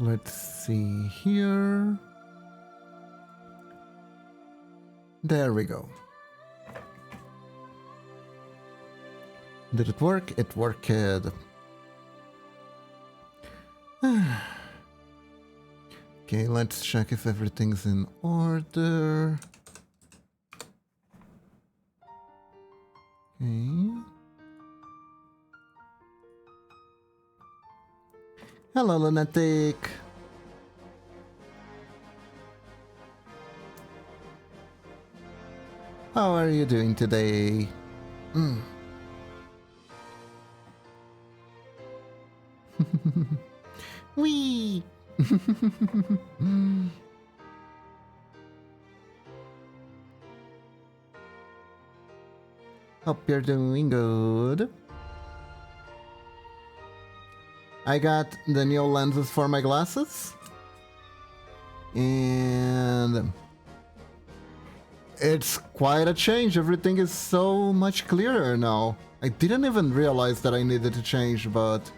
Let's see here. There we go. Did it work? It worked. Okay, let's check if everything's in order. Okay. Hello, Lunatic. How are you doing today? Wee! Hope you're doing good. I got the new lenses for my glasses. And it's quite a change. Everything is so much clearer now. I didn't even realize that I needed to change, but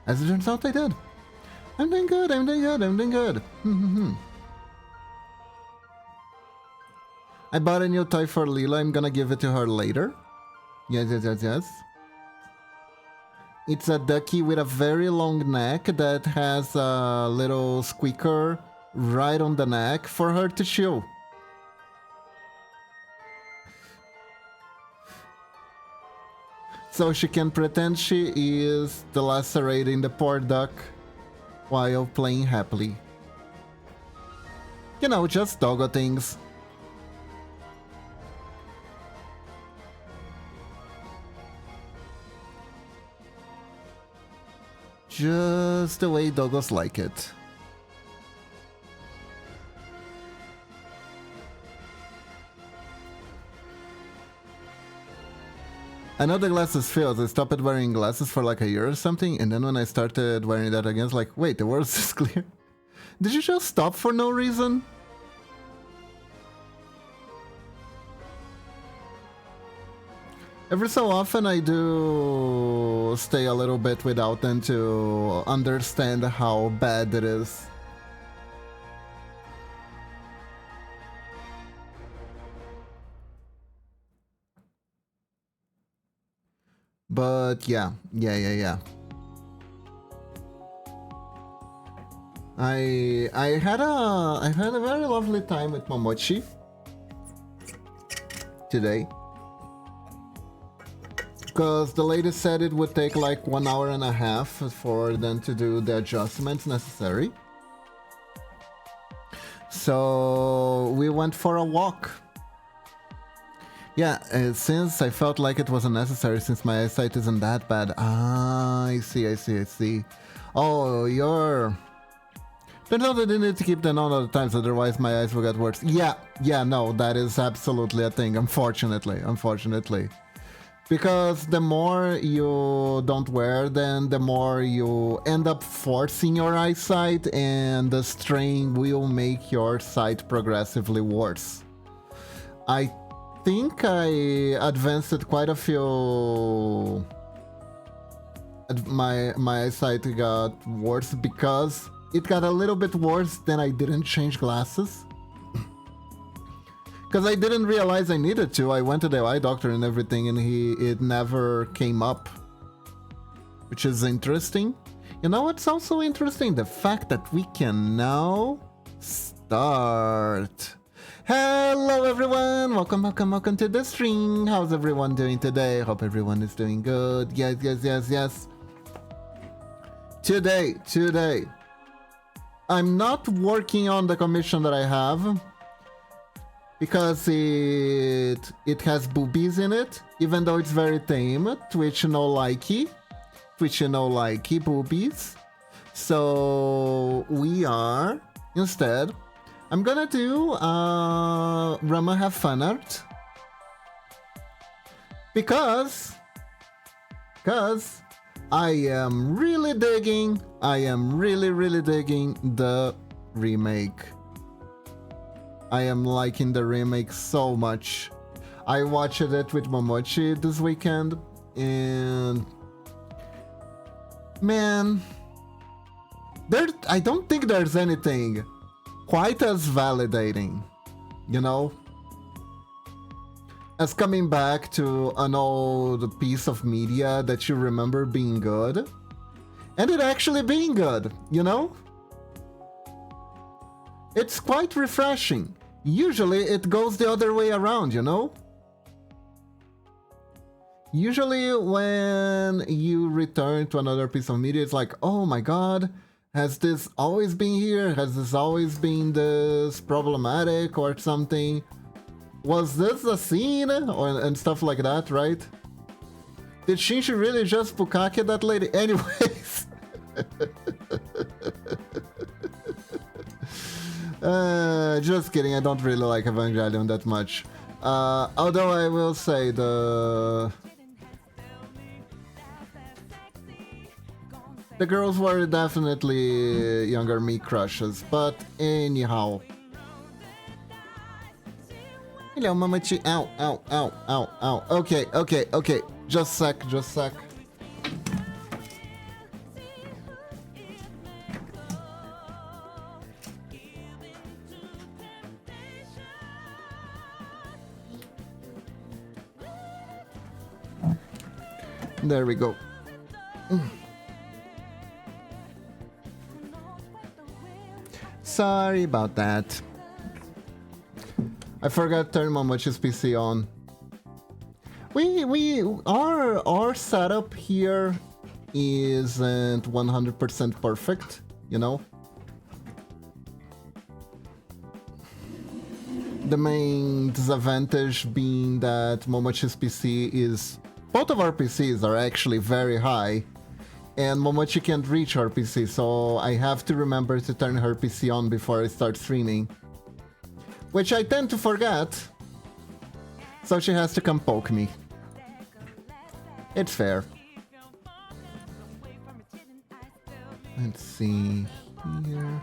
as it turns out, I did. I'm doing good, I'm doing good, I'm doing good. I bought a new toy for Leela. I'm gonna give it to her later. Yes. It's a ducky with a very long neck that has a little squeaker right on the neck for her to chew. So she can pretend she is delacerating the poor duck while playing happily. You know, just doggo things. Just the way doggos like it. I know the glasses failed. I stopped wearing glasses for like a year or something, and then when I started wearing that again, it's like, wait, the world is clear. Did you just stop for no reason? Every so often I do stay a little bit without them to understand how bad it is. But yeah. I had a very lovely time with Momochi today. Because the lady said it would take like 1 hour and a half for them to do the adjustments necessary. So we went for a walk. Yeah, since I felt like it wasn't necessary since my eyesight isn't that bad. Ah, I see. Oh, you're... Turns out I didn't need to keep them on all the times, otherwise my eyes will get worse. Yeah, no, that is absolutely a thing, unfortunately. Because the more you don't wear them, the more you end up forcing your eyesight, and the strain will make your sight progressively worse. I think I advanced quite a few... My eyesight got worse because it got a little bit worse then I didn't change glasses. Because I didn't realize I needed to. I went to the eye doctor and everything, and it never came up. Which is interesting. You know what's also interesting? The fact that we can now start. Hello everyone! Welcome to the stream. How's everyone doing today? Hope everyone is doing good. Yes. Today. I'm not working on the commission that I have. Because it has boobies in it, even though it's very tame. Twitch no likey boobies. So we are instead. I'm gonna do Ranma have fanart because I am really digging the remake. I am liking the remake so much. I watched it with Momochi this weekend, and man, I don't think there's anything quite as validating, you know, as coming back to an old piece of media that you remember being good, and it actually being good, you know? It's quite refreshing. Usually it goes the other way around, you know? Usually when you return to another piece of media, it's like, oh my god, has this always been here? Has this always been this problematic or something? Was this a scene? And stuff like that, right? Did Shinji really just Bukake that lady? Anyways. Just kidding, I don't really like Evangelion that much. Although I will say the girls were definitely younger me crushes, but anyhow. Hello, Mamachi. Ow, ow, ow, ow, ow. Okay, okay, okay. Just sec, just sec. There we go. Sorry about that. I forgot to turn Momochi's PC on. Our setup here isn't 100% perfect, you know? The main disadvantage being that Momochi's PC is... Both of our PCs are actually very high, and Momochi can't reach her PC, so I have to remember to turn her PC on before I start streaming. Which I tend to forget, so she has to come poke me. It's fair. Let's see here.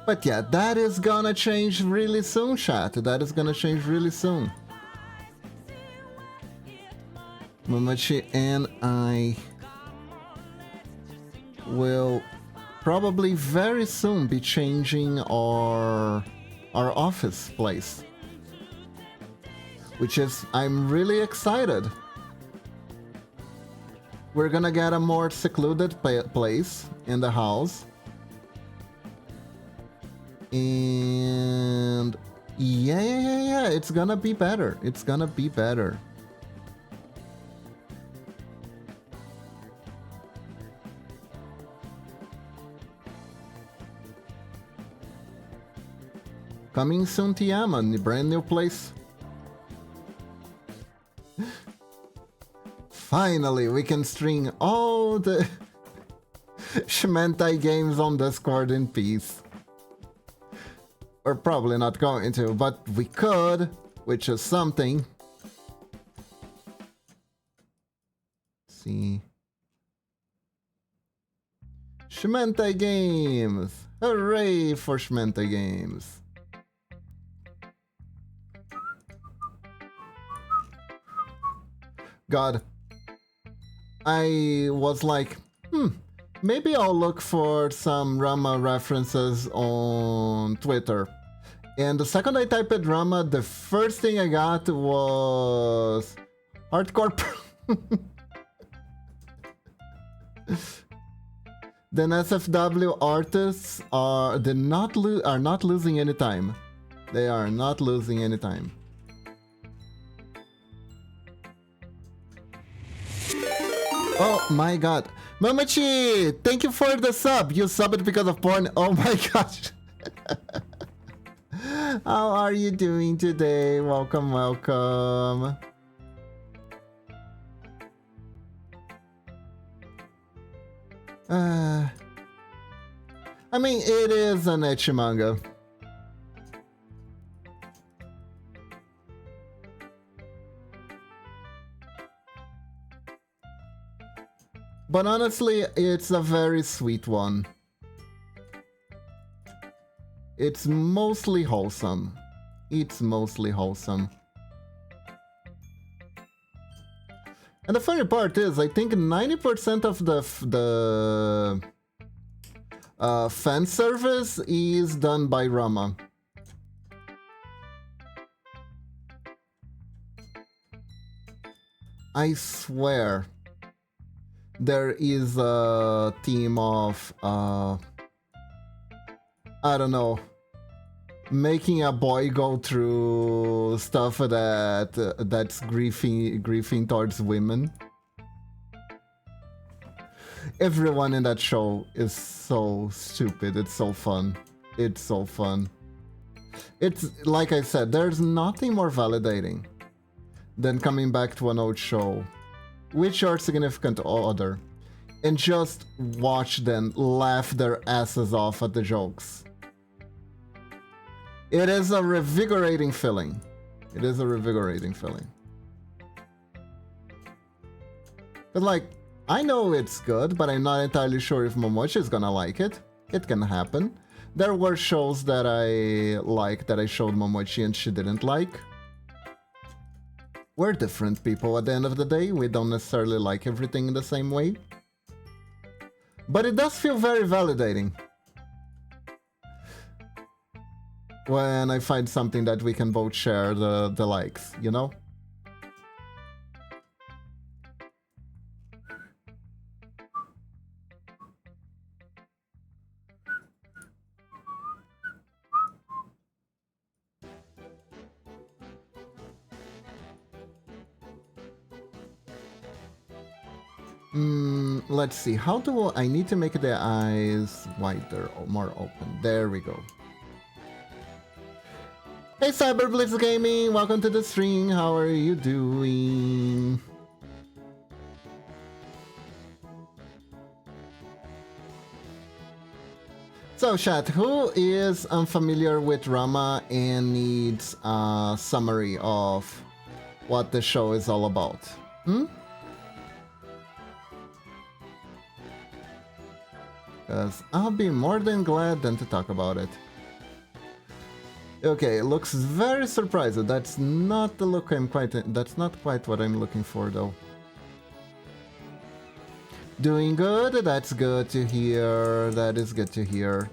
But yeah, that is gonna change really soon, chat. That is gonna change really soon. Momochi and I will probably very soon be changing our office place. Which is, I'm really excited. We're gonna get a more secluded place in the house. And yeah, it's gonna be better. It's gonna be better. Coming soon to Yaman, brand new place. Finally, we can string all the Shimentai games on Discord in peace. We're probably not going to, but we could, which is something. Let's see. Shimentai games! Hooray for Shimentai games! God. I was like, maybe I'll look for some Ranma references on Twitter. And the second I typed Ranma, the first thing I got was hardcore. Then SFW artists are not losing any time. They are not losing any time. Oh my god. Momochi, thank you for the sub. You subbed because of porn. Oh my gosh. How are you doing today? Welcome, welcome. I mean, it is an ecchi manga. But honestly, it's a very sweet one. It's mostly wholesome. It's mostly wholesome. And the funny part is, I think 90% of the fan service is done by Ranma. I swear there is a team of I don't know, making a boy go through stuff that's griefing towards women. Everyone in that show is so stupid. It's so fun. It's so fun. It's like I said, there's nothing more validating than coming back to an old show with your significant other and just watch them laugh their asses off at the jokes. It is a revigorating feeling. It is a revigorating feeling. But like, I know it's good, but I'm not entirely sure if Momochi is gonna like it. It can happen. There were shows that I liked that I showed Momochi and she didn't like. We're different people at the end of the day. We don't necessarily like everything in the same way. But it does feel very validating when I find something that we can both share the likes, you know? Let's see, how do I need to make the eyes wider or more open? There we go. Hey Cyberblitz Gaming, welcome to the stream. How are you doing? So chat, who is unfamiliar with Ranma and needs a summary of what the show is all about? Because I'll be more than glad then to talk about it. Okay, it looks very surprising. That's not the look that's not quite what I'm looking for though. Doing good, that's good to hear. That is good to hear.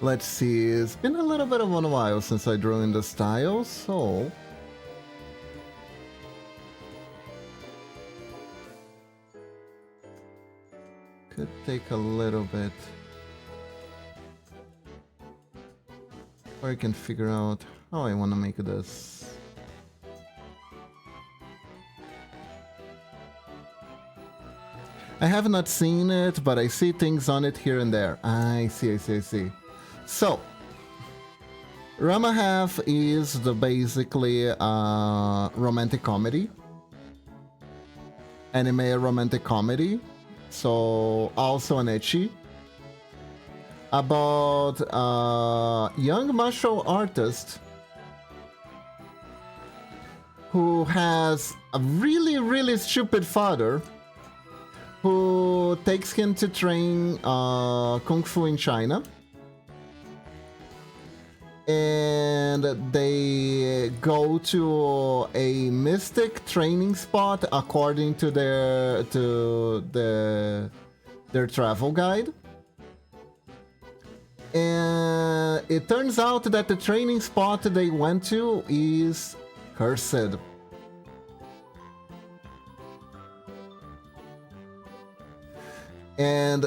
Let's see, it's been a little bit of a while since I drew in the style, so... could take a little bit. Or I can figure out how I want to make this. I have not seen it, but I see things on it here and there. I see. So, Ranma half is the basically romantic comedy. Anime romantic comedy. So, also an ecchi. About a young martial artist who has a really stupid father who takes him to train Kung Fu in China. And they go to a mystic training spot according to their travel guide. And it turns out that the training spot they went to is cursed. And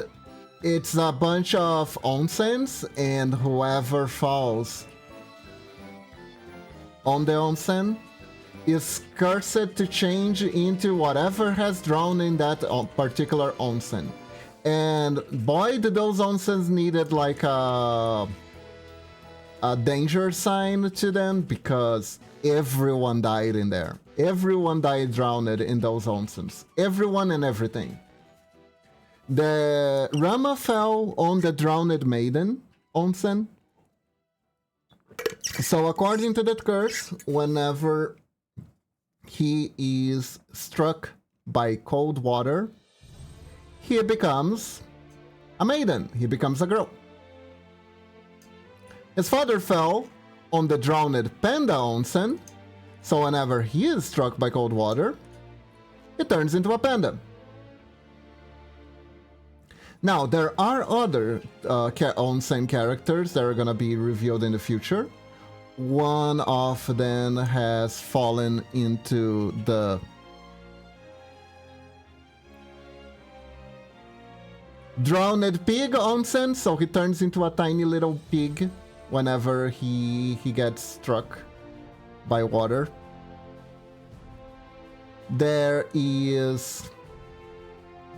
it's a bunch of onsens, and whoever falls on the onsen is cursed to change into whatever has drawn in that particular onsen. And boy, did those onsens needed like a a danger sign to them because everyone died in there. Everyone died drowned in those onsens. Everyone and everything. The Ranma fell on the drowned maiden onsen. So according to that curse, whenever he is struck by cold water, he becomes a maiden. He becomes a girl. His father fell on the drowned panda onsen, so whenever he is struck by cold water, he turns into a panda. Now, there are other onsen characters that are gonna be revealed in the future. One of them has fallen into the drowned pig onsen, so he turns into a tiny little pig whenever he gets struck by water. There is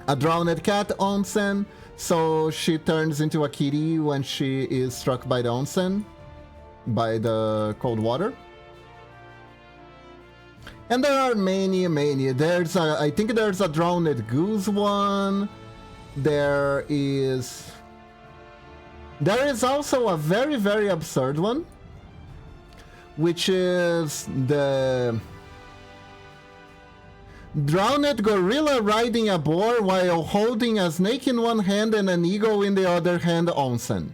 a drowned cat onsen, so she turns into a kitty when she is struck by the onsen, by the cold water. And there are many. I think there's a drowned goose one. There is also a very absurd one, which is the drowned gorilla riding a boar while holding a snake in one hand and an eagle in the other hand onsen.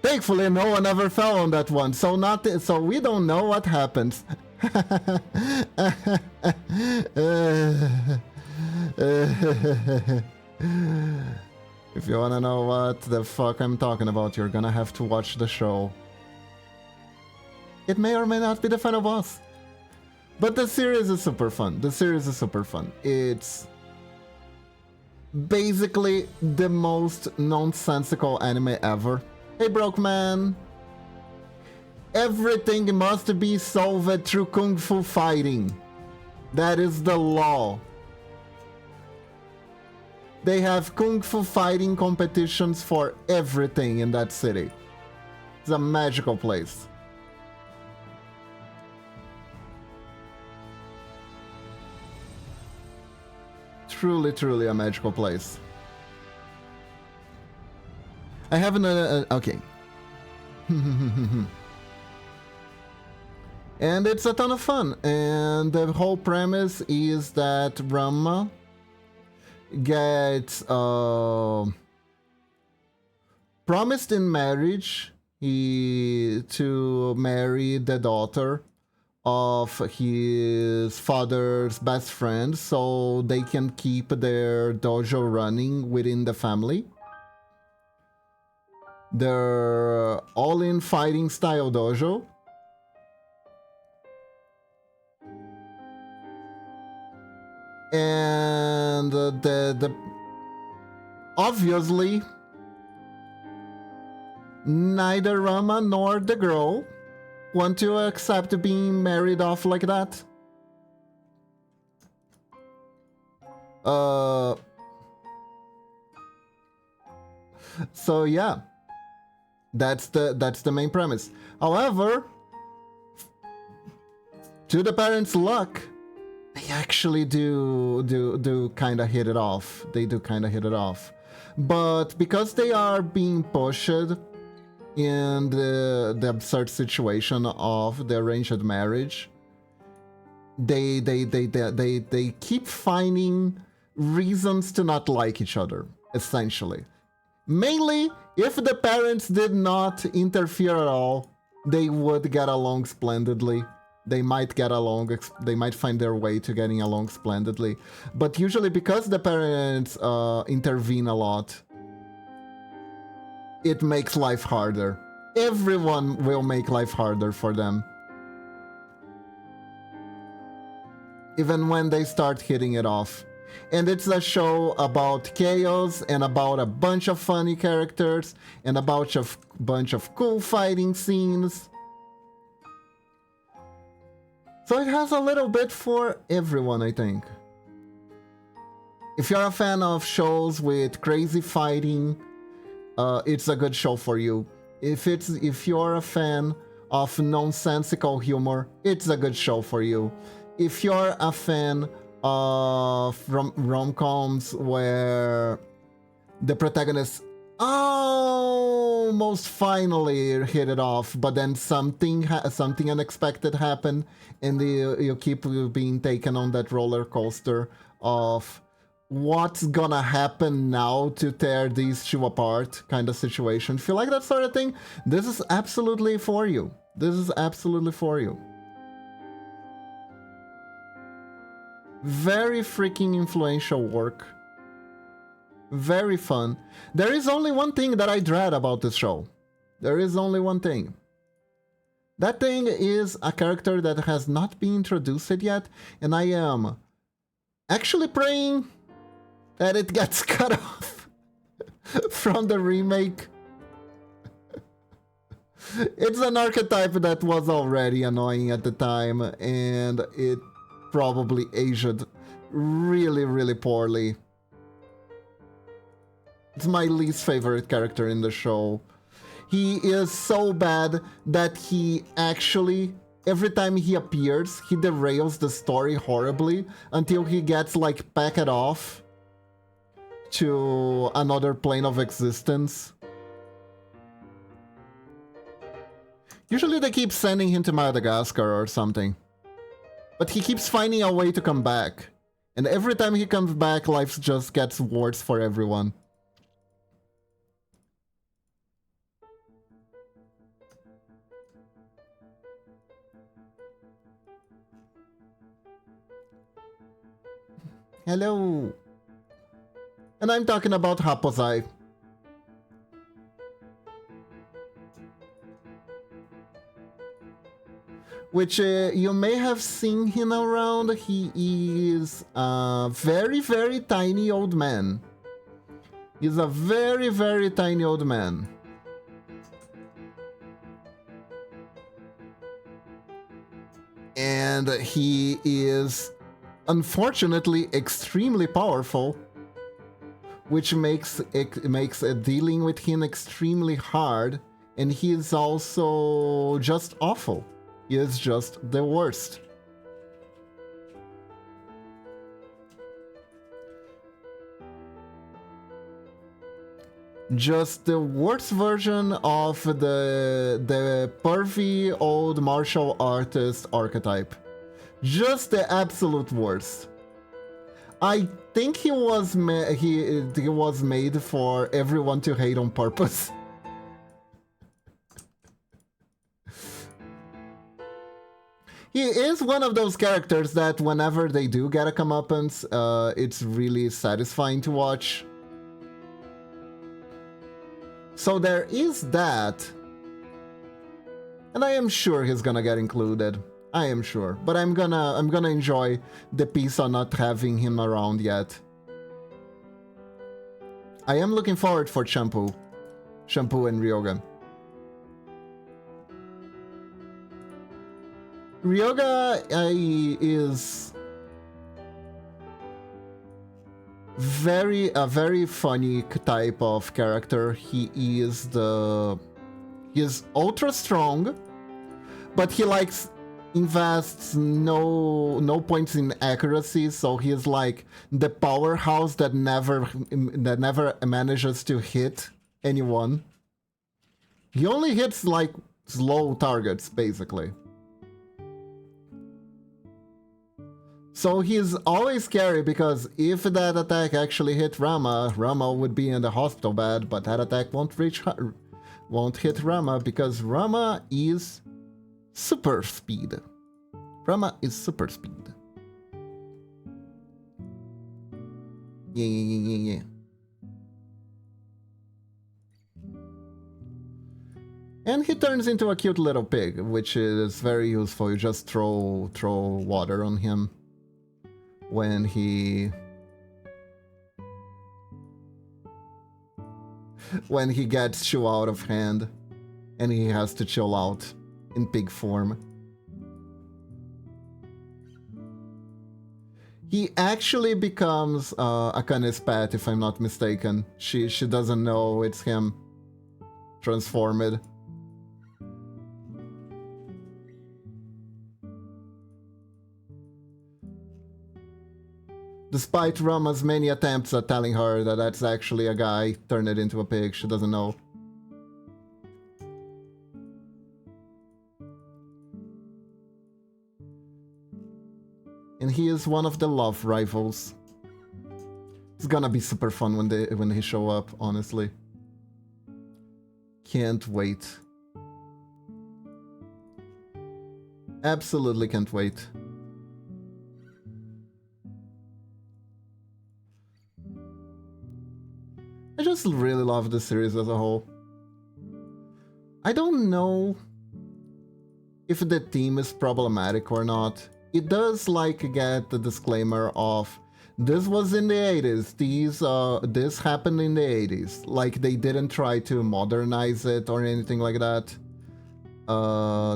Thankfully, no one ever fell on that one, so we don't know what happens. If you wanna know what the fuck I'm talking about, you're gonna have to watch the show. It may or may not be the final boss. But the series is super fun. It's basically the most nonsensical anime ever. Hey, broke man. Everything must be solved through kung fu fighting. That is the law. They have kung fu fighting competitions for everything in that city. It's a magical place. Truly a magical place. I haven't... okay. And it's a ton of fun. And the whole premise is that Ranma gets promised in marriage to marry the daughter of his father's best friend so they can keep their dojo running within the family. Their all-in fighting style dojo. And the obviously neither Ranma nor the girl want to accept being married off like that. So yeah, that's the main premise. However, to the parents' luck, they actually do kind of hit it off. They do kind of hit it off, but because they are being pushed in the absurd situation of the arranged marriage, they keep finding reasons to not like each other, essentially. Mainly, if the parents did not interfere at all, they would get along splendidly. They might get along, they might find their way to getting along splendidly. But usually because the parents intervene a lot, it makes life harder. Everyone will make life harder for them. Even when they start hitting it off. And it's a show about chaos and about a bunch of funny characters and a bunch of cool fighting scenes. So it has a little bit for everyone, I think. If you're a fan of shows with crazy fighting it's a good show for you. If you're a fan of nonsensical humor, it's a good show for you. If you're a fan of rom-coms where the protagonist almost finally hit it off, but then something unexpected happened, and you keep being taken on that roller coaster of what's gonna happen now to tear these two apart kind of situation. Feel like that sort of thing? This is absolutely for you. This is absolutely for you. Very freaking influential work. Very fun. There is only one thing that I dread about this show. There is only one thing. That thing is a character that has not been introduced yet, and I am actually praying that it gets cut off from the remake. It's an archetype that was already annoying at the time, and it probably aged really, really poorly. It's my least favorite character in the show. He is so bad that he actually, every time he appears, he derails the story horribly until he gets like packed off to another plane of existence. Usually they keep sending him to Madagascar or something. But he keeps finding a way to come back. And every time he comes back, life just gets worse for everyone. Hello. And I'm talking about Hapozai. Which you may have seen him around. He is a very, very tiny old man. He's a very, very tiny old man. And he is, unfortunately, extremely powerful, which makes dealing with him extremely hard. And he is also just awful. He is just the worst. Just the worst version of the pervy old martial artist archetype. Just the absolute worst. I think he was made for everyone to hate on purpose. He is one of those characters that whenever they do get a comeuppance, it's really satisfying to watch. So there is that. And I am sure he's gonna get included. I am sure. But I'm gonna enjoy the piece on not having him around yet. I am looking forward for Shampoo and Ryoga. Ryoga is a very funny type of character. He is ultra strong, but he invests no points in accuracy, so he is like the powerhouse that never manages to hit anyone. He only hits like slow targets, basically. So he's always scary because if that attack actually hit Rama would be in the hospital bed, but that attack won't hit Rama because Rama is super speed. Rama is super speed. Yeah. And he turns into a cute little pig, which is very useful. You just throw water on him when he gets too out of hand and he has to chill out in pig form. He actually becomes Akane's pet, if I'm not mistaken. She doesn't know it's him. transformed. Despite Ranma's many attempts at telling her that that's actually a guy, turned it into a pig, she doesn't know. And he is one of the love rivals. It's gonna be super fun when he show up, honestly. Can't wait. Absolutely can't wait. I just really love the series as a whole. I don't know if the theme is problematic or not. It does like get the disclaimer of this was in the 80s, this happened in the 80s. Like they didn't try to modernize it or anything like that.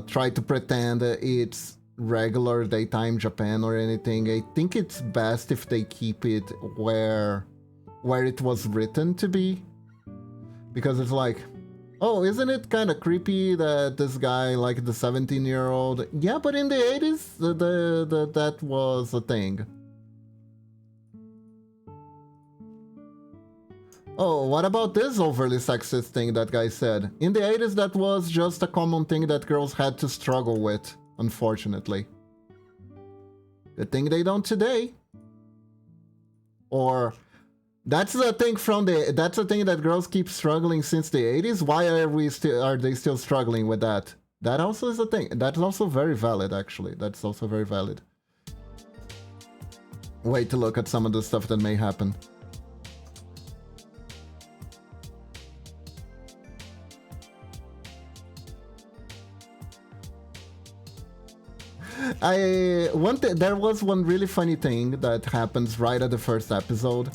Try to pretend it's regular daytime Japan or anything. I think it's best if they keep it where it was written to be. Because it's like, oh, isn't it kind of creepy that this guy, like the 17-year-old... Yeah, but in the 80s, that was a thing. Oh, what about this overly sexist thing that guy said? In the 80s, that was just a common thing that girls had to struggle with, unfortunately. Good thing they don't today. Or... That's the thing that's the thing that girls keep struggling since the 80s. Why are they still struggling with that? That also is a thing. That's also very valid, actually. That's also very valid. Wait to look at some of the stuff that may happen. There was one really funny thing that happens right at the first episode.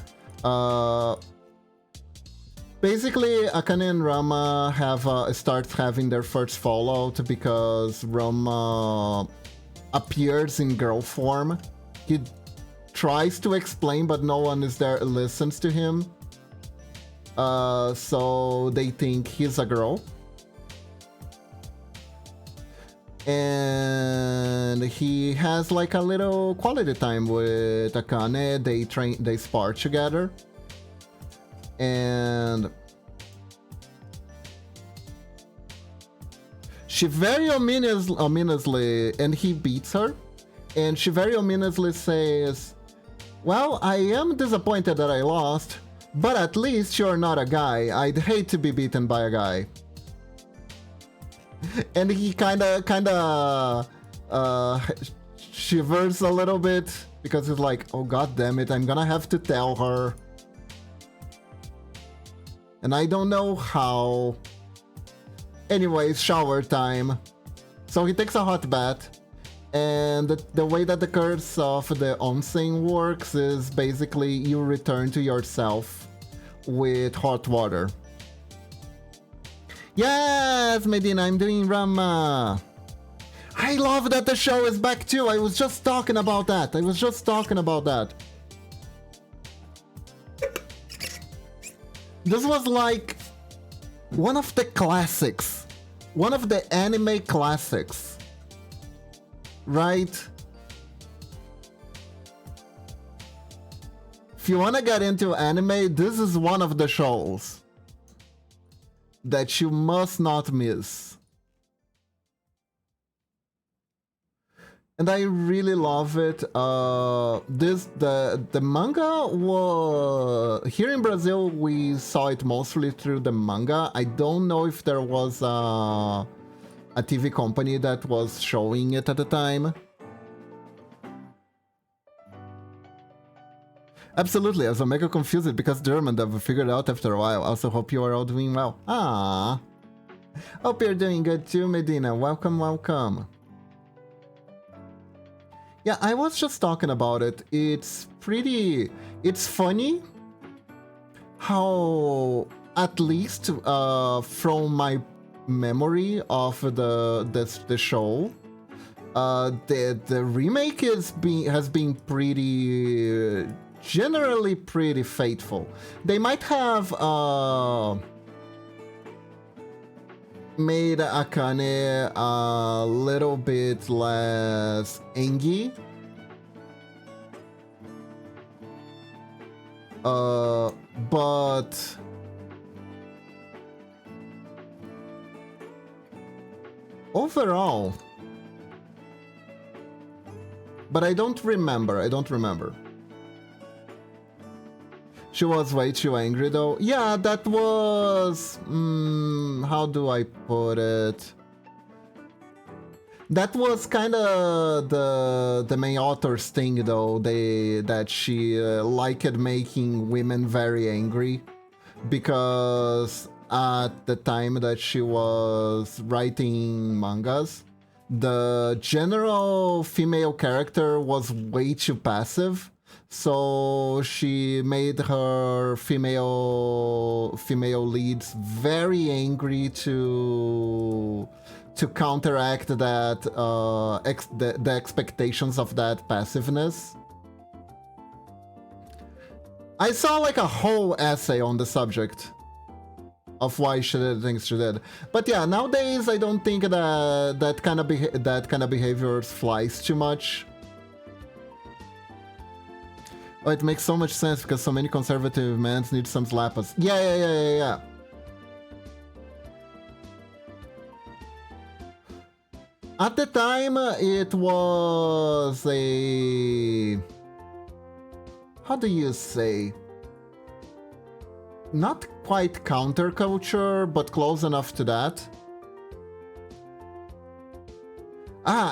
Basically, Akane and Ranma starts having their first fallout because Ranma appears in girl form. He tries to explain, but no one is there listens to him. So they think he's a girl. And he has like a little quality time with Akane. They spar together. And she very ominously, and he beats her. And she very ominously says, well, I am disappointed that I lost, but at least you're not a guy. I'd hate to be beaten by a guy. And he kinda shivers a little bit because he's like, oh god damn it, I'm gonna have to tell her. And I don't know how. Anyways, shower time. So he takes a hot bath. And the way that the curse of the onsen works is basically you return to yourself with hot water. Yes, Medina, I'm doing Ranma. I love that the show is back too. I was just talking about that. This was like one of the classics. One of the anime classics. Right? If you want to get into anime, this is one of the shows that you must not miss. And I really love it. The manga was... Here in Brazil, we saw it mostly through the manga. I don't know if there was a TV company that was showing it at the time. Absolutely, I was mega confused because German that we figured out after a while. Also hope you are all doing well. Ah, hope you're doing good too, Medina. Welcome, welcome. Yeah, I was just talking about it. It's funny how, at least from my memory of the show, the remake has been pretty... generally pretty faithful. They might have made Akane a little bit less engi. But overall, but I don't remember. She was way too angry though. Yeah, that was... how do I put it? That was kind of the main author's thing though, that she liked making women very angry. Because at the time that she was writing mangas, the general female character was way too passive. So she made her female leads very angry to counteract that the expectations of that passiveness. I saw like a whole essay on the subject of why she did things she did. But yeah, nowadays I don't think that kind of behavior flies too much. Oh, it makes so much sense because so many conservative men need some slappers. Yeah. At the time, it was a... how do you say? Not quite counterculture, but close enough to that.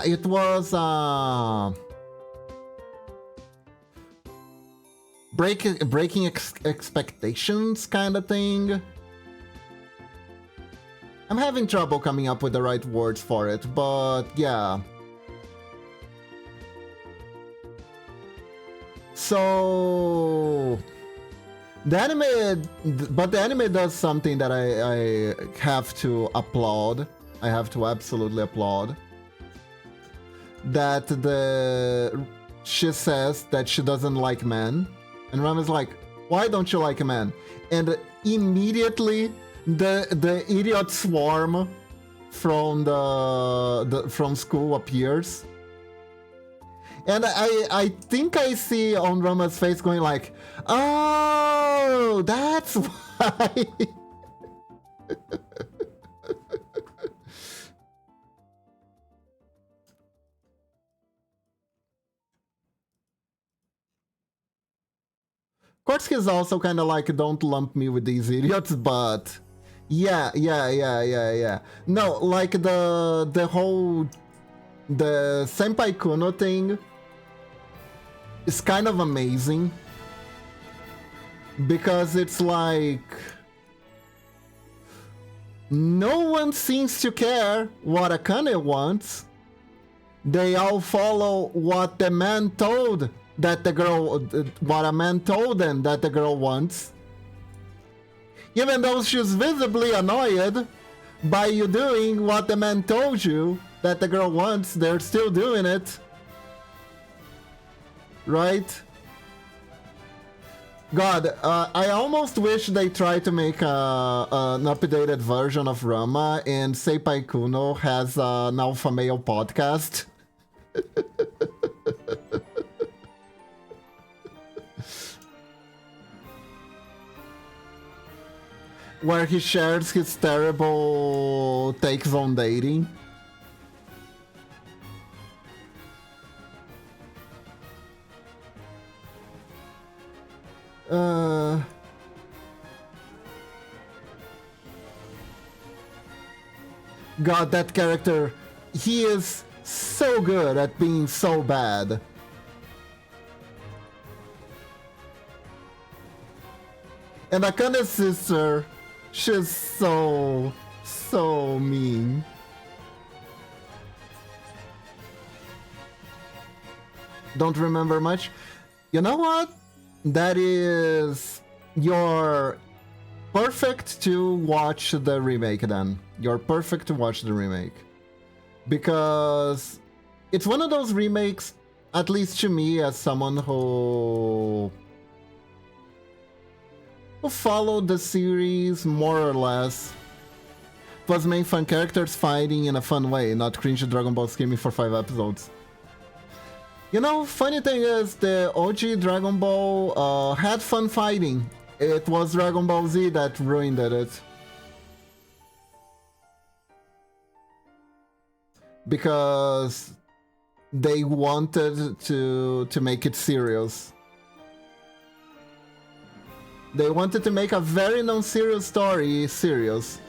It was breaking expectations kind of thing. I'm having trouble coming up with the right words for it, but yeah. So the anime does something that I have to applaud. I have to absolutely applaud. That she says that she doesn't like men. And Ranma's like, why don't you like a man? And immediately the idiot swarm from from school appears. And I think I see on Ranma's face going like, oh, that's why. Korsky is also kind of like, don't lump me with these idiots, but yeah. No, like the whole Senpai Kuno thing is kind of amazing because it's like no one seems to care what Akane wants. They all follow what the man told that the girl, what a man told them that the girl wants. Even though she's visibly annoyed by you doing what the man told you that the girl wants, they're still doing it. Right? God, I almost wish they tried to make an updated version of Ranma and Senpai Kuno has an alpha male podcast. Where he shares his terrible takes on dating. God, that character, he is so good at being so bad. And Akane's sister, she's so mean. Don't remember much. You know what? That is... You're perfect to watch the remake then. You're perfect to watch the remake. Because it's one of those remakes, at least to me, as someone who followed the series more or less was main fun characters fighting in a fun way, not cringe Dragon Ball screaming for 5 episodes. You know, funny thing is, the OG Dragon Ball had fun fighting. It was Dragon Ball Z that ruined it. Because they wanted to make it serious. They wanted to make a very non-serious story serious.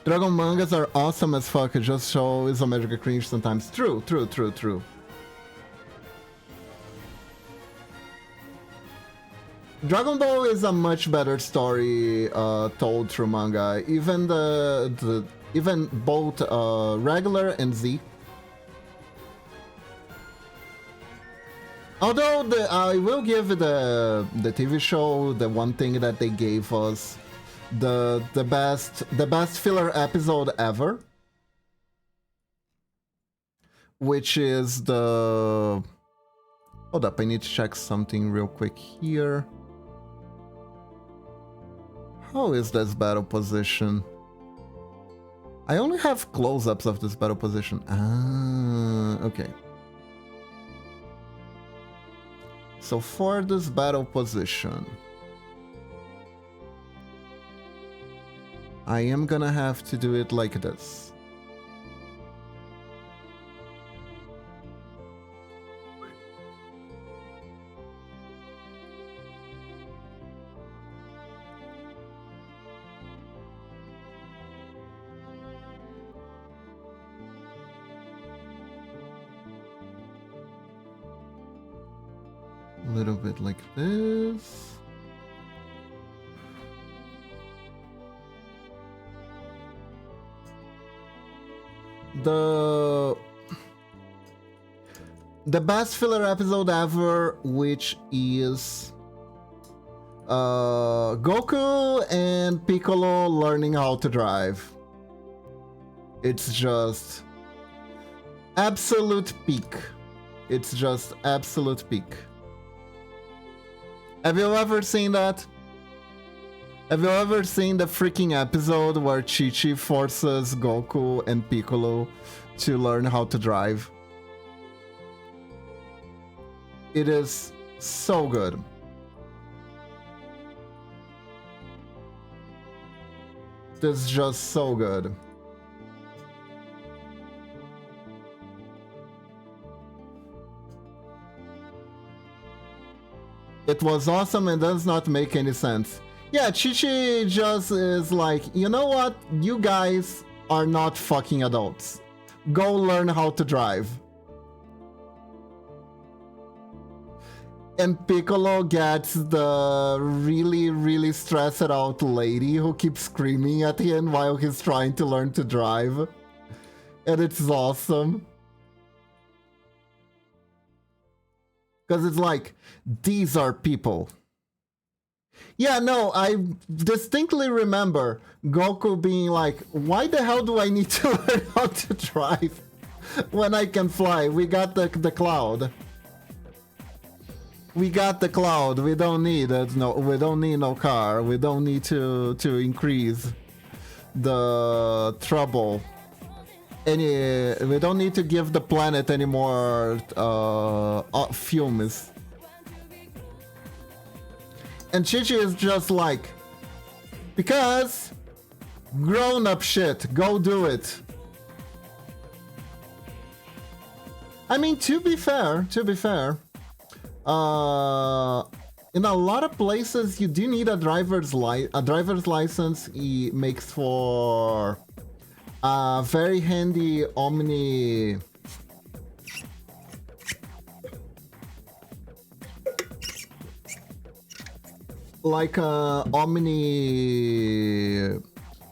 Dragon mangas are awesome as fuck, it just show isometric cringe sometimes. True. Dragon Ball is a much better story told through manga. Even even both regular and Z. Although I will give the TV show the one thing that they gave us. The best filler episode ever, which is the... Hold up, I need to check something real quick here. How is this battle position? I only have close-ups of this battle position. Ah, okay. So for this battle position, I am gonna have to do it like this. A little bit like this. The best filler episode ever, which is Goku and Piccolo learning how to drive. It's just absolute peak. It's just absolute peak. Have you ever seen that? Have you ever seen the freaking episode where Chi-Chi forces Goku and Piccolo to learn how to drive? It is so good. It's just so good. It was awesome and does not make any sense. Yeah, Chi-Chi just is like, you know what? You guys are not fucking adults. Go learn how to drive. And Piccolo gets the really stressed out lady who keeps screaming at him while he's trying to learn to drive. And it's awesome. Because it's like, these are people. Yeah, no, I distinctly remember Goku being like, why the hell do I need to learn how to drive when I can fly? We got the cloud. We got the cloud. We don't need it. No, we don't need no car. We don't need to increase the trouble. We don't need to give the planet any more fumes. And Chi-Chi is just like, because grown-up shit, go do it. I mean, to be fair, in a lot of places you do need a driver's license. It makes for a very handy Omni. Like a Omni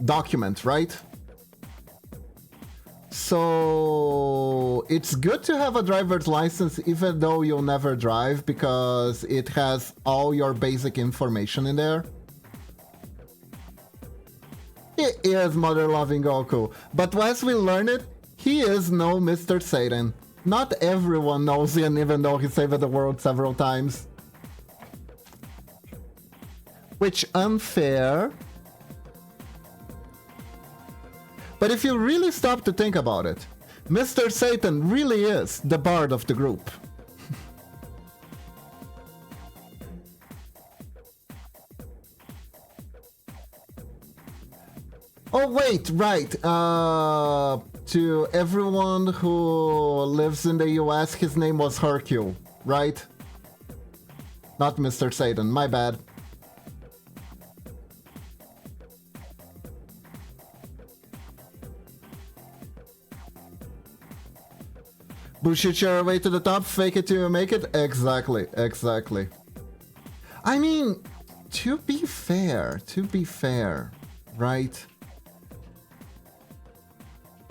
document, right? So it's good to have a driver's license even though you'll never drive, because it has all your basic information in there. He is mother-loving Goku, but as we learn it, he is no Mr. Satan. Not everyone knows him, even though he saved the world several times. Which, unfair. But if you really stop to think about it, Mr. Satan really is the bard of the group. Oh wait, right. To everyone who lives in the US, his name was Hercule, right? Not Mr. Satan, my bad. Bullshit your way to the top, fake it till you make it? Exactly, exactly. I mean, to be fair, right?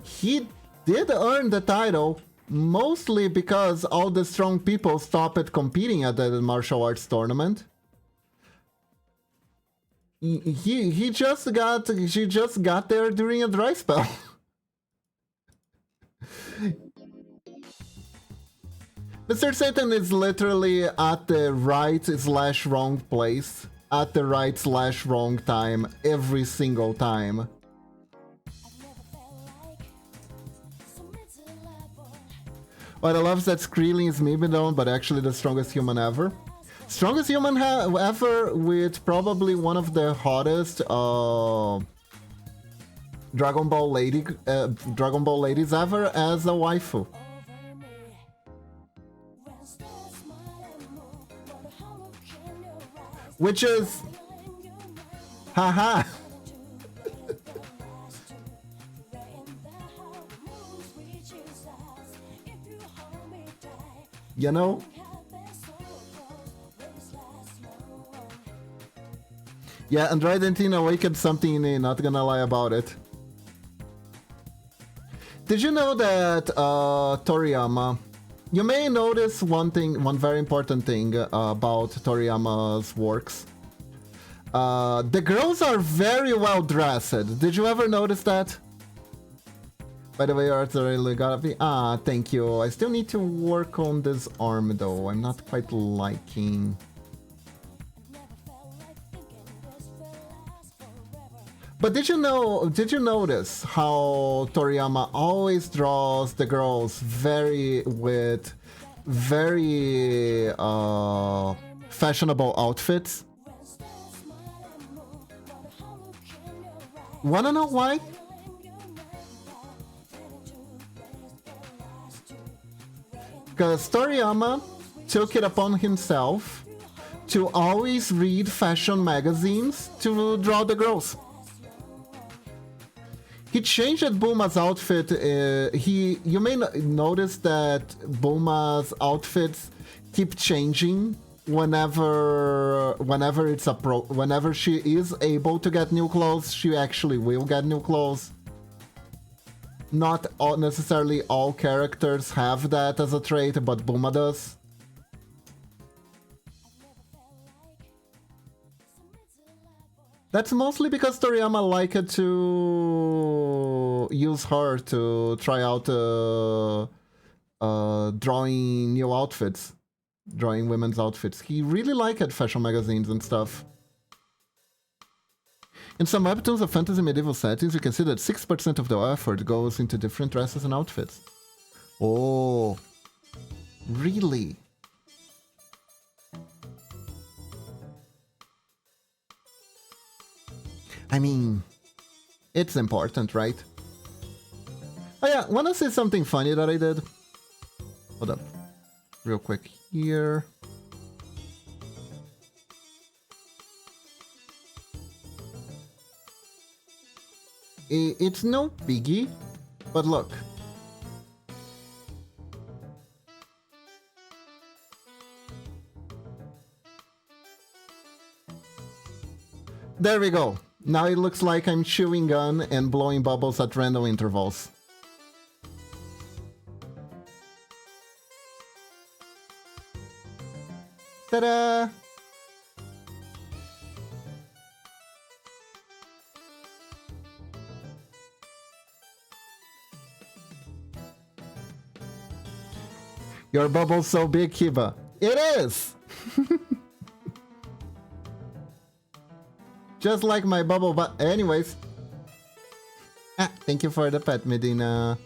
He did earn the title mostly because all the strong people stopped competing at the martial arts tournament. He just got there during a dry spell. Mr. Satan is literally at the right/wrong place at the right/wrong time every single time. What I love is that Krillin is maybe down, but actually the strongest human ever. Strongest human ever, with probably one of the hottest Dragon Ball ladies ever as a waifu. Which is, haha. You know? Yeah, Android and Teen awakened something in me, not gonna lie about it. Did you know that Toriyama... You may notice one very important thing about Toriyama's works. The girls are very well dressed. Did you ever notice that? By the way, Arthur really gotta be... Ah, thank you. I still need to work on this arm though. I'm not quite liking... But did you notice how Toriyama always draws the girls very fashionable outfits? Wanna know why? Because Toriyama took it upon himself to always read fashion magazines to draw the girls. He changed Bulma's outfit. You may notice that Bulma's outfits keep changing whenever she is able to get new clothes. She actually will get new clothes. Not necessarily all characters have that as a trait, but Bulma does. That's mostly because Toriyama liked to use her to try out drawing new outfits, drawing women's outfits. He really liked fashion magazines and stuff. In some webtoons of fantasy medieval settings, you can see that 6% of the effort goes into different dresses and outfits. Oh, really? I mean, it's important, right? Oh yeah, wanna say something funny that I did? Hold up. Real quick here. It's no biggie, but look. There we go. Now it looks like I'm chewing gum and blowing bubbles at random intervals. Ta-da! Your bubble's so big, Kiba. It is! Just like my bubble, but anyways. Thank you for the pet, Medina.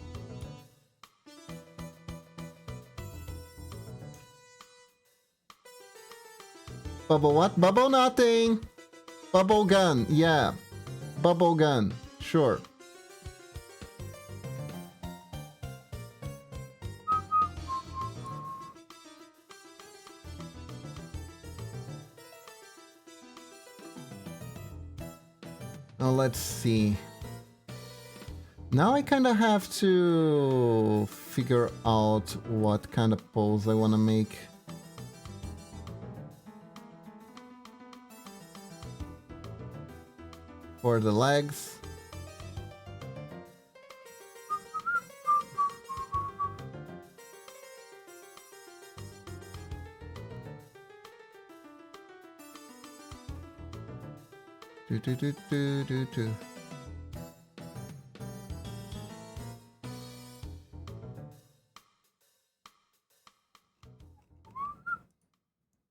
Bubble what? Bubble nothing! Bubble gun, yeah. Bubble gun, sure. Now let's see. Now I kind of have to figure out what kind of pose I want to make. For the legs. Do.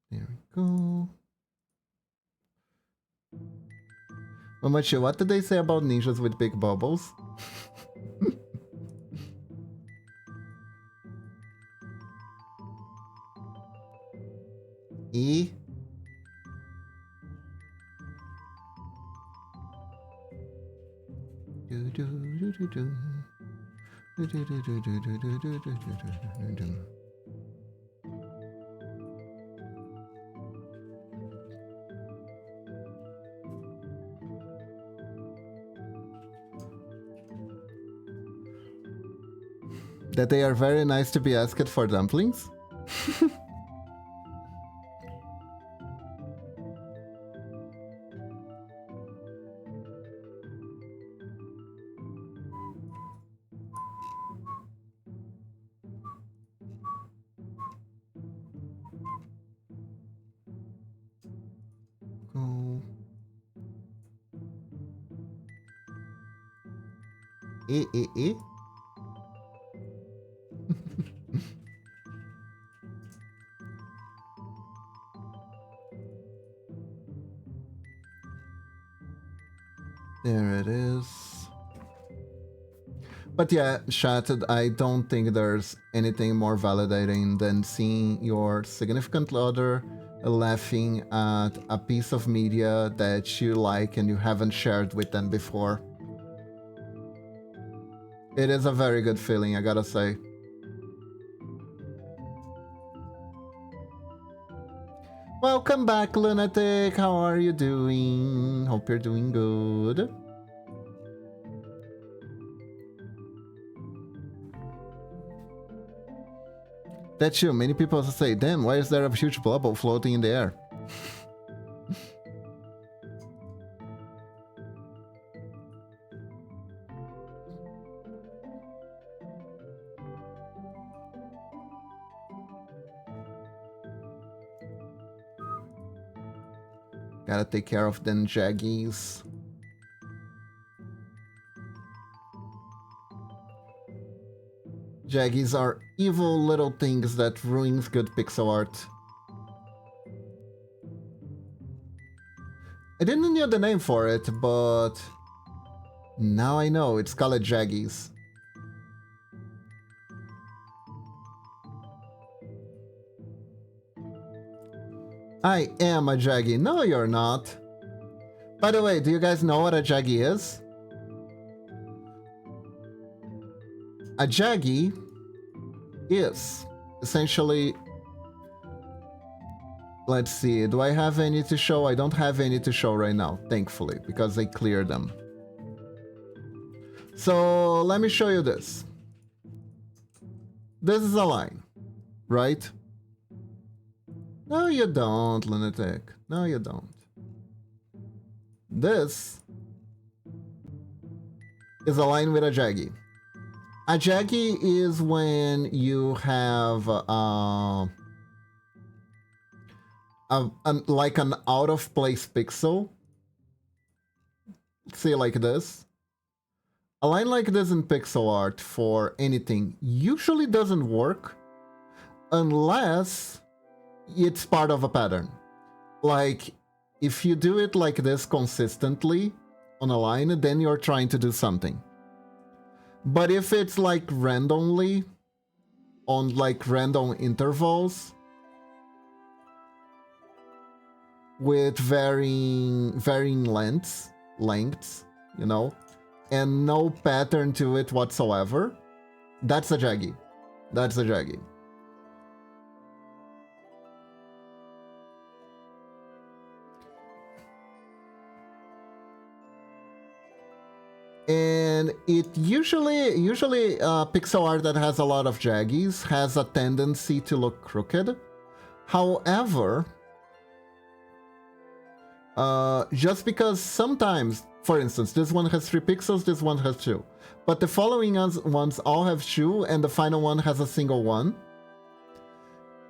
There we go. Momochi, what did they say about ninjas with big bubbles? E? That they are very nice to be asked for dumplings? Go. E. There it is. But yeah, chat, I don't think there's anything more validating than seeing your significant other laughing at a piece of media that you like and you haven't shared with them before. It is a very good feeling, I gotta say. Welcome back, Lunatic. How are you doing? Hope you're doing good. That's you. Many people say, damn, why is there a huge bubble floating in the air? Gotta take care of them jaggies. Jaggies are evil little things that ruins good pixel art. I didn't know the name for it, but now I know. It's called jaggies. I am a jaggy. No, you're not. By the way, do you guys know what a jaggy is? A jaggy is essentially... Let's see, do I have any to show? I don't have any to show right now, thankfully, because I cleared them. So let me show you this. This is a line, right? No, you don't, Lunatic. No, you don't. This is a line with a jaggy. A jaggy is when you have like an out-of-place pixel. See, like this. A line like this in pixel art for anything usually doesn't work unless it's part of a pattern. Like, if you do it like this consistently on a line, then you're trying to do something. But if it's like randomly, on like random intervals, with varying lengths, you know, and no pattern to it whatsoever, that's a jaggy. That's a jaggy. And it usually pixel art that has a lot of jaggies has a tendency to look crooked. However, just because sometimes, for instance, this one has 3 pixels, this one has 2, but the following ones all have 2 and the final one has a single 1.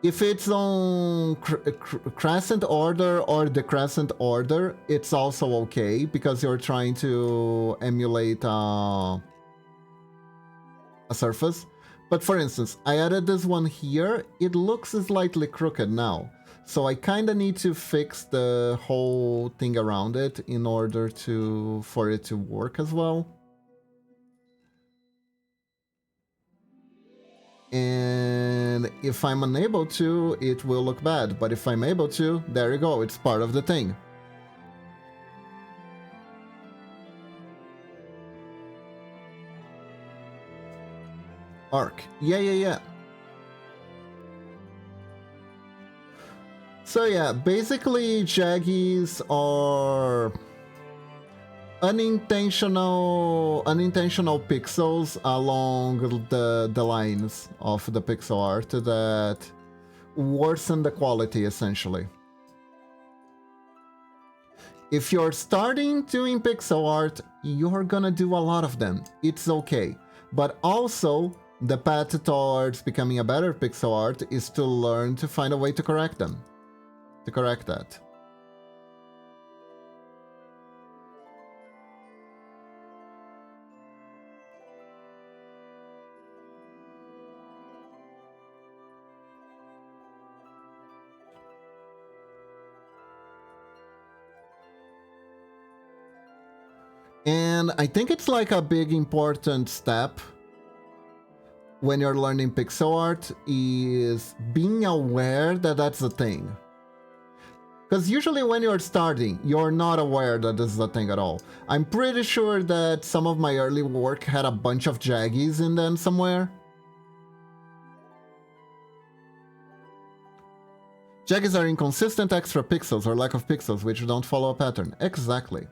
If it's on crescent order or decrescent order, it's also okay because you're trying to emulate a surface. But for instance, I added this one here, it looks slightly crooked now. So I kind of need to fix the whole thing around it in order for it to work as well. And if I'm unable to, it will look bad. But if I'm able to, there you go, it's part of the thing. Arc. Yeah. So yeah, basically jaggies are unintentional pixels along the lines of the pixel art that worsen the quality essentially. If you're starting doing pixel art, you're gonna do a lot of them. It's okay. But also, the path towards becoming a better pixel art is to learn to find a way to correct them. To correct that. And I think it's like a big important step when you're learning pixel art is being aware that that's a thing. Because usually when you're starting, you're not aware that this is a thing at all. I'm pretty sure that some of my early work had a bunch of jaggies in them somewhere. Jaggies are inconsistent extra pixels or lack of pixels which don't follow a pattern. Exactly.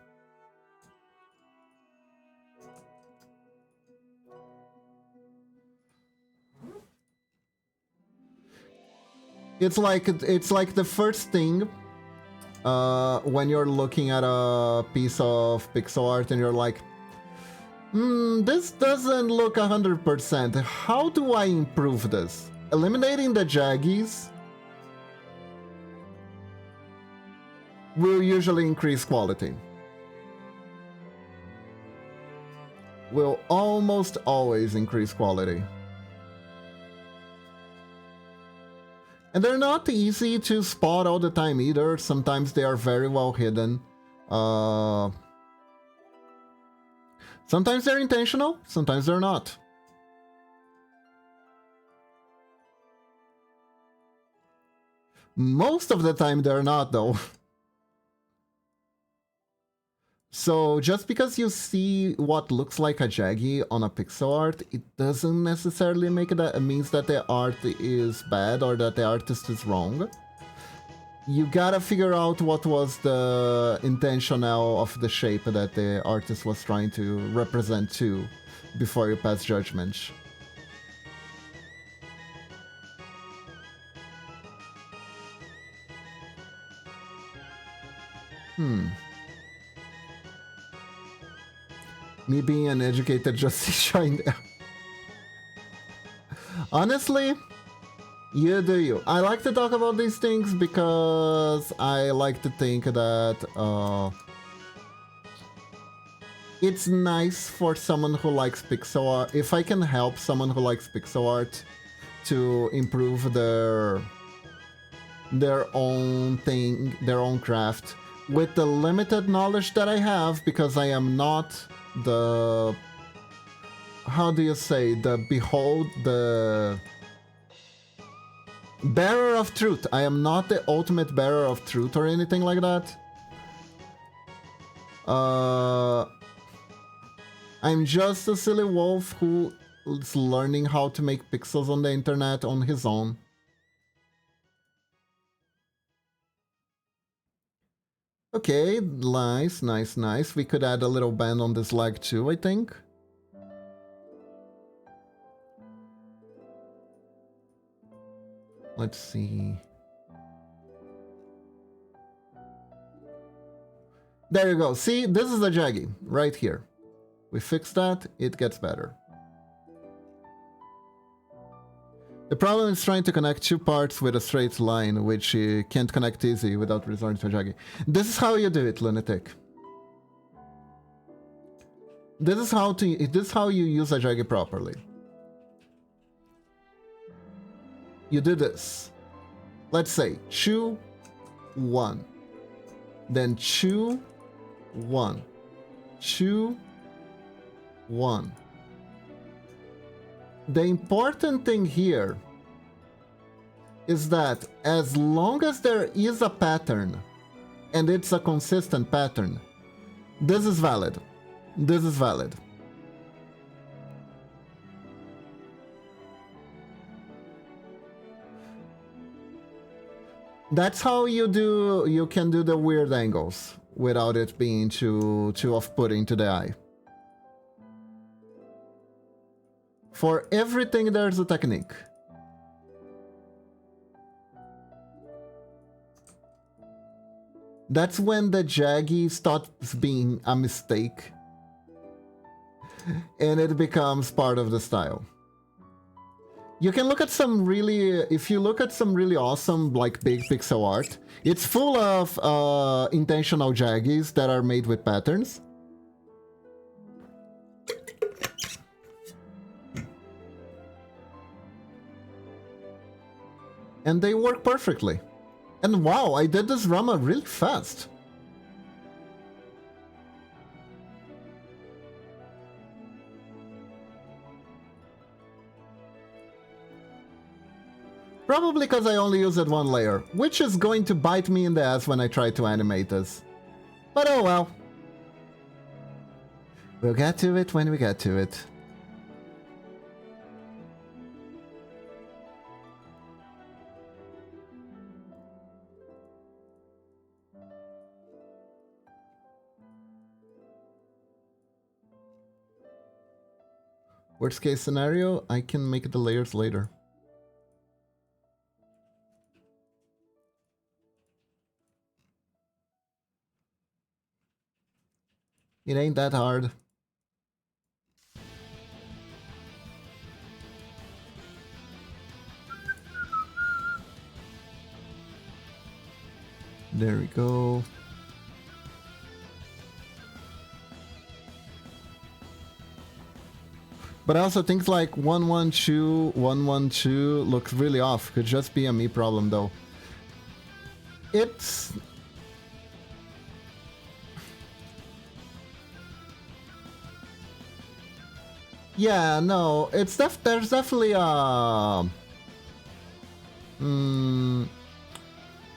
It's like the first thing when you're looking at a piece of pixel art and you're like, this doesn't look 100%. How do I improve this? Eliminating the jaggies will usually increase quality. Will almost always increase quality. And they're not easy to spot all the time either. Sometimes they are very well hidden. Sometimes they're intentional, sometimes they're not. Most of the time they're not, though. So just because you see what looks like a jaggy on a pixel art, it doesn't necessarily make it means that the art is bad or that the artist is wrong. You gotta figure out what was the intentional of the shape that the artist was trying to represent too before you pass judgment. Me being an educated justician. Honestly, you do you. I like to talk about these things because I like to think that it's nice for someone who likes pixel art. If I can help someone who likes pixel art to improve their own thing, their own craft, with the limited knowledge that I have, because I am not the, how do you say, the bearer of truth. I am not the ultimate bearer of truth or anything like that. I'm just a silly wolf who is learning how to make pixels on the internet on his own. Okay, nice, nice, nice. We could add a little band on this leg too, I think. Let's see. There you go. See, this is the jaggy right here. We fix that, it gets better. The problem is trying to connect two parts with a straight line, which you can't connect easy without resorting to a jaggy. This is how you do it, Lunatic. This is how you use a jaggy properly. You do this. Let's say chew 1, then chew 1, chew 1. The important thing here is that as long as there is a pattern, and it's a consistent pattern, this is valid. This is valid. That's how you can do the weird angles without it being too off-putting to the eye. For everything there's a technique. That's when the jaggy stops being a mistake and it becomes part of the style. You can look at some really, if you look at some really awesome, like, big pixel art, it's full of intentional jaggies that are made with patterns. And they work perfectly. And wow, I did this Ranma really fast. Probably because I only used one layer, which is going to bite me in the ass when I try to animate this. But oh well. We'll get to it when we get to it. Worst case scenario, I can make the layers later. It ain't that hard. There we go. But also things like 112, 112 looks really off. Could just be a me problem though. It's... yeah, no, it's there's definitely a...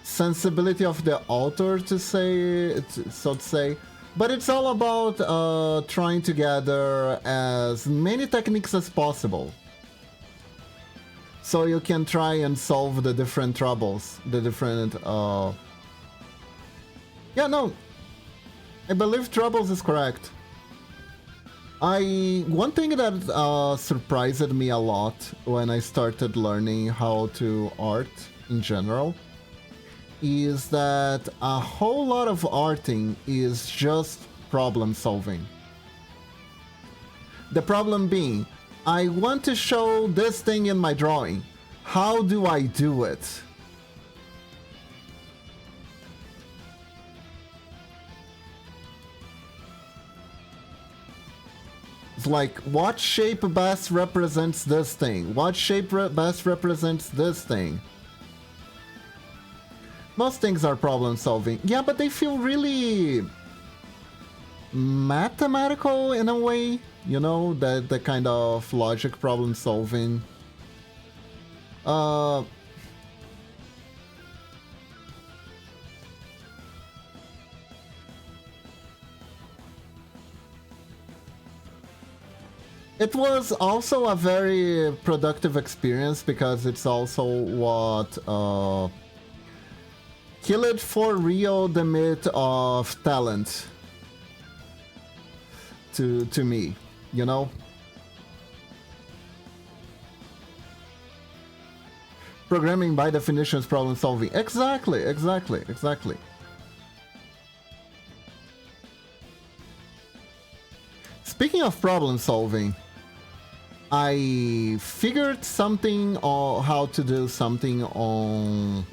sensibility of the author to say, so to say. But it's all about trying to gather as many techniques as possible. So you can try and solve the different troubles, the different... yeah, no. I believe troubles is correct. One thing that surprised me a lot when I started learning how to art in general is that a whole lot of arting is just problem solving. The problem being, I want to show this thing in my drawing. How do I do it? like, what shape best represents this thing? What shape best represents this thing? Most things are problem solving. Yeah, but they feel really mathematical in a way, you know, the kind of logic problem solving. It was also a very productive experience because it's also what killed for real the myth of talent to me, you know? Programming by definition is problem solving. Exactly. Speaking of problem solving, I figured something on how to do something on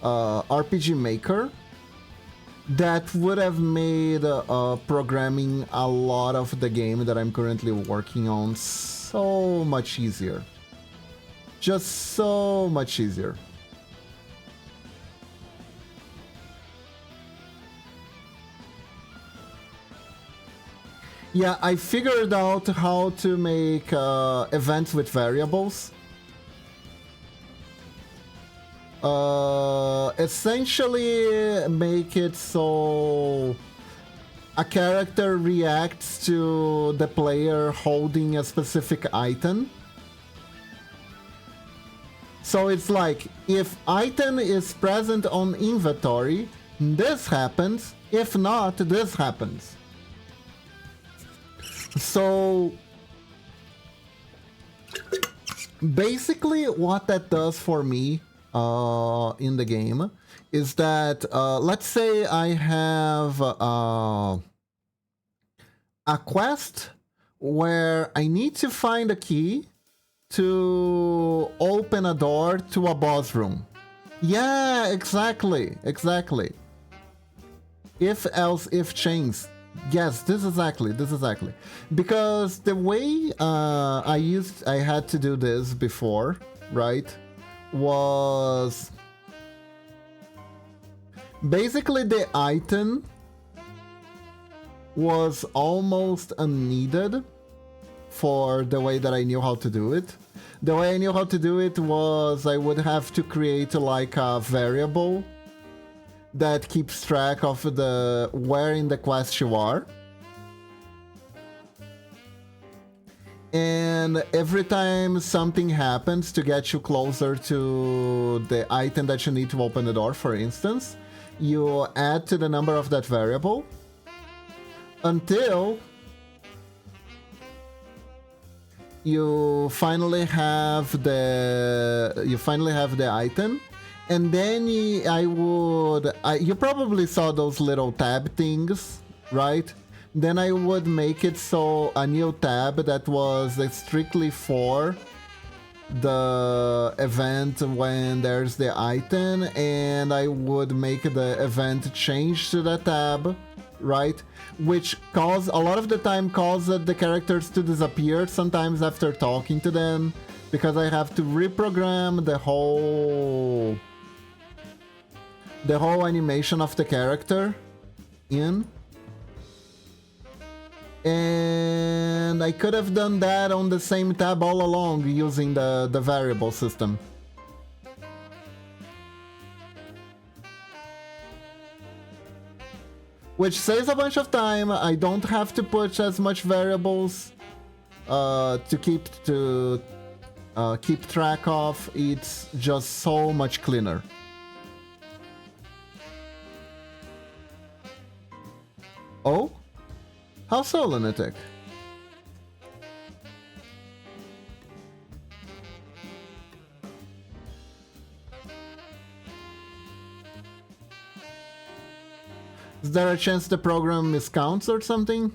RPG Maker that would have made programming a lot of the game that I'm currently working on so much easier. Just so much easier. Yeah, I figured out how to make events with variables. Essentially make it so a character reacts to the player holding a specific item. So it's like, if item is present on inventory, this happens. If not, this happens. So basically what that does for me in the game is that let's say I have a quest where I need to find a key to open a door to a boss room. Yeah, exactly. If else if chains. Yes, this exactly. Because the way I had to do this before, right, was basically the item was almost unneeded for the way that I knew how to do it. The way I knew how to do it was I would have to create like a variable that keeps track of the where in the quest you are. And every time something happens to get you closer to the item that you need to open the door, for instance, you add to the number of that variable until you finally have the item. And then you probably saw those little tab things, right? Then I would make it so a new tab that was strictly for the event when there's the item, and I would make the event change to that tab, right? Which a lot of the time causes the characters to disappear sometimes after talking to them, because I have to reprogram the whole animation of the character in. And I could have done that on the same tab all along using the variable system. Which saves a bunch of time. I don't have to put as much variables to keep track of. It's just so much cleaner. Oh? How so, Lunatic? Is there a chance the program miscounts or something?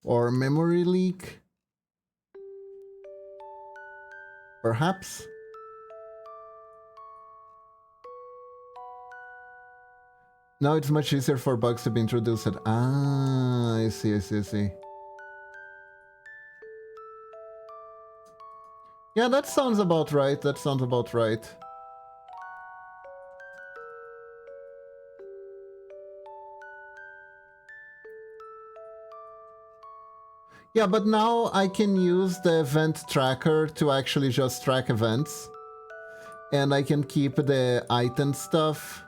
Or memory leak? Perhaps? Now it's much easier for bugs to be introduced. Ah, I see, I see, I see. Yeah, that sounds about right. That sounds about right. Yeah, but now I can use the event tracker to actually just track events. And I can keep the item stuff.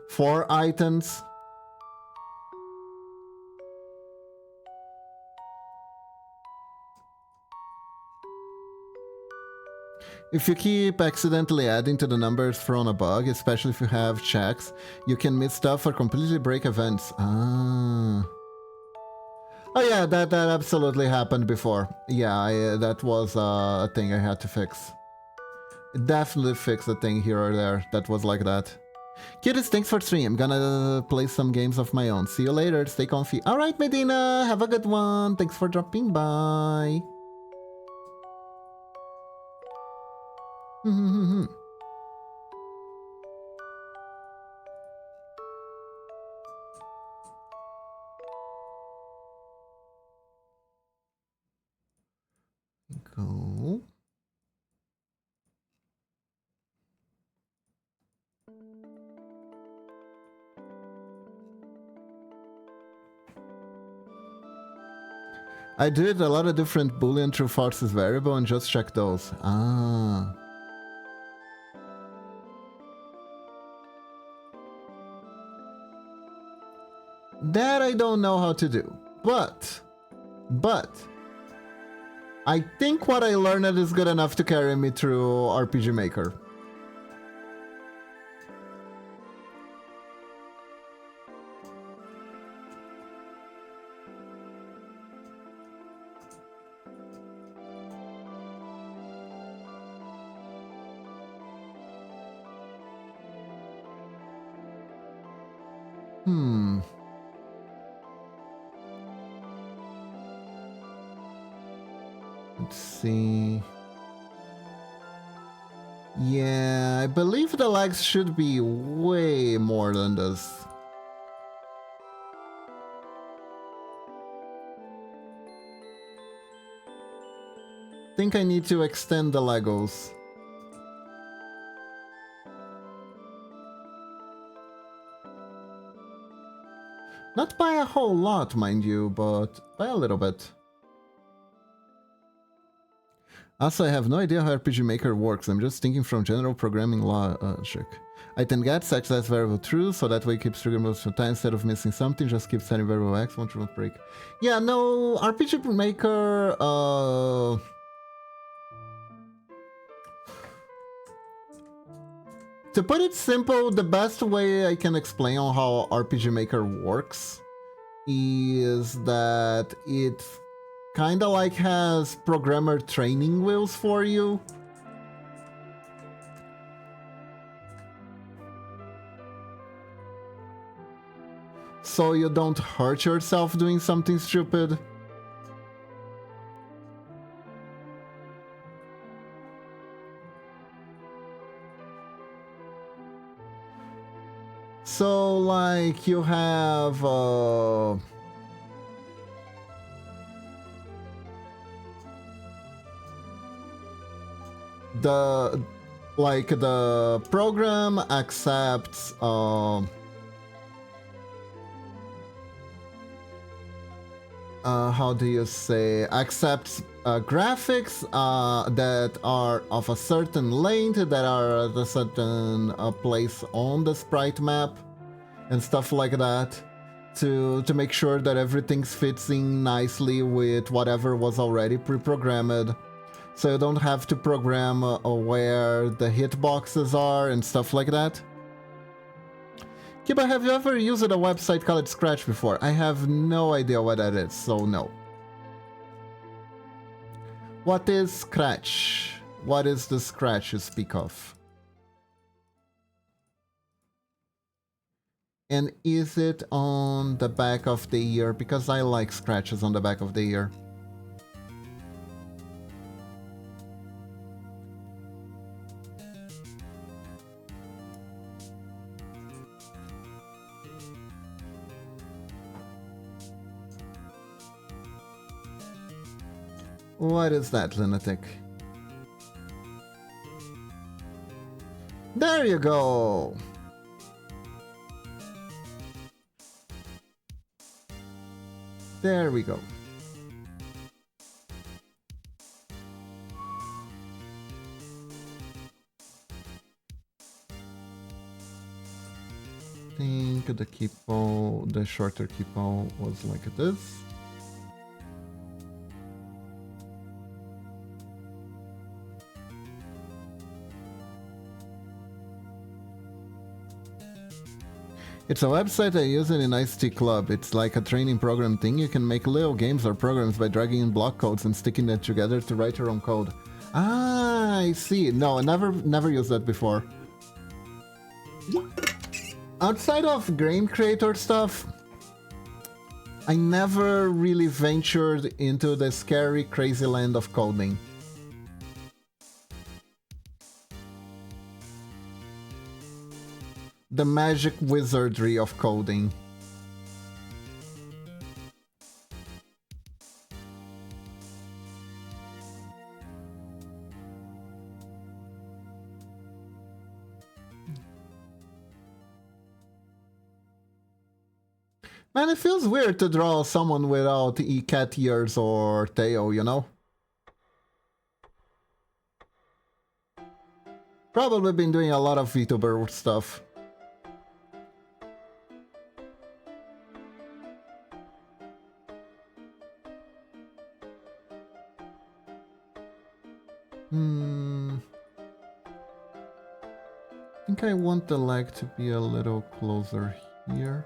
4 items. If you keep accidentally adding to the numbers from a bug, especially if you have checks, you can miss stuff or completely break events. Ah. Oh yeah, that absolutely happened before. Yeah, that was a thing I had to fix. Definitely fix a thing here or there that was like that. Cuties, thanks for stream. Gonna play some games of my own. See you later. Stay comfy. Alright, Medina. Have a good one. Thanks for dropping by. Go. I did a lot of different boolean true false variable and just check those. Ah. That I don't know how to do. But I think what I learned is good enough to carry me through RPG Maker. Let's see. Yeah, I believe the legs should be way more than this. Think I need to extend the Legos. Not by a whole lot, mind you, but by a little bit. Also, I have no idea how RPG Maker works. I'm just thinking from general programming logic. Item gets access variable true, so that way it keeps triggering most of the time. Instead of missing something, just keep setting variable x, won't break. Yeah, no, RPG Maker, to put it simple, the best way I can explain on how RPG Maker works is that it kinda like has programmer training wheels for you. So you don't hurt yourself doing something stupid. So like you have the program accepts how do you say, accepts graphics that are of a certain length, that are at a certain place on the sprite map and stuff like that, to make sure that everything fits in nicely with whatever was already pre-programmed. So you don't have to program where the hitboxes are and stuff like that. Kiba, have you ever used a website called Scratch before? I have no idea what that is, so no. What is Scratch? What is the Scratch you speak of? And is it on the back of the ear? Because I like scratches on the back of the ear. What is that, lunatic? There you go! There we go. I think the keepo, the shorter keepo was like this. It's a website I use in an ICT club. It's like a training program thing. You can make little games or programs by dragging in block codes and sticking them together to write your own code. Ah, I see. No, I never used that before. Outside of game creator stuff, I never really ventured into the scary, crazy land of coding. The magic wizardry of coding. Man, it feels weird to draw someone without cat ears or tail, you know? Probably been doing a lot of VTuber stuff. I think I want the leg to be a little closer here.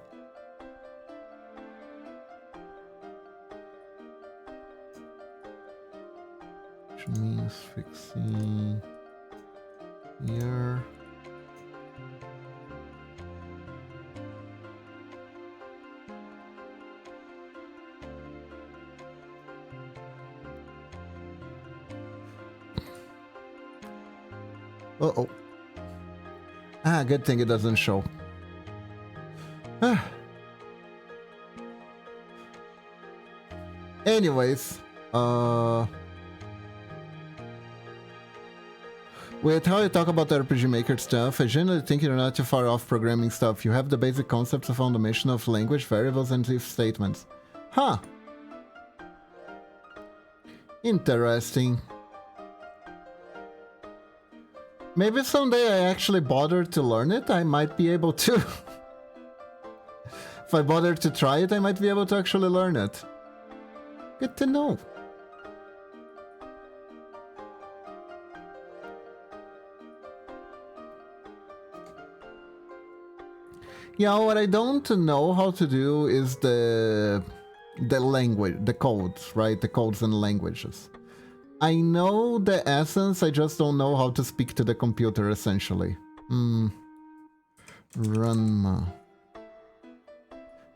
Which means fixing here. Uh-oh. Ah, good thing it doesn't show. Anyways, with how you talk about the RPG Maker stuff, I generally think you're not too far off programming stuff. You have the basic concepts of automation of language, variables, and if statements. Huh. Interesting. Maybe someday I actually bother to learn it, I might be able to. If I bother to try it, I might be able to actually learn it. Good to know. Yeah, what I don't know how to do is the language, the codes, right? The codes and languages. I know the essence, I just don't know how to speak to the computer, essentially. Ranma.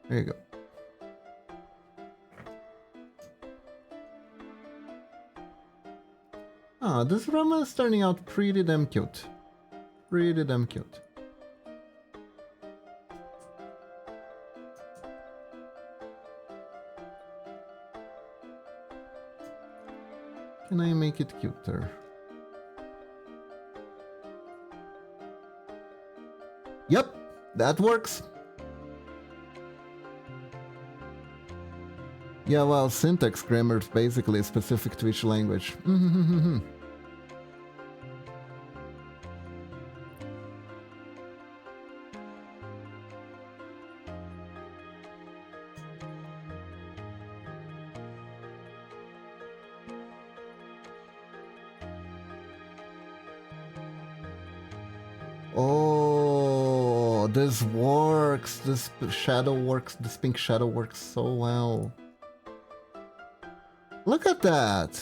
There you go. Ah, this Ranma is turning out pretty damn cute. Pretty damn cute. Can I make it cuter? Yep, that works. Yeah, well, syntax grammar is basically specific to each language. Oh, this works. This shadow works. This pink shadow works so well. Look at that.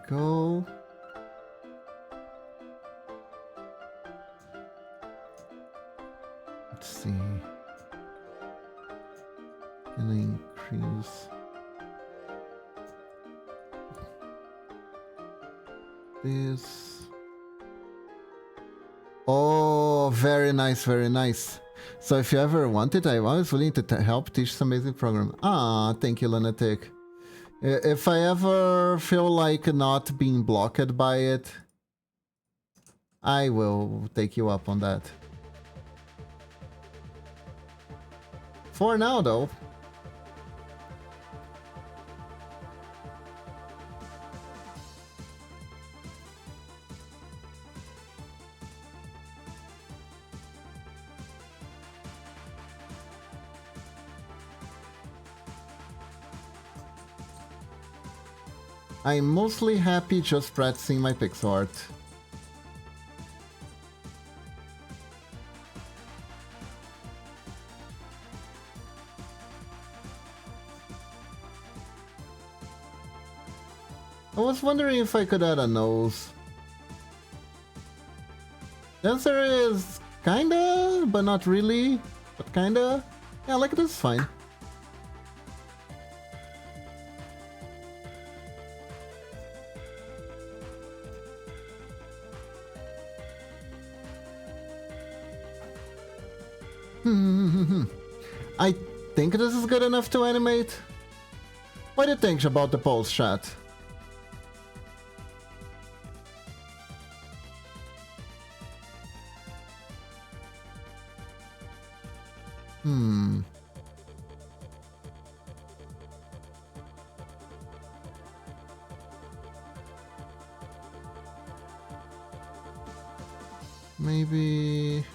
go. Let's see. Can I increase this? Oh, very nice, very nice. So if you ever wanted, I was willing to help teach this amazing program. Ah, thank you, Lunatic. If I ever feel like not being blocked by it, I will take you up on that. For now, though. I'm mostly happy just practicing my pixel art. I was wondering if I could add a nose. The answer is kinda, but not really. But kinda. Yeah, like this is fine. I think this is good enough to animate. What do you think about the polls, chat? Maybe...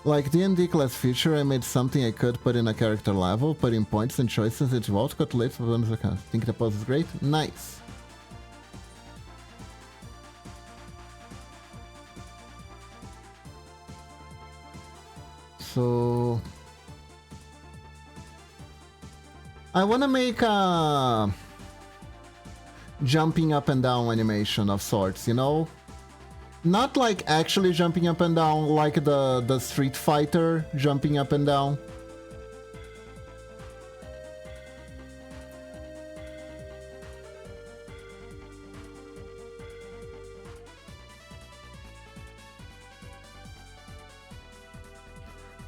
Like D&D class feature, I made something I could put in a character level, put in points and choices, it will calculate for bonus accounts. Think the pose is great? Nice! So... I wanna make a... jumping up and down animation of sorts, you know? Not like actually jumping up and down like the Street Fighter jumping up and down.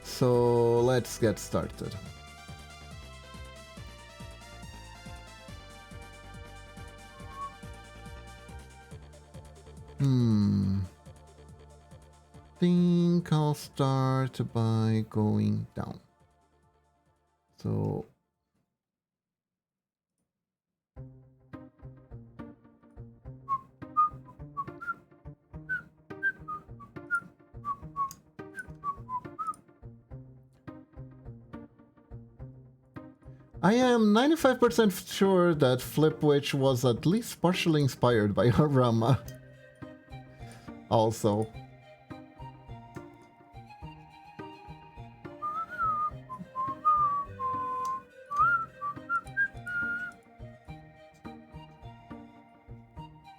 So let's get started. Think I'll start by going down. So I am 95% sure that Flipwitch was at least partially inspired by Ranma. Also.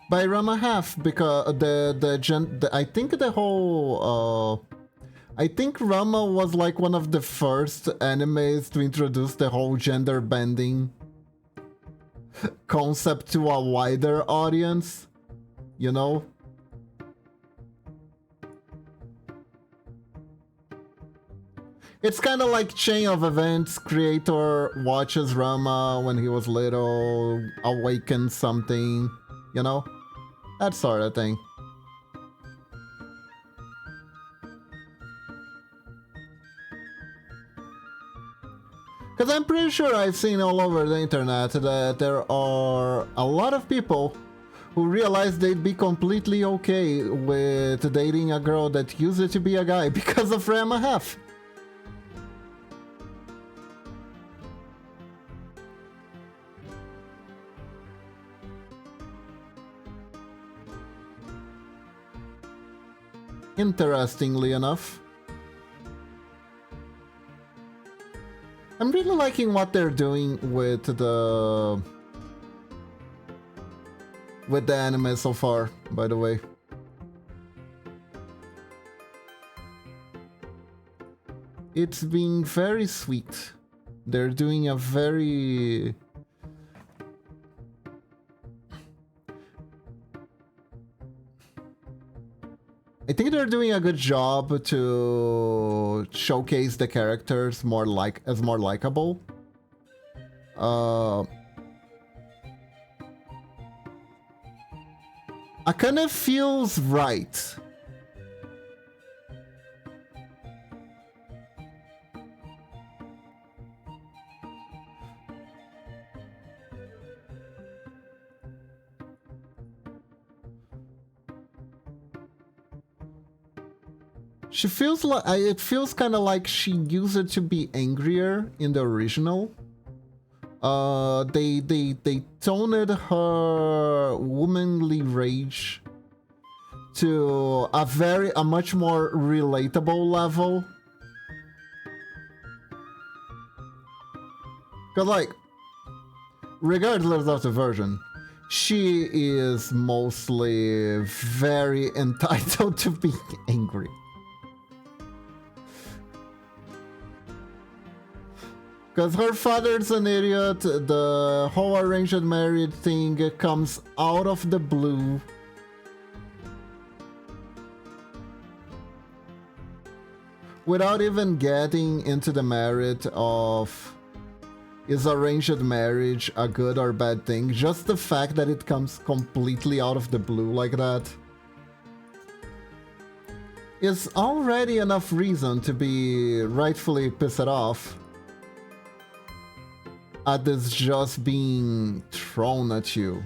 By Ranma half, because I think the whole I think Ranma was like one of the first animes to introduce the whole gender bending concept to a wider audience, you know? It's kind of like chain of events. Creator watches Ranma when he was little, awakens something, you know? That sort of thing. Because I'm pretty sure I've seen all over the internet that there are a lot of people who realize they'd be completely okay with dating a girl that used to be a guy because of Ranma half. Interestingly enough. I'm really liking what they're doing with the anime so far, by the way. It's been very sweet. They're doing a very... I think they're doing a good job to showcase the characters more likable. Akane feels right. She feels like it feels kind of like she used to be angrier in the original. They toned her womanly rage to a much more relatable level. Cause like, regardless of the version, she is mostly very entitled to being angry. Because her father's an idiot, the whole arranged marriage thing comes out of the blue. Without even getting into the merit of is arranged marriage a good or bad thing, just the fact that it comes completely out of the blue like that is already enough reason to be rightfully pissed off at this just being thrown at you.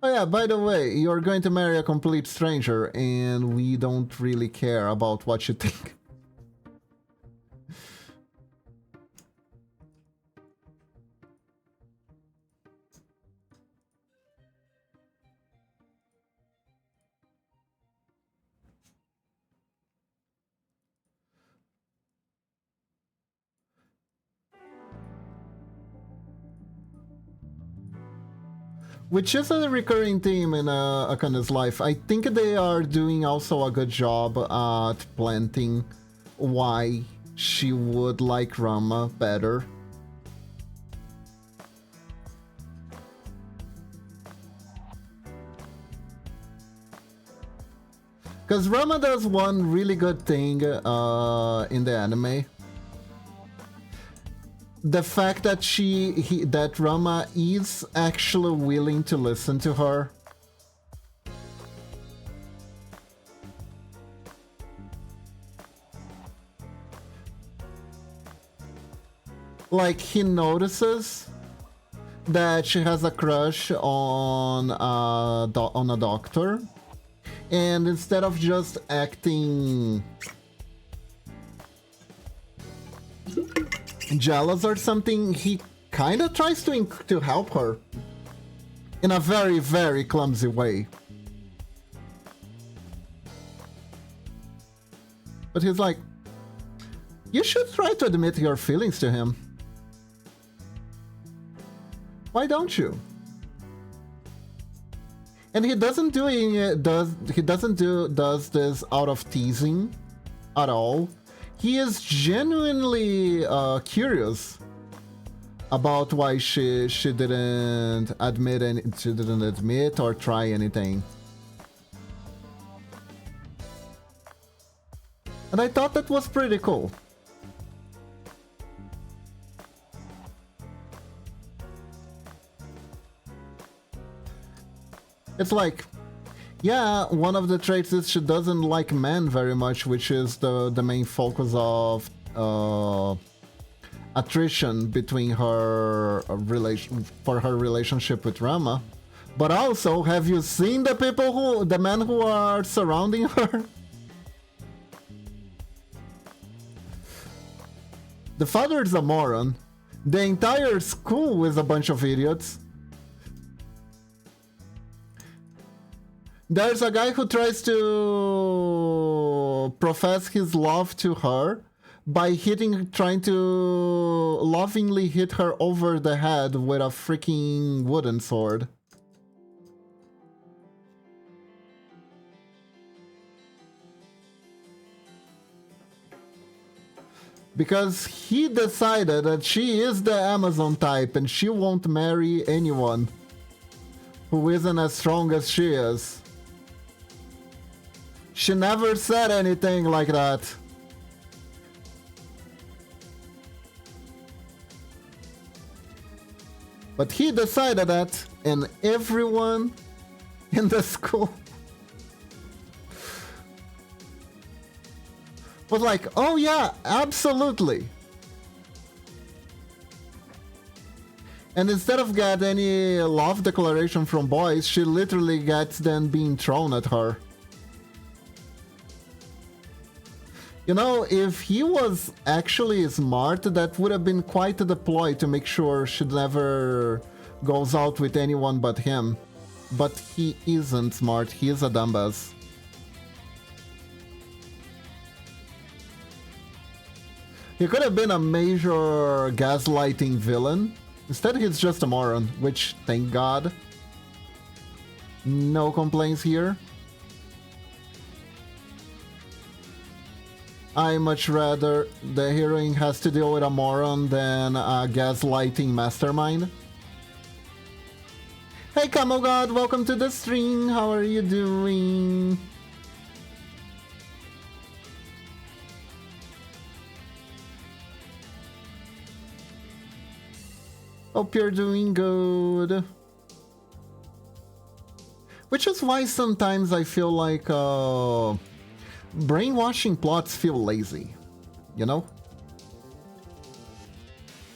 Oh yeah, by the way, you're going to marry a complete stranger and we don't really care about what you think. Which is a recurring theme in Akane's life. I think they are doing also a good job at planting why she would like Ranma better. Because Ranma does one really good thing in the anime. The fact that that Ranma is actually willing to listen to her. Like, he notices that she has a crush on a doctor, and instead of just acting jealous or something, he kind of tries to help her in a very, very clumsy way. But he's like, you should try to admit your feelings to him. Why don't you? And he doesn't does this out of teasing at all. He is genuinely curious about why she didn't admit or try anything. And I thought that was pretty cool. It's like, yeah, one of the traits is she doesn't like men very much, which is the main focus of attrition between her relationship with Ranma. But also, have you seen the men who are surrounding her? The father is a moron. The entire school is a bunch of idiots. There's a guy who tries to profess his love to her by trying to lovingly hit her over the head with a freaking wooden sword. Because he decided that she is the Amazon type and she won't marry anyone who isn't as strong as she is. She never said anything like that. But he decided that, and everyone in the school was like, oh yeah, absolutely. And instead of getting any love declaration from boys, she literally gets them being thrown at her. You know, if he was actually smart, that would have been quite a deploy to make sure she never goes out with anyone but him. But he isn't smart, he is a dumbass. He could have been a major gaslighting villain. Instead, he's just a moron, which, thank God. No complaints here. I much rather the heroine has to deal with a moron than a gaslighting mastermind. Hey Camo God, welcome to the stream. How are you doing? Hope you're doing good. Which is why sometimes I feel like brainwashing plots feel lazy, you know?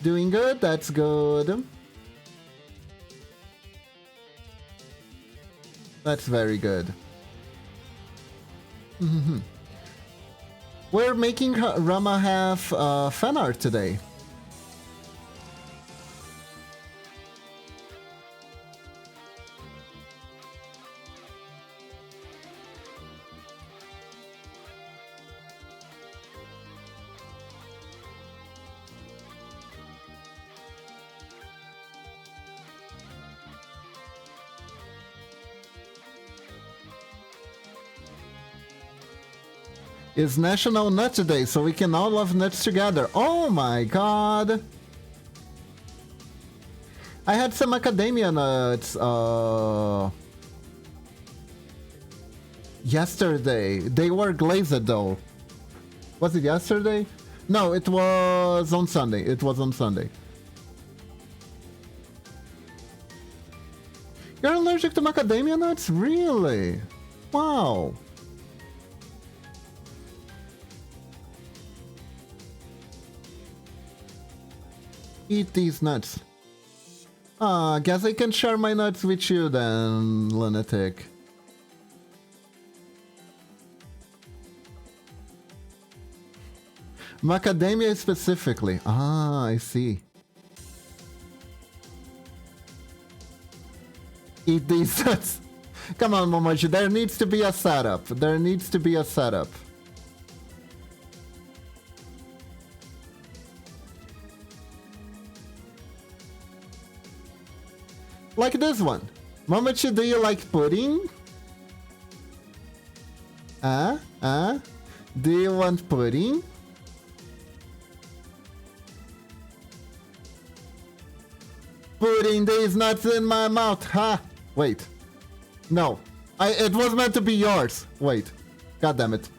Doing good, that's good. That's very good. We're making Ranma have fan art today. It's National Nut Day, so we can all love nuts together. Oh my god! I had some macadamia nuts yesterday. They were glazed though. Was it yesterday? No, it was on Sunday. It was on Sunday. You're allergic to macadamia nuts? Really? Wow. Eat these nuts. Guess I can share my nuts with you then, lunatic. Macadamia specifically. Ah, I see. Eat these nuts. Come on, Momochi, there needs to be a setup. There needs to be a setup. Like this one. Momochi, do you like pudding? Do you want pudding? Putting these nuts in my mouth, huh? Wait. No. It was meant to be yours. Wait. God damn it.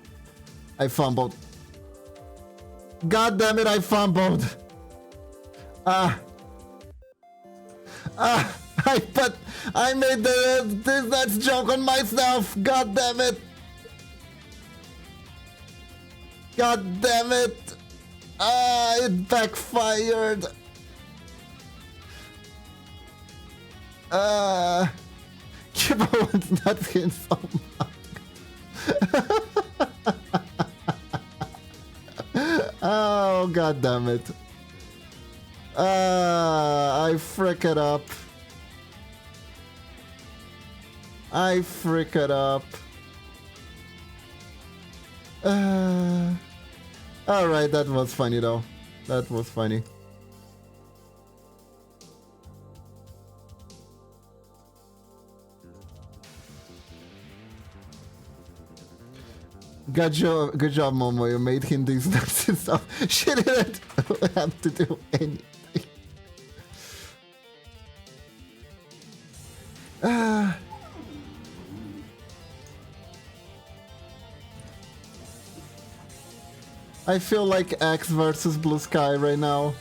I fumbled. God damn it, I fumbled. I made this nuts joke on myself. God damn it. God damn it. It backfired. Kibbo wants nothing so much. Oh, god damn it. I frick it up. I freak it up. Alright, that was funny though. That was funny. Good job, Momo. You made him these nuts and stuff. She didn't have to do anything. I feel like X versus Blue Sky right now.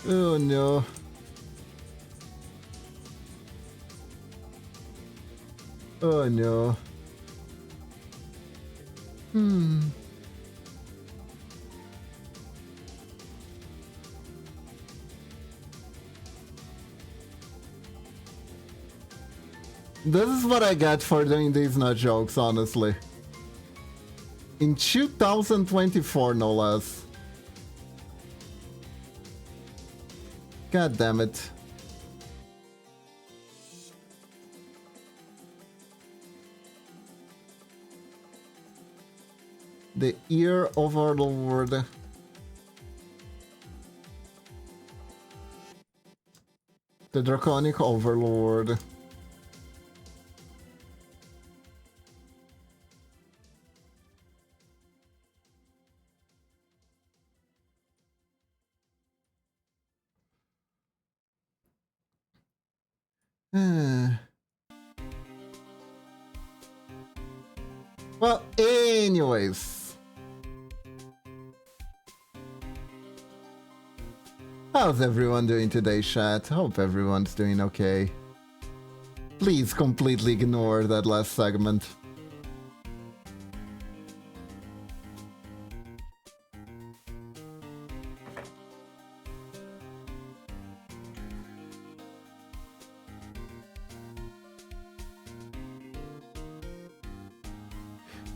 Oh no. Oh no. This is what I get for doing these nut jokes, honestly. In 2024, no less. God damn it. The Ear Overlord. The Draconic Overlord. Well, anyways. How's everyone doing today, chat? Hope everyone's doing okay. Please completely ignore that last segment.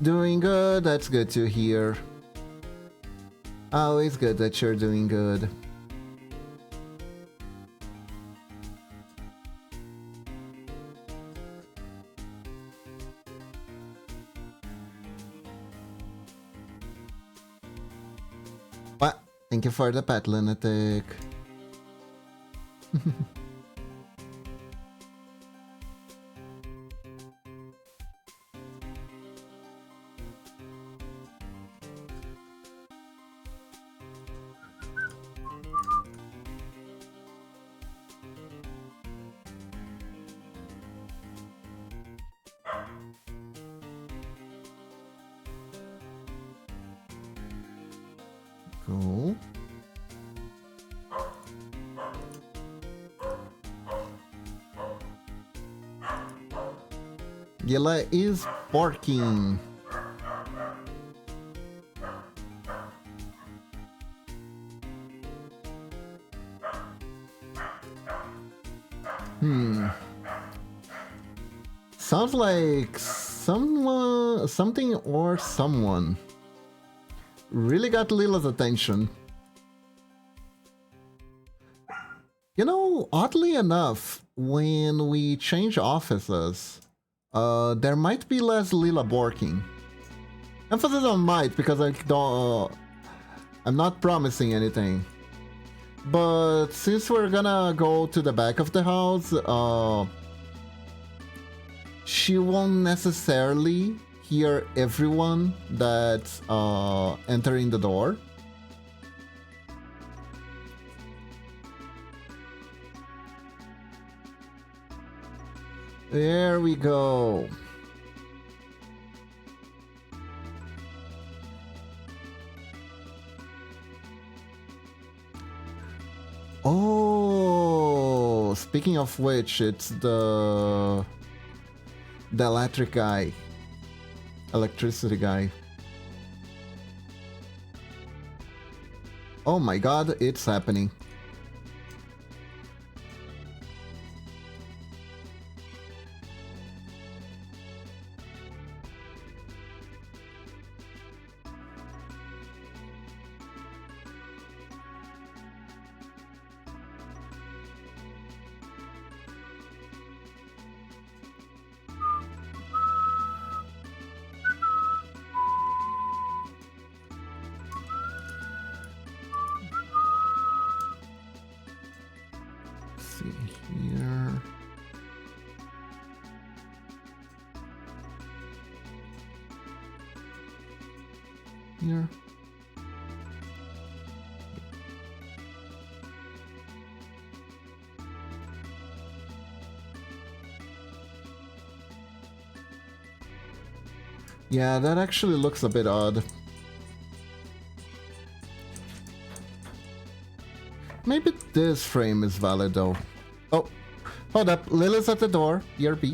Doing good, that's good to hear. Always good that you're doing good. What? Thank you for the pet, lunatic. Cool. Yella is barking. Sounds like something or someone really got Lila's attention. You know, oddly enough, when we change offices, there might be less Lila barking. Emphasis on might, because I don't, I'm not promising anything. But since we're gonna go to the back of the house, she won't necessarily hear everyone that's entering the door. There we go. Oh, speaking of which, it's the electricity guy. Oh my god, it's happening. See here. Here. Yeah, that actually looks a bit odd. Maybe this frame is valid though. Oh, hold up. Lily's at the door. ERP.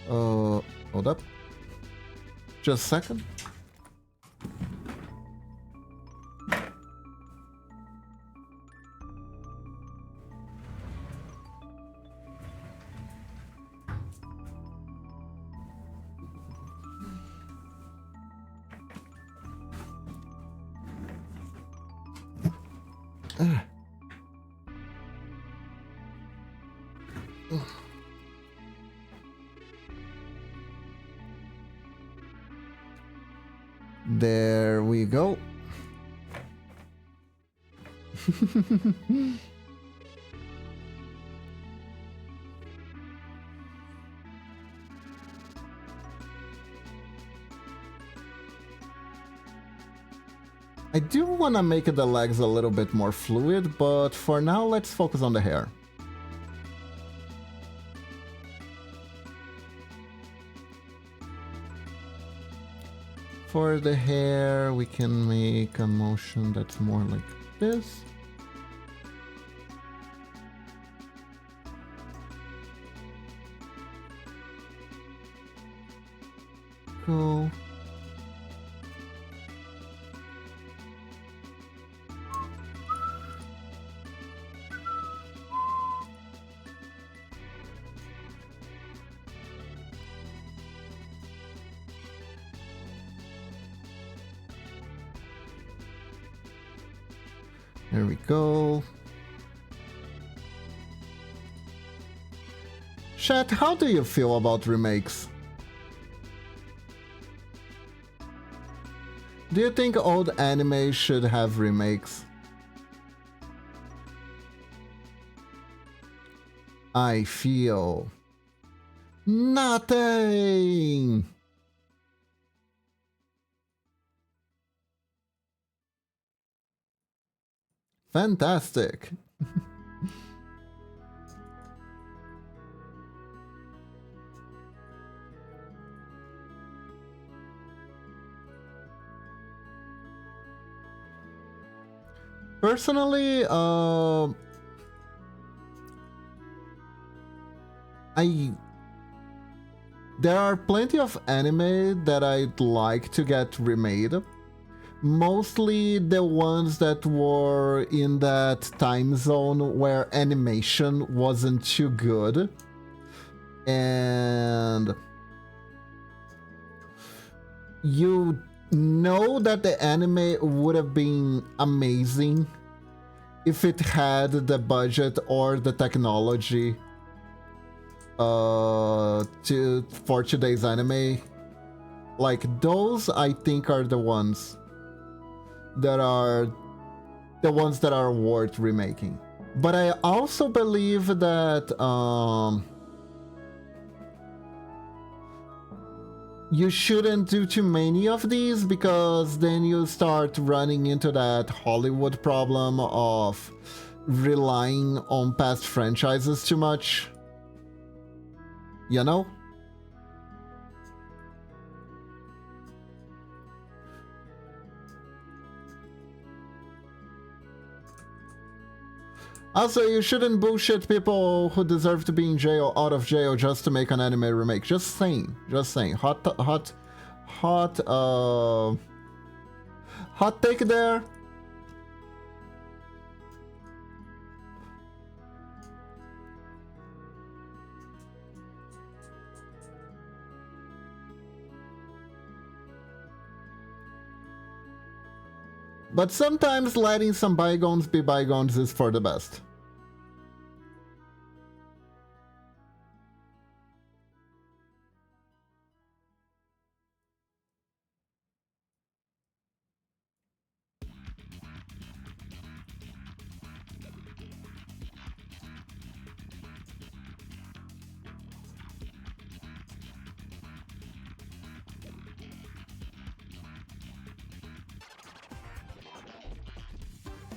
Hold up. Just a second. There we go. I do want to make the legs a little bit more fluid, but for now let's focus on the hair. For the hair, we can make a motion that's more like this. Cool. There we go. Chat, how do you feel about remakes? Do you think old anime should have remakes? I feel nothing. Fantastic. Personally, there are plenty of anime that I'd like to get remade. Mostly the ones that were in that time zone where animation wasn't too good. And you know that the anime would have been amazing if it had the budget or the technology for today's anime. Like, those I think are the ones that are worth remaking. But I also believe that you shouldn't do too many of these, because then you start running into that Hollywood problem of relying on past franchises too much. You know? Also, you shouldn't bullshit people who deserve to be in jail out of jail just to make an anime remake. Just saying. Just saying. Hot Hot take there. But sometimes letting some bygones be bygones is for the best.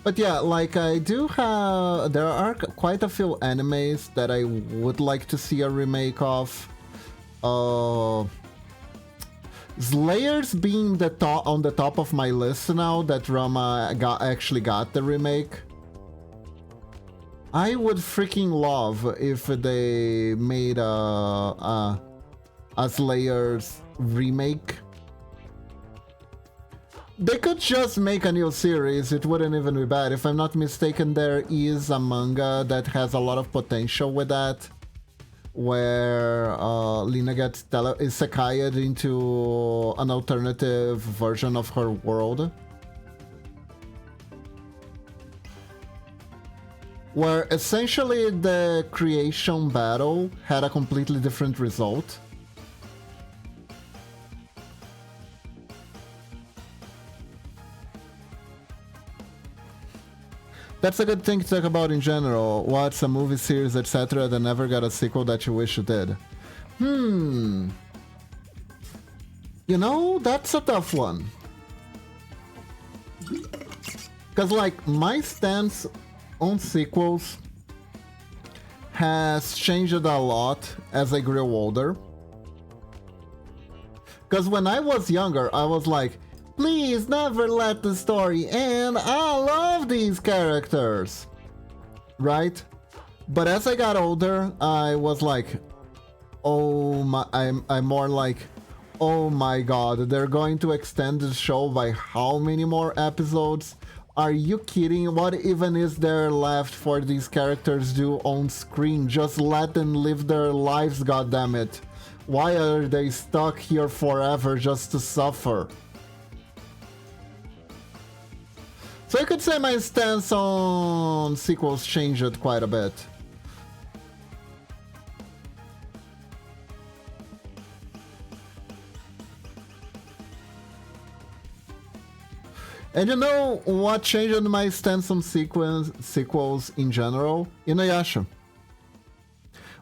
But yeah, like I do have, there are quite a few animes that I would like to see a remake of. Slayers being the top on the top of my list now that Ranma actually got the remake. I would freaking love if they made a Slayers remake. They could just make a new series, it wouldn't even be bad. If I'm not mistaken, there is a manga that has a lot of potential with that, where Lina gets isekai'd into an alternative version of her world, where essentially the creation battle had a completely different result. That's a good thing to talk about in general. What's a movie series, etc. that never got a sequel that you wish you did? You know, that's a tough one. Because, like, my stance on sequels has changed a lot as I grew older. Because when I was younger, I was like, please never let the story end. I love these characters. Right? But as I got older, I was like, oh my, I'm more like, oh my god, they're going to extend the show by how many more episodes? Are you kidding? What even is there left for these characters to do on screen? Just let them live their lives, goddammit. Why are they stuck here forever just to suffer? So I could say my stance on sequels changed quite a bit. And you know what changed my stance on sequels in general? Inuyasha.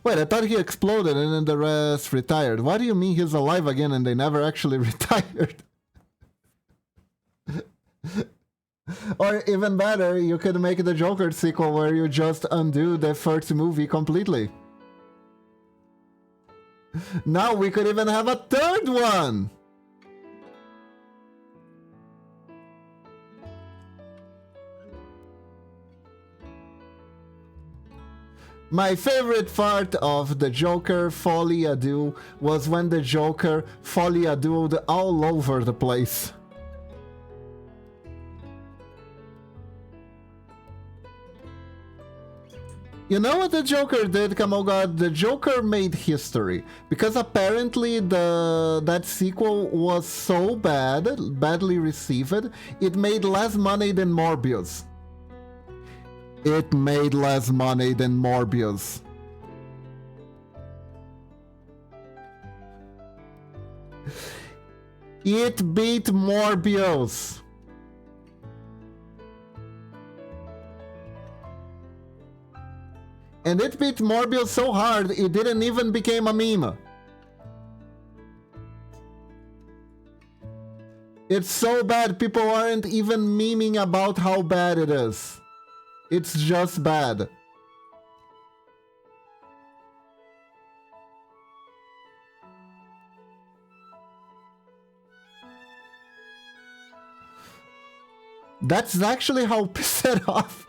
Wait, I thought he exploded and then the rest retired. What do you mean he's alive again and they never actually retired? Or even better, you could make the Joker sequel where you just undo the first movie completely. Now we could even have a third one! My favorite part of the Joker Folie à Deux was when the Joker Folie à Deux'd all over the place. You know what the Joker did, Kamogod? The Joker made history. Because apparently that sequel was so badly received, it made less money than Morbius. It made less money than Morbius. It beat Morbius. And it beat Morbius so hard, it didn't even become a meme. It's so bad, people aren't even memeing about how bad it is. It's just bad. That's actually how pissed off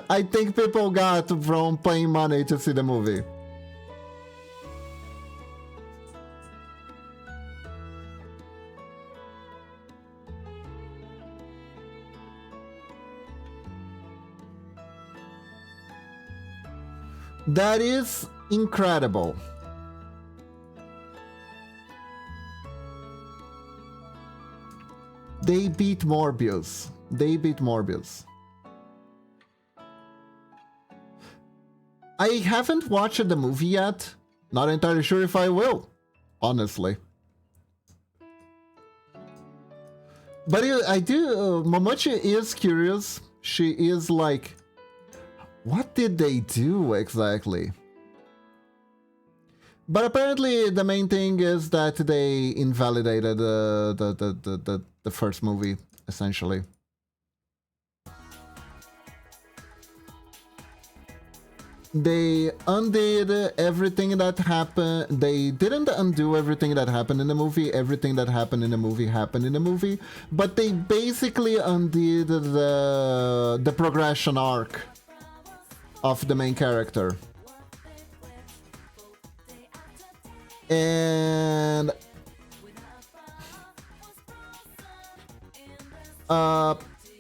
I think people got from paying money to see the movie. That is incredible. They beat Morbius. They beat Morbius. I haven't watched the movie yet. Not entirely sure if I will, honestly. But I do. Momochi is curious. She is like, what did they do exactly? But apparently, the main thing is that they invalidated the first movie, essentially. They undid everything that happened. They didn't undo everything that happened in the movie. Everything that happened in the movie happened in the movie. But they basically undid the progression arc of the main character. And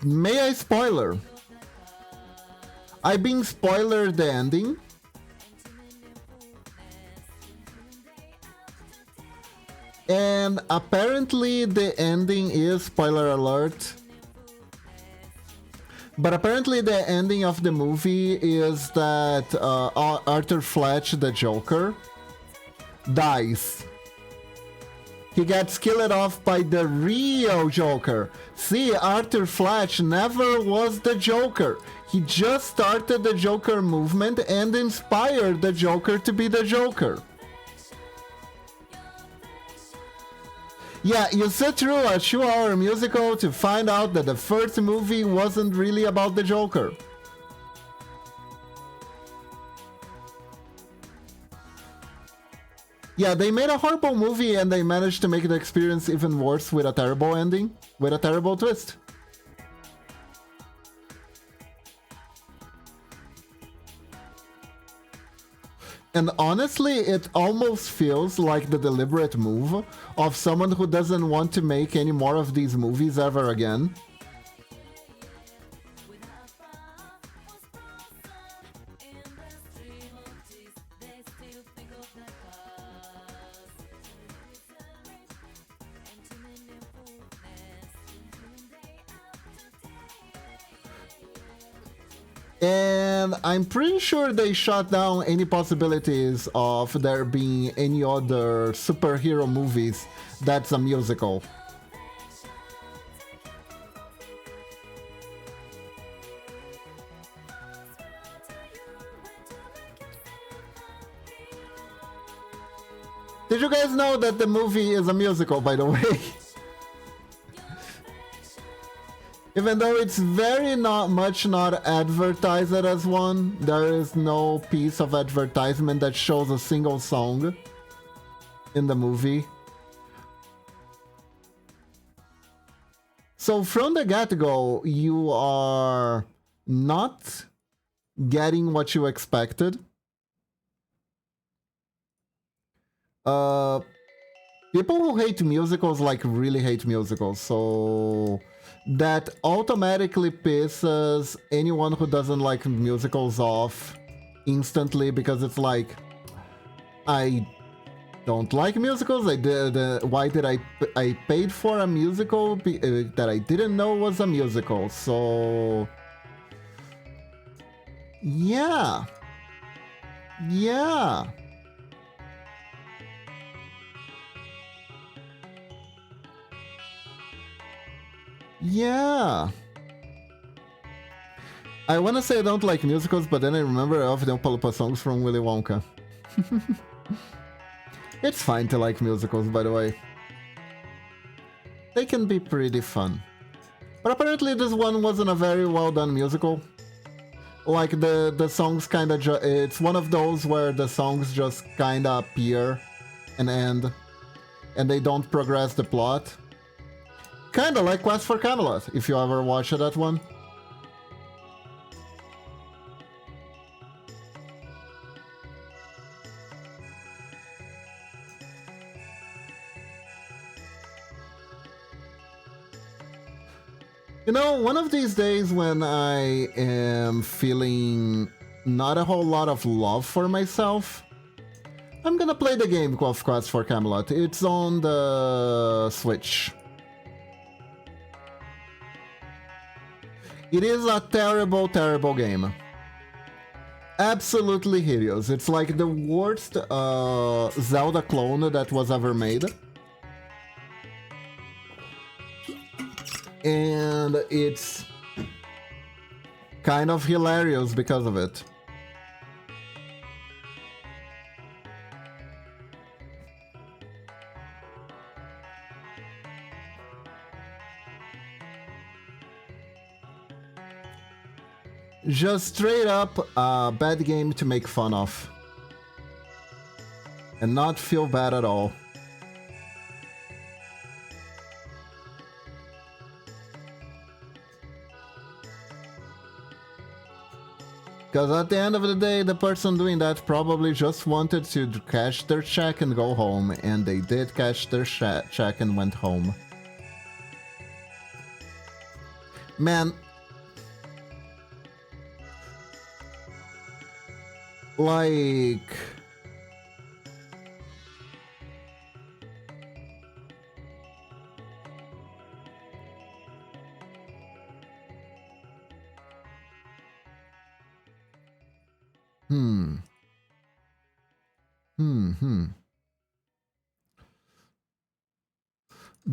may I spoiler? I've been spoilered the ending. And apparently the ending is, spoiler alert, but apparently the ending of the movie is that Arthur Fletch, the Joker, dies. He gets killed off by the real Joker. See, Arthur Fletch never was the Joker. He just started the Joker movement and inspired the Joker to be the Joker. Yeah, you sit through a 2-hour musical to find out that the first movie wasn't really about the Joker. Yeah, they made a horrible movie and they managed to make the experience even worse with a terrible ending, with a terrible twist. And honestly, it almost feels like the deliberate move of someone who doesn't want to make any more of these movies ever again. And I'm pretty sure they shut down any possibilities of there being any other superhero movies that's a musical. Did you guys know that the movie is a musical, by the way? Even though it's very not advertised as one, there is no piece of advertisement that shows a single song in the movie. So from the get-go, you are not getting what you expected. People who hate musicals really hate musicals, so that automatically pisses anyone who doesn't like musicals off instantly, because it's like, I don't like musicals. Why did I paid for a musical that I didn't know was a musical? So yeah. I want to say I don't like musicals, but then I remember I often pull songs from Willy Wonka. It's fine to like musicals, by the way. They can be pretty fun. But apparently this one wasn't a very well done musical. Like the songs kinda it's one of those where the songs just kinda appear and end, and they don't progress the plot. Kinda like Quest for Camelot, if you ever watched that one. You know, one of these days when I am feeling not a whole lot of love for myself, I'm gonna play the game of Quest for Camelot. It's on the Switch. It is a terrible, terrible game. Absolutely hideous. It's like the worst Zelda clone that was ever made. And it's kind of hilarious because of it. Just straight up a bad game to make fun of. And not feel bad at all. Because at the end of the day, the person doing that probably just wanted to cash their check and go home. And they did cash their check and went home. Man. Like...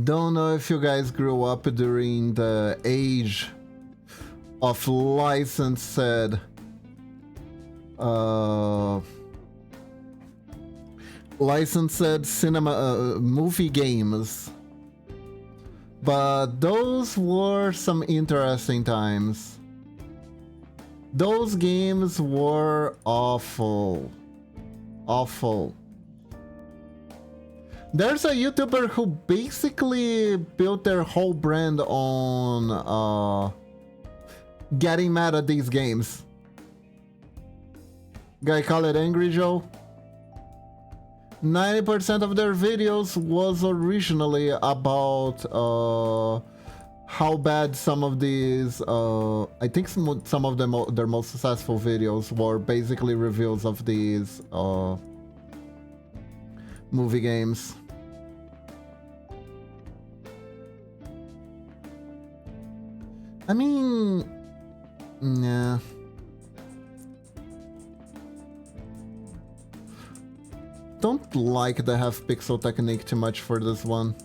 Don't know if you guys grew up during the age of licensed cinema movie games, but those were some interesting times. Those games were awful. There's a YouTuber who basically built their whole brand on getting mad at these games. Guy call it Angry Joe. 90% of their videos was originally about how bad some of these, I think some of them, their most successful videos were basically reviews of these movie games. I mean, yeah. Don't like the half pixel technique too much for this one.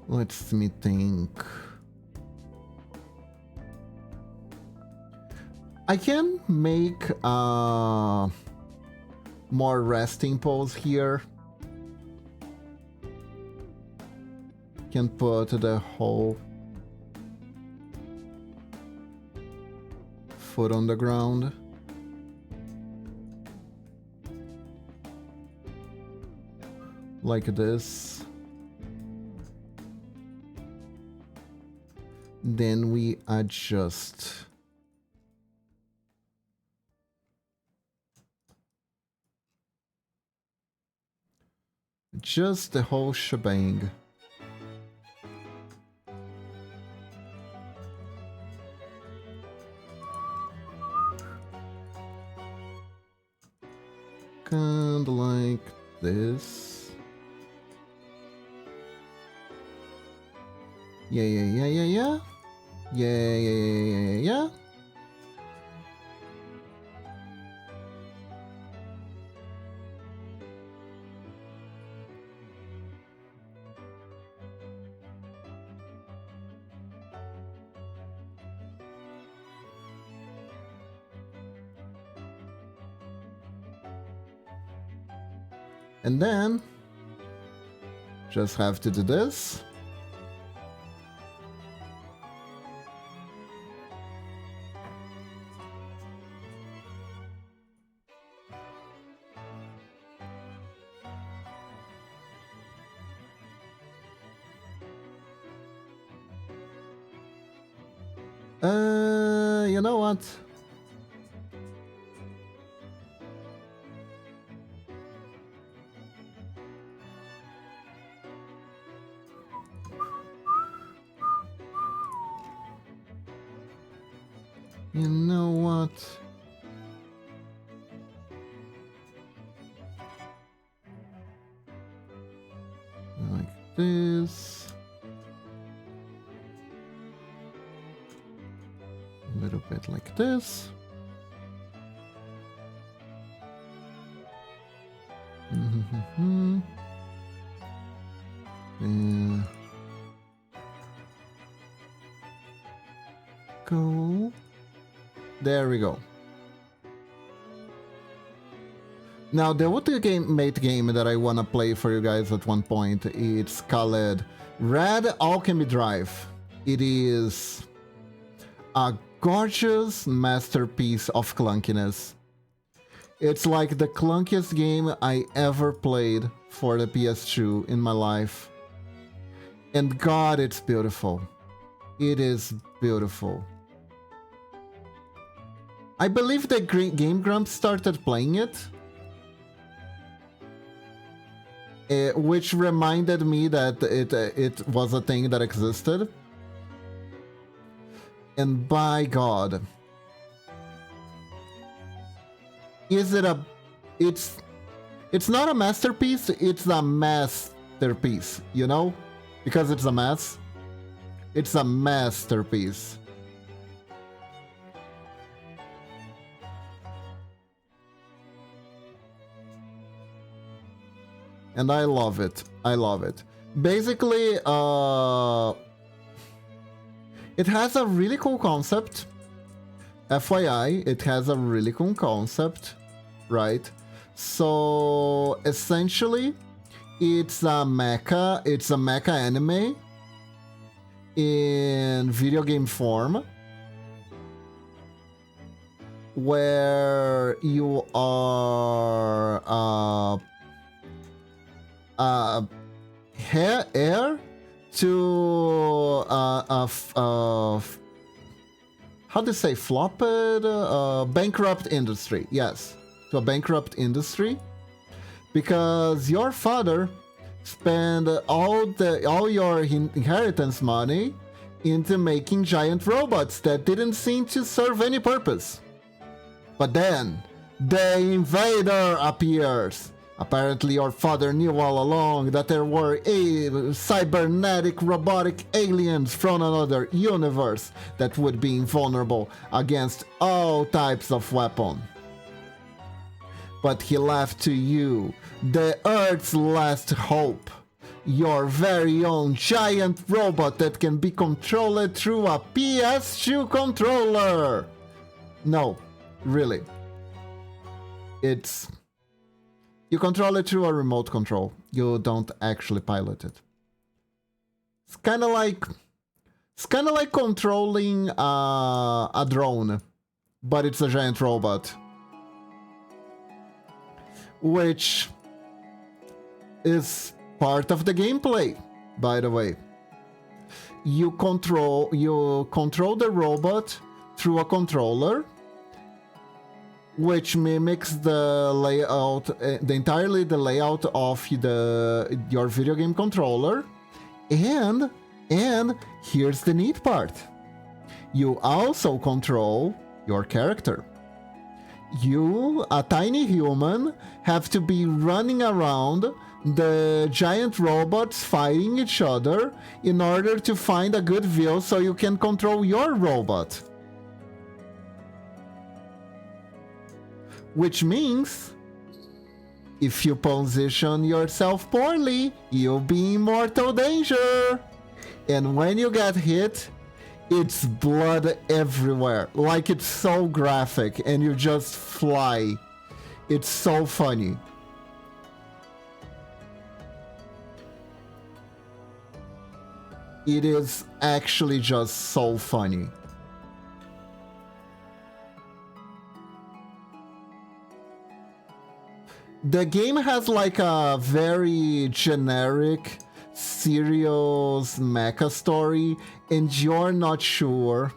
Let's me think. I can make more resting pose here. Can put the whole foot on the ground. Like this. Then we adjust. Just the whole shebang. Kind of like this. Yeah. Yeah. And then just have to do this. You know what? You know what? Like this. A little bit like this. And go. There we go. Now, the ultimate game that I want to play for you guys at one point, it's called Red Alchemy Drive. It is a gorgeous masterpiece of clunkiness. It's like the clunkiest game I ever played for the PS2 in my life. And God, it's beautiful. It is beautiful. I believe that Game Grumps started playing it. Which reminded me that it was a thing that existed. And by God, is it a... It's not a masterpiece, it's a masterpiece, you know? Because it's a mess. It's a masterpiece. And I love it. I love it. Basically, it has a really cool concept. FYI, it has a really cool concept, right? So essentially, it's a mecha anime in video game form, where you are heir to how do you say, bankrupt industry. Yes, to a bankrupt industry, because your father spent all your inheritance money into making giant robots that didn't seem to serve any purpose. But then the invader appears. Apparently your father knew all along that there were cybernetic robotic aliens from another universe that would be invulnerable against all types of weapon. But he left to you the Earth's last hope, your very own giant robot that can be controlled through a PS2 controller. No, really. You control it through a remote control. You don't actually pilot it. It's kind of like controlling a drone, but it's a giant robot, which is part of the gameplay, by the way. You control the robot through a controller, which mimics the layout, the layout of your video game controller, and here's the neat part: you also control your character. You, a tiny human, have to be running around the giant robots fighting each other in order to find a good view so you can control your robot. Which means, if you position yourself poorly, you'll be in mortal danger. And when you get hit, it's blood everywhere. Like, it's so graphic and you just fly. It's so funny. It is actually just so funny. The game has like a very generic, serious mecha story, and you're not sure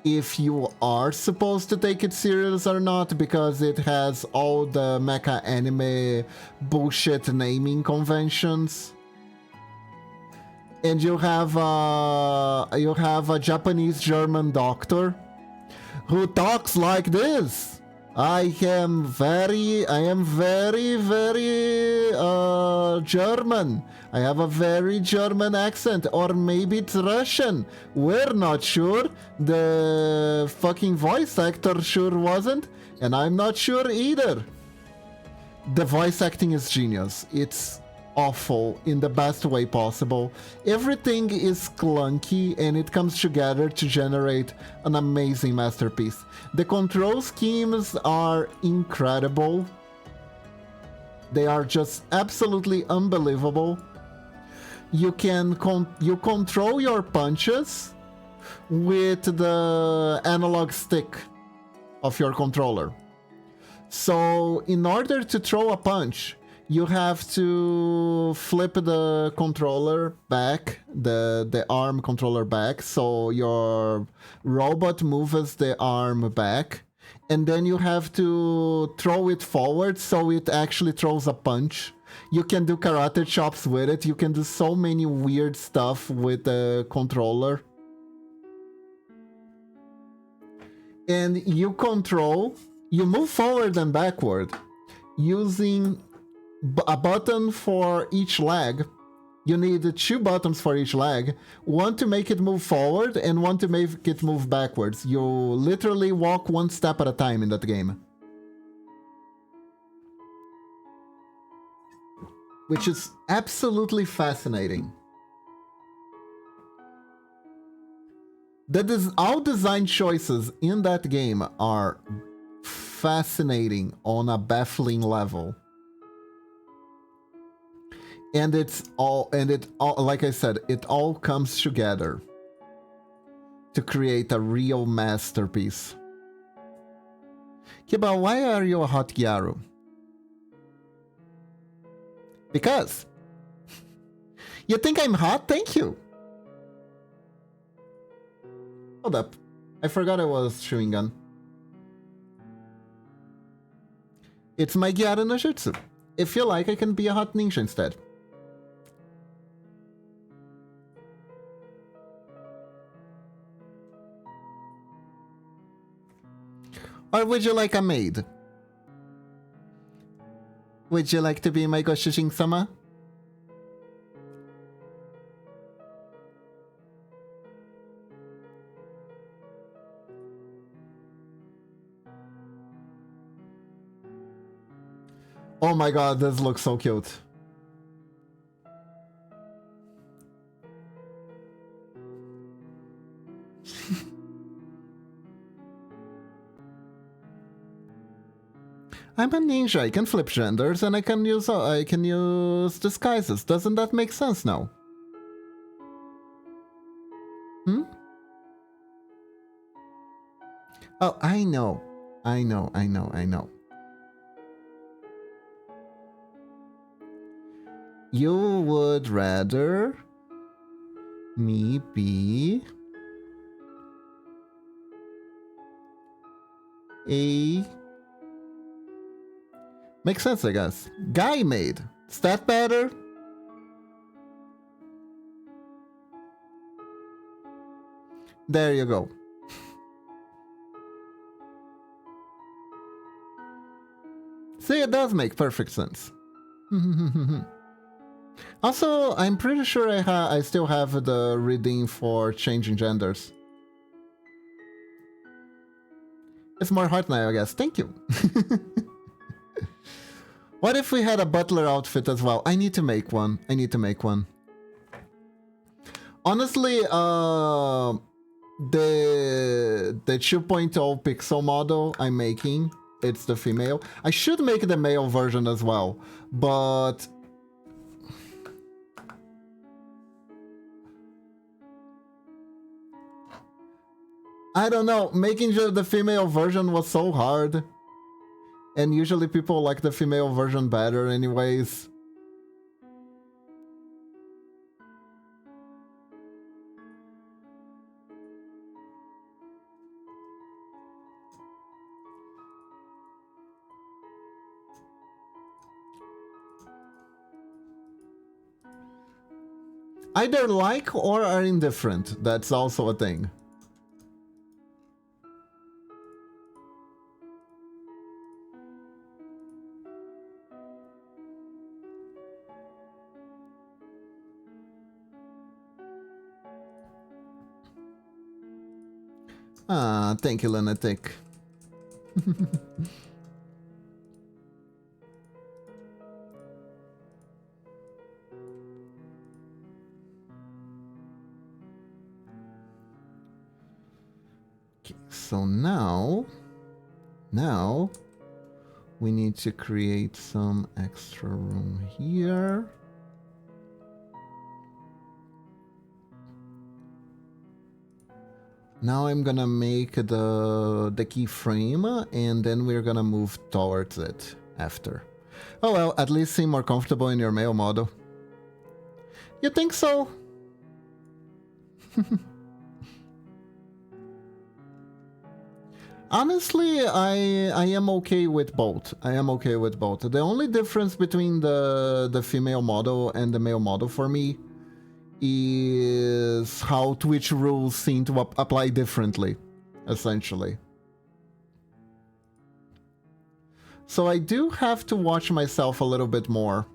if you are supposed to take it serious or not, because it has all the mecha anime bullshit naming conventions. And you have a Japanese German doctor who talks like this. I am very German. I have a very German accent, or maybe it's Russian. We're not sure. The fucking voice actor sure wasn't, and I'm not sure either. The voice acting is genius. It's awful in the best way possible. Everything is clunky and it comes together to generate an amazing masterpiece. The control schemes are incredible. They are just absolutely unbelievable. You can you control your punches with the analog stick of your controller. So in order to throw a punch, you have to flip the controller back, the arm controller back, so your robot moves the arm back, and then you have to throw it forward so it actually throws a punch. You can do karate chops with it. You can do so many weird stuff with the controller. And you move forward and backward using a button for each leg. You need 2 buttons for each leg, one to make it move forward and one to make it move backwards. You literally walk 1 step at a time in that game, which is absolutely fascinating. All design choices in that game are fascinating on a baffling level. And like I said, it all comes together to create a real masterpiece. Kiba, why are you a hot Gyaru? Because you think I'm hot? Thank you. Hold up. I forgot I was chewing gun. It's my Gyaru no Jutsu. If you like, I can be a hot ninja instead. Or would you like a maid? Would you like to be my Goshujin-sama? Oh my god, this looks so cute. I'm a ninja, I can flip genders and I can use disguises. Doesn't that make sense now? Hmm? Oh, I know. You would rather me be a... Makes sense, I guess. Guy maid. Is that better? There you go. See, it does make perfect sense. Also, I'm pretty sure I still have the reading for changing genders. It's more hard now, I guess. Thank you. What if we had a butler outfit as well? I need to make one. Honestly, the 2.0 pixel model I'm making, it's the female. I should make the male version as well, but I don't know, making the female version was so hard. And usually people like the female version better anyways. Either like or are indifferent. That's also a thing. Ah, thank you, Lunatic. Okay, so now we need to create some extra room here. Now I'm gonna make the keyframe, and then we're gonna move towards it after. Oh well, at least seem more comfortable in your male model. You think so? Honestly, I am okay with both. I am okay with both. The only difference between the female model and the male model for me is how Twitch rules seem to apply differently, essentially. So I do have to watch myself a little bit more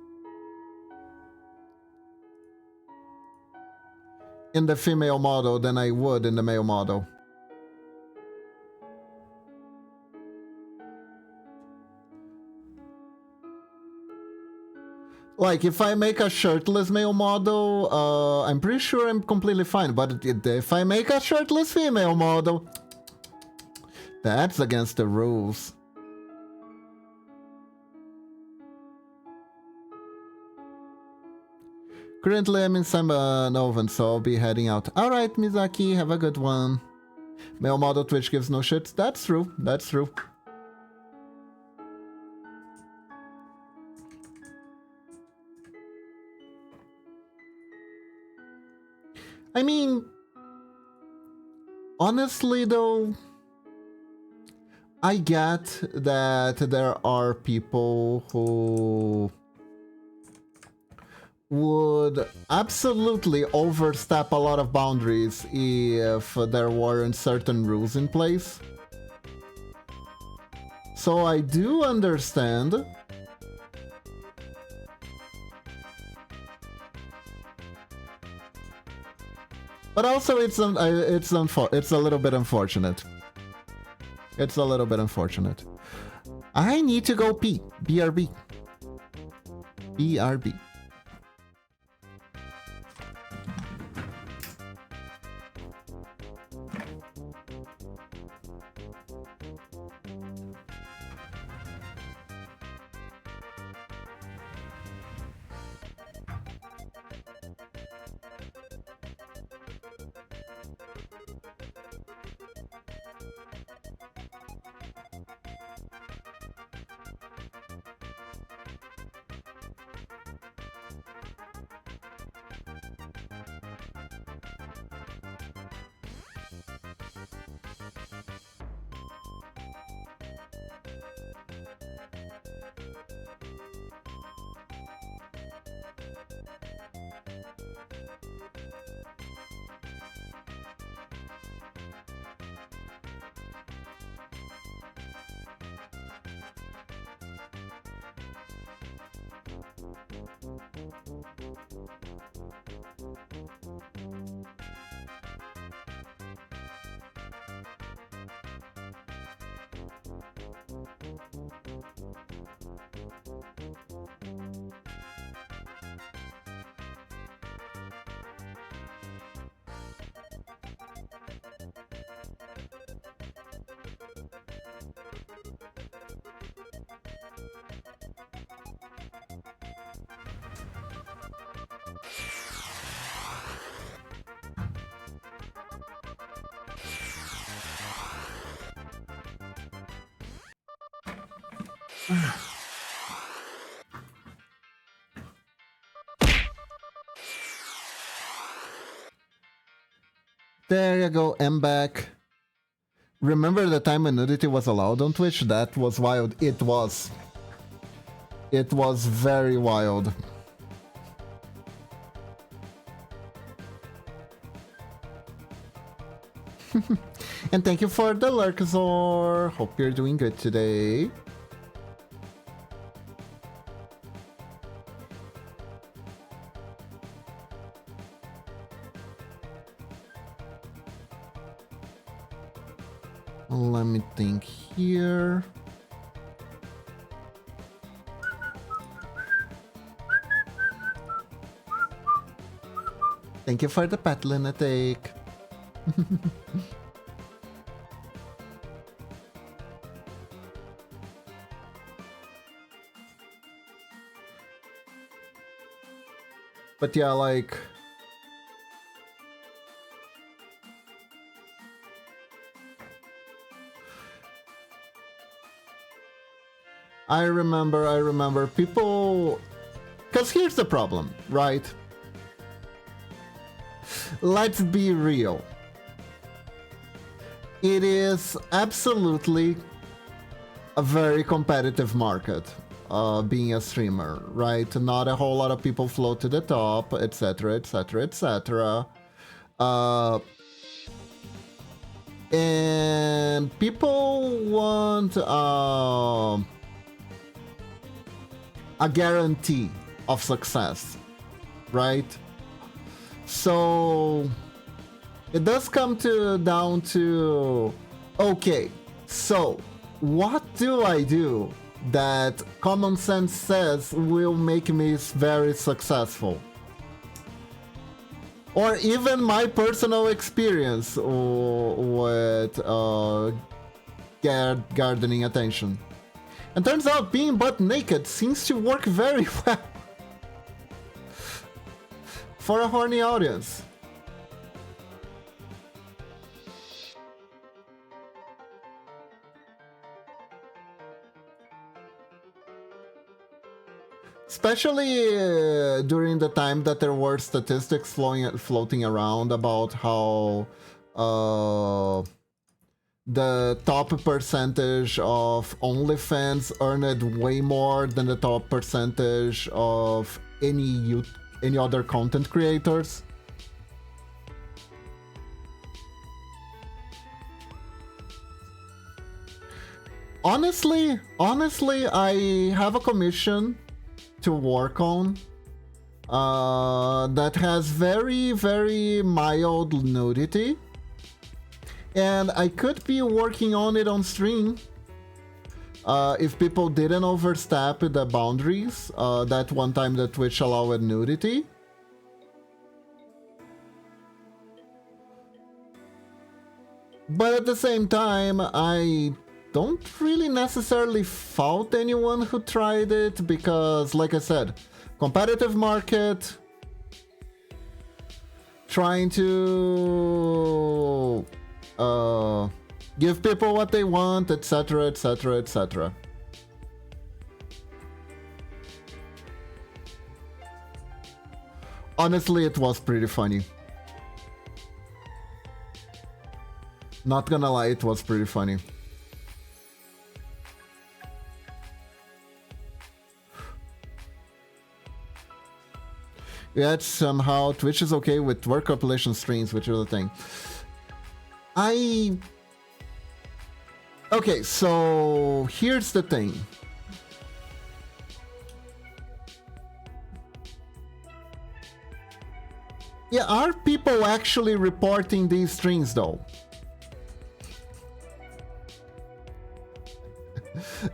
in the female model than I would in the male model. Like, if I make a shirtless male model, I'm pretty sure I'm completely fine. But if I make a shirtless female model, that's against the rules. Currently, I'm in Samanovan, so I'll be heading out. Alright, Mizaki, have a good one. Male model Twitch gives no shits. That's true, that's true. I mean, honestly though, I get that there are people who would absolutely overstep a lot of boundaries if there weren't certain rules in place. So I do understand. But also it's a little bit unfortunate. It's a little bit unfortunate. I need to go pee. BRB. BRB. There you go, I'm back. Remember the time when nudity was allowed on Twitch? That was wild. It was. It was very wild. And thank you for the Lurkazor. Hope you're doing good today. Let me think here. Thank you for the pet, Lunatic. But yeah, like... I remember people... Because here's the problem, right? Let's be real. It is absolutely a very competitive market, being a streamer, right? Not a whole lot of people float to the top, etc, etc, etc. And people want a guarantee of success, right? So it does come down to, okay, so what do I do that common sense says will make me very successful? Or even my personal experience with gardening attention. And turns out being butt naked seems to work very well for a horny audience. Especially during the time that there were statistics floating around about how the top percentage of OnlyFans earned way more than the top percentage of any other content creators. Honestly, I have a commission to work on that has very, very mild nudity. And I could be working on it on stream if people didn't overstep the boundaries. That one time that Twitch allowed nudity. But at the same time, I don't really necessarily fault anyone who tried it because, like I said, competitive market, trying to give people what they want, etc, etc, etc. Honestly, it was pretty funny. Not gonna lie, it was pretty funny. Yet somehow Twitch is okay with work compilation streams, which is the thing. Okay, so here's the thing. Yeah, are people actually reporting these streams though?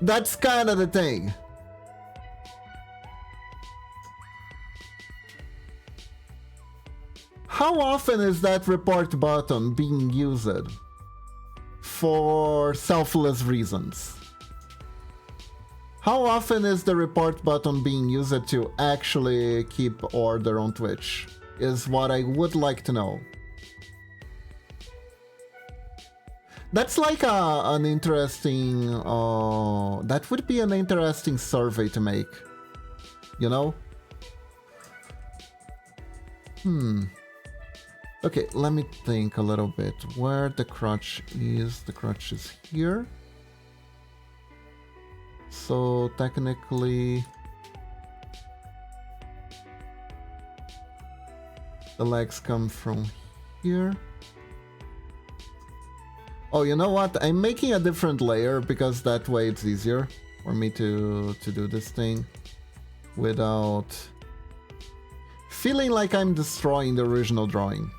That's kind of the thing. How often is that report button being used for selfless reasons? How often is the report button being used to actually keep order on Twitch? Is what I would like to know. That's like an interesting... that would be an interesting survey to make. You know? Okay, let me think a little bit. Where the crutch is? The crutch is here. So technically... the legs come from here. Oh, you know what? I'm making a different layer because that way it's easier for me to do this thing without feeling like I'm destroying the original drawing.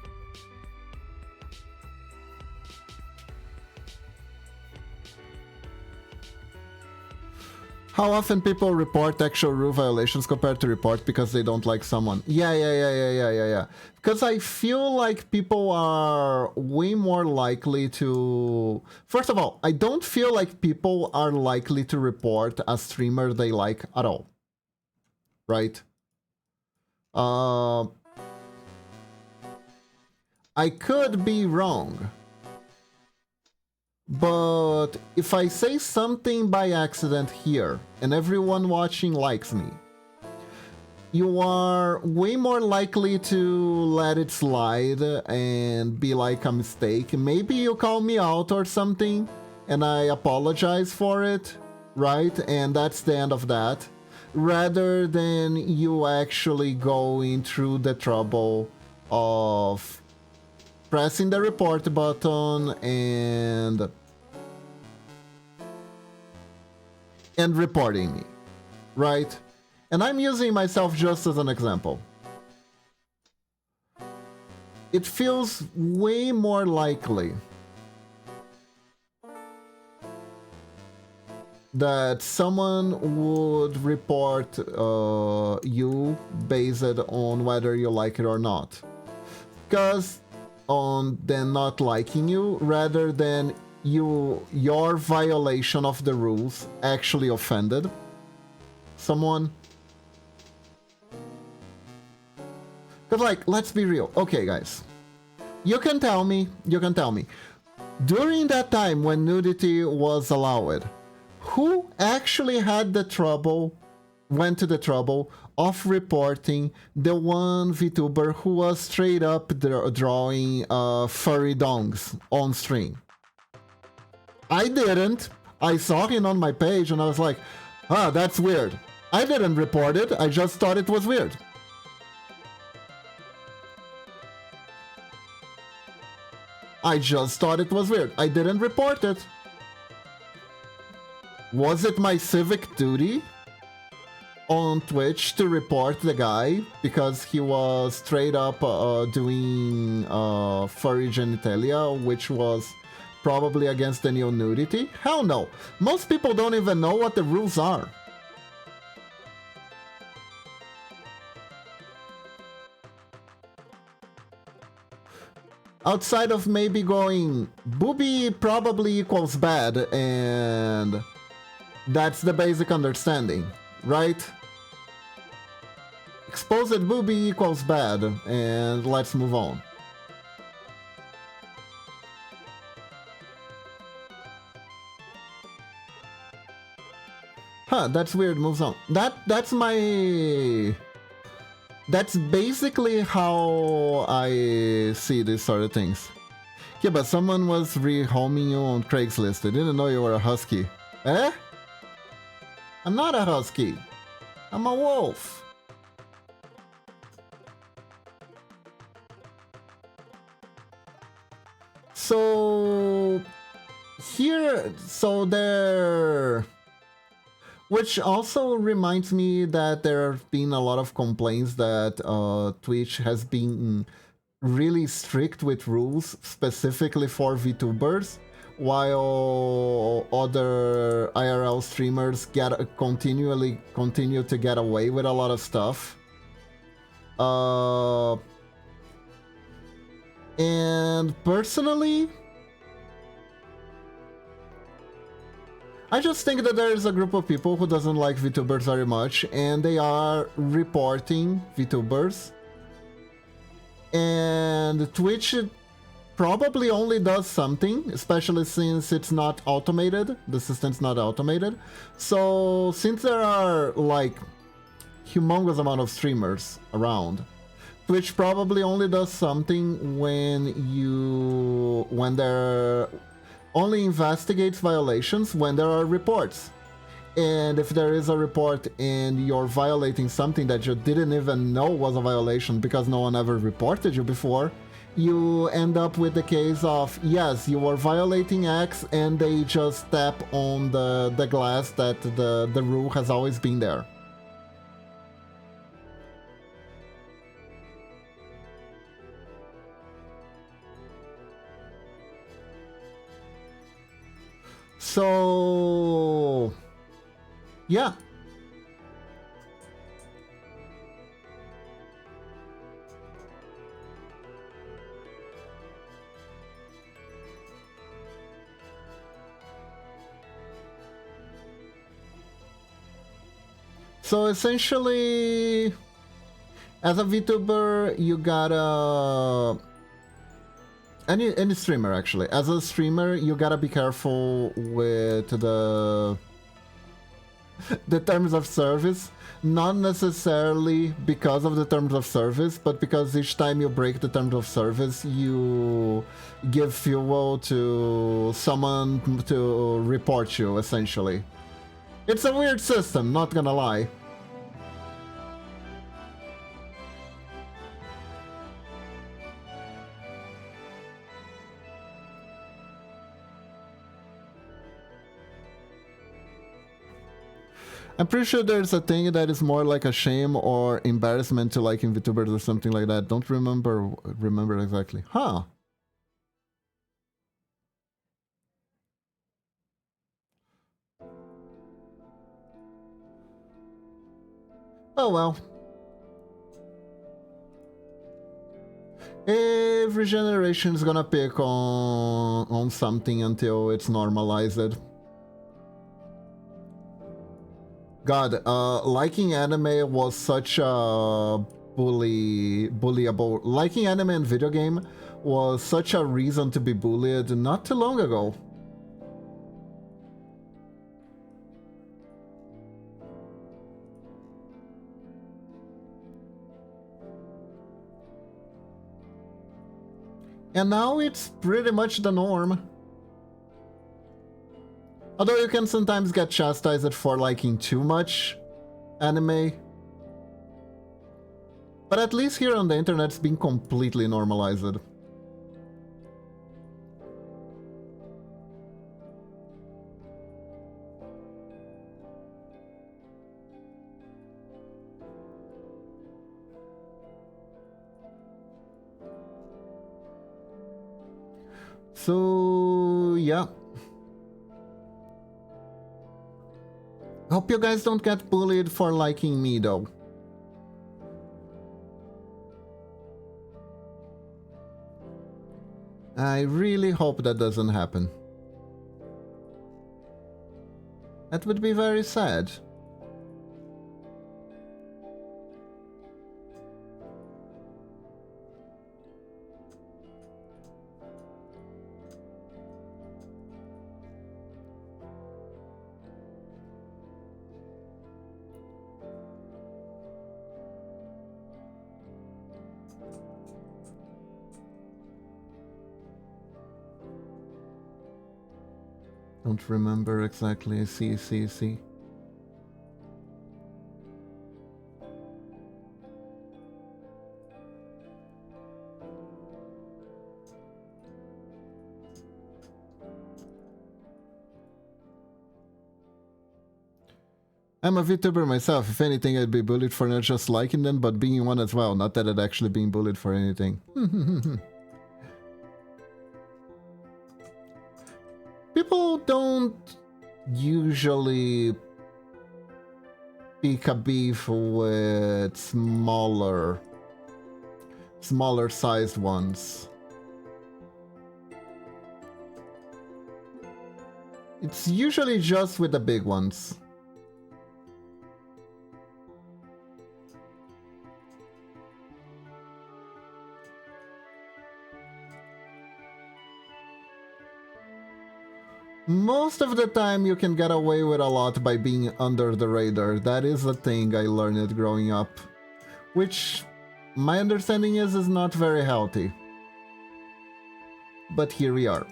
How often people report actual rule violations compared to report because they don't like someone? Yeah. Because I feel like people are way more likely to... First of all, I don't feel like people are likely to report a streamer they like at all. Right? I could be wrong. But if I say something by accident here, and everyone watching likes me, you are way more likely to let it slide and be like a mistake. Maybe you call me out or something, and I apologize for it, right? And that's the end of that. Rather than you actually going through the trouble of pressing the report button and reporting me, right? And I'm using myself just as an example. It feels way more likely that someone would report you based on whether you like it or not, because on them not liking you, rather than your violation of the rules actually offended someone. Because, like, let's be real. Okay, guys, you can tell me during that time when nudity was allowed, who actually had the trouble, went to the trouble of reporting the one VTuber who was straight up drawing furry dongs on stream? I didn't. I saw him on my page and I was like, ah, that's weird. I didn't report it, I just thought it was weird. I just thought it was weird. I didn't report it. Was it my civic duty on Twitch to report the guy because he was straight up doing furry genitalia, which was probably against the new nudity? Hell no. Most people don't even know what the rules are. Outside of maybe going, booby probably equals bad, and that's the basic understanding, right? Exposed booby equals bad, and let's move on. Huh, that's weird, moves on. That's basically how I see these sort of things. Yeah, but someone was rehoming you on Craigslist. I didn't know you were a husky. Eh? I'm not a husky. I'm a wolf. So there... Which also reminds me that there have been a lot of complaints that Twitch has been really strict with rules, specifically for VTubers, while other IRL streamers continue to get away with a lot of stuff. And personally, I just think that there is a group of people who doesn't like VTubers very much, and they are reporting VTubers. And Twitch probably only does something, especially since it's not automated. The system's not automated. So since there are like humongous amount of streamers around, Twitch probably only does something when there only investigates violations when there are reports. And if there is a report and you're violating something that you didn't even know was a violation because no one ever reported you before, you end up with the case of, yes, you are violating X, and they just tap on the glass that the rule has always been there. So, yeah. So essentially, as a VTuber, you gotta... Any streamer, actually. As a streamer, you gotta be careful with the terms of service. Not necessarily because of the terms of service, but because each time you break the terms of service, you give fuel to someone to report you, essentially. It's a weird system, not gonna lie. I'm pretty sure there's a thing that is more like a shame or embarrassment to liking VTubers or something like that. Don't remember exactly. Huh. Oh well. Every generation is gonna pick on something until it's normalized. God, liking anime was such a bullyable. Liking anime and video game was such a reason to be bullied not too long ago. And now it's pretty much the norm. Although you can sometimes get chastised for liking too much anime. But at least here on the internet it's been completely normalized. So, yeah. Hope you guys don't get bullied for liking me, though. I really hope that doesn't happen. That would be very sad. Don't remember exactly. See. I'm a VTuber myself. If anything, I'd be bullied for not just liking them, but being one as well. Not that I'd actually been bullied for anything. People don't usually pick a beef with smaller sized ones. It's usually just with the big ones. Most of the time you can get away with a lot by being under the radar. That is a thing I learned growing up. Which, my understanding is not very healthy. But here we are.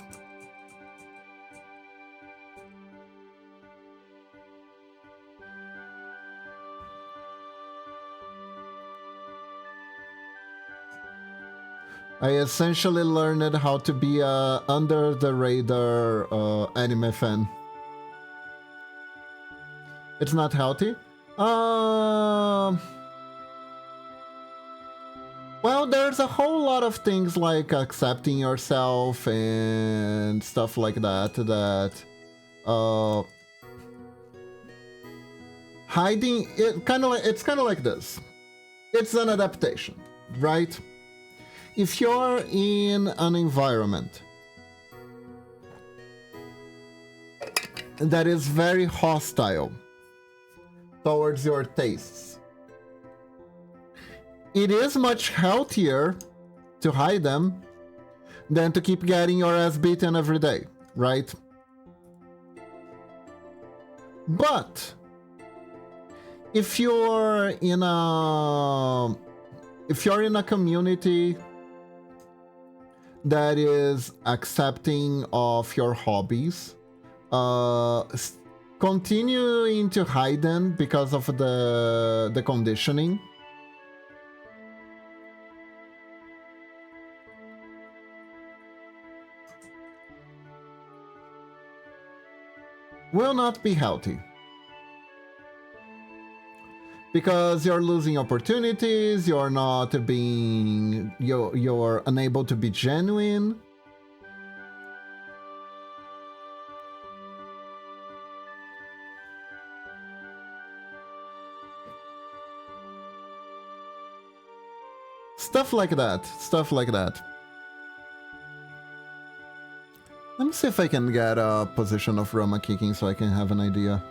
I essentially learned how to be a under the radar anime fan. It's not healthy. Well, there's a whole lot of things like accepting yourself and stuff like that hiding it it's kind of like this. It's an adaptation, right? If you're in an environment that is very hostile towards your tastes, it is much healthier to hide them than to keep getting your ass beaten every day, right? But if you're in a community that is accepting of your hobbies, continuing to hide them because of the conditioning, will not be healthy. Because you're losing opportunities, you're not being, you're unable to be genuine. Stuff like that, stuff like that. Let me see if I can get a position of Ranma kicking so I can have an idea.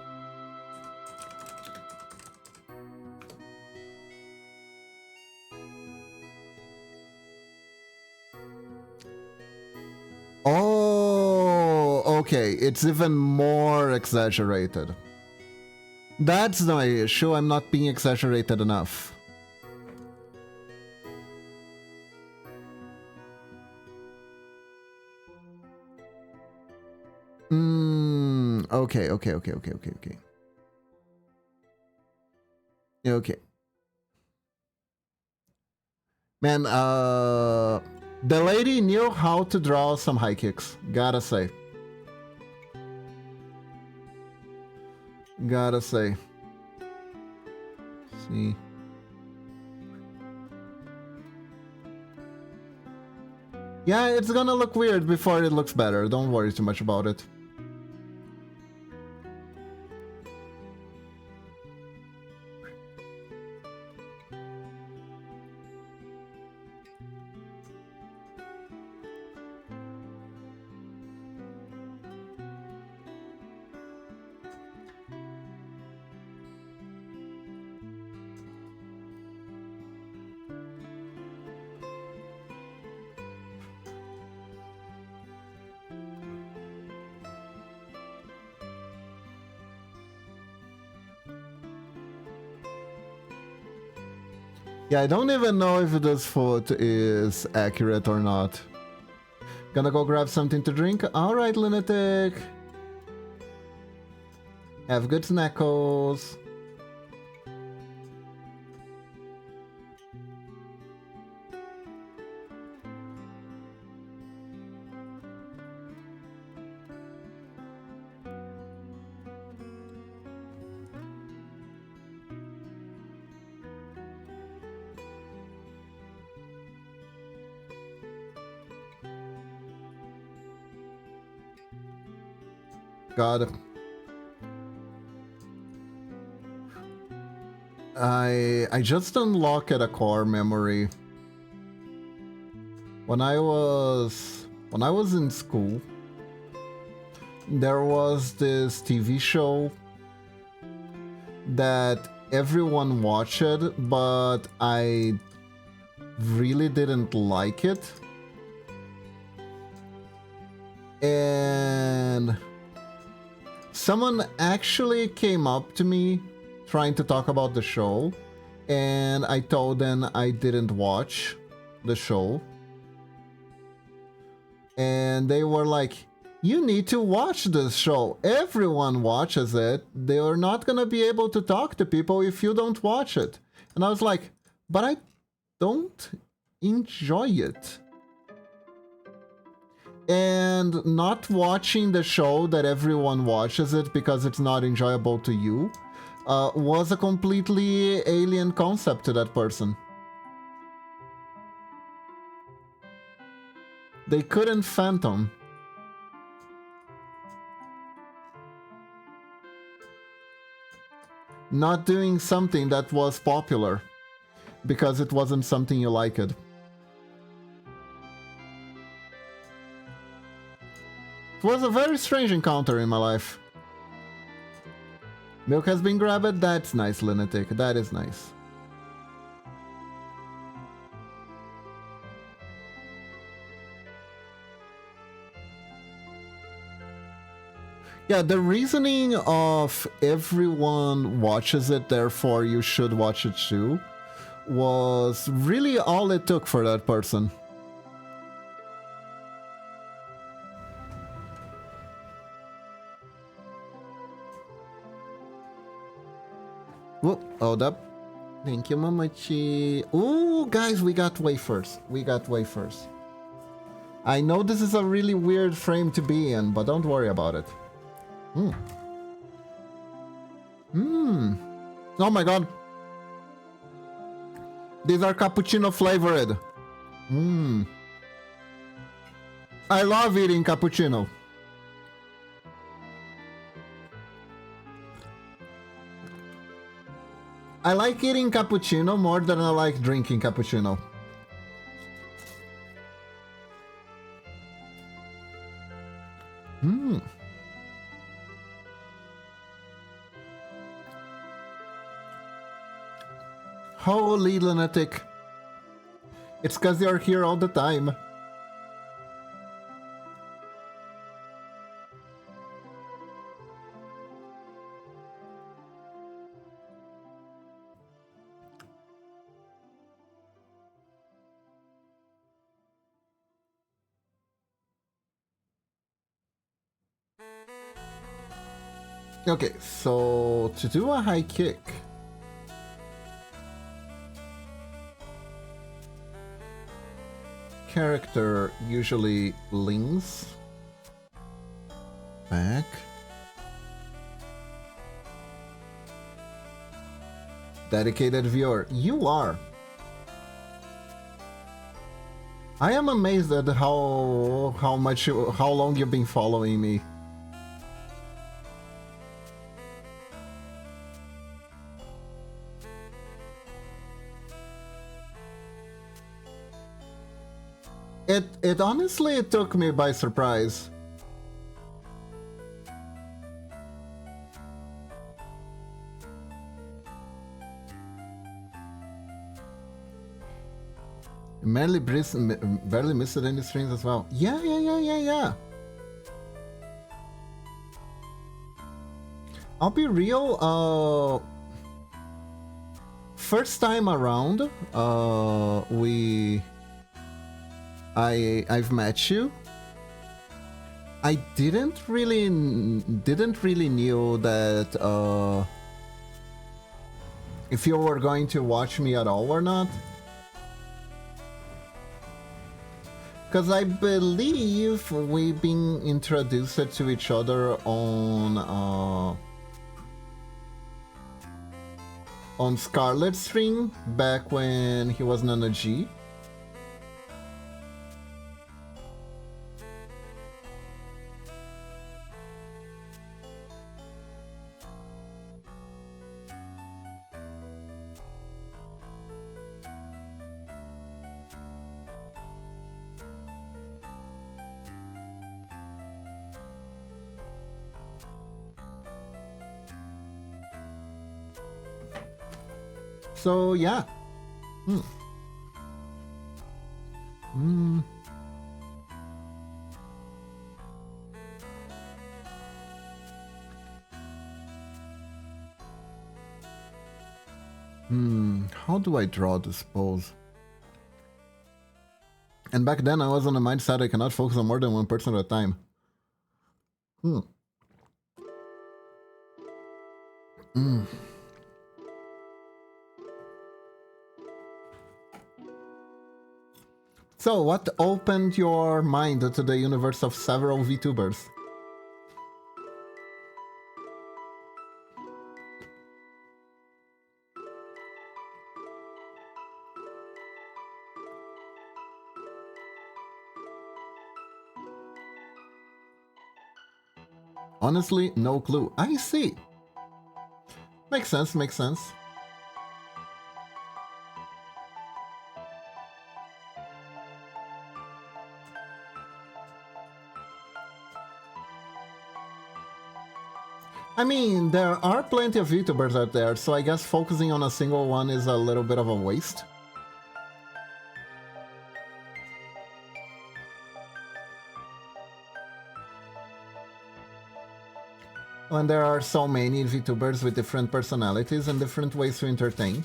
Oh, okay, it's even more exaggerated. That's my issue, I'm not being exaggerated enough. Okay. Okay. Man, the lady knew how to draw some high kicks, gotta say. Gotta say. Let's see. Yeah, it's gonna look weird before it looks better, don't worry too much about it. Yeah, I don't even know if this foot is accurate or not. Gonna go grab something to drink? Alright, lunatic. Have good snackles. God. I just unlocked a core memory. When I was in school, there was this TV show that everyone watched, but I really didn't like it. And someone actually came up to me trying to talk about the show, and I told them I didn't watch the show. And they were like, you need to watch this show. Everyone watches it. They are not gonna be able to talk to people if you don't watch it. And I was like, but I don't enjoy it. And not watching the show that everyone watches it because it's not enjoyable to you was a completely alien concept to that person. They couldn't fathom not doing something that was popular because it wasn't something you liked. It was a very strange encounter in my life. Milk has been grabbed? That's nice, Lunatic. That is nice. Yeah, the reasoning of everyone watches it, therefore you should watch it too, was really all it took for that person. Whoop, hold up. Thank you, Mamachi. Ooh, guys, we got wafers. We got wafers. I know this is a really weird frame to be in, but don't worry about it. Oh my god. These are cappuccino flavored. I love eating cappuccino. I like eating cappuccino more than I like drinking cappuccino. Holy lunatic. It's cause you're here all the time. Okay, so to do a high kick, character usually leans back, dedicated viewer. You are. I am amazed at how long you've been following me. It honestly took me by surprise. Barely missed any streams as well. Yeah. I'll be real, first time around, I've met you. I didn't really knew that if you were going to watch me at all or not. Because I believe we've been introduced to each other on Scarlet stream back when he was Nana G. So yeah. How do I draw this pose? And back then I was on the mindset I cannot focus on more than one person at a time. So, what opened your mind to the universe of several VTubers? Honestly, no clue. I see. Makes sense, makes sense. I mean, there are plenty of VTubers out there, so I guess focusing on a single one is a little bit of a waste. When there are so many VTubers with different personalities and different ways to entertain.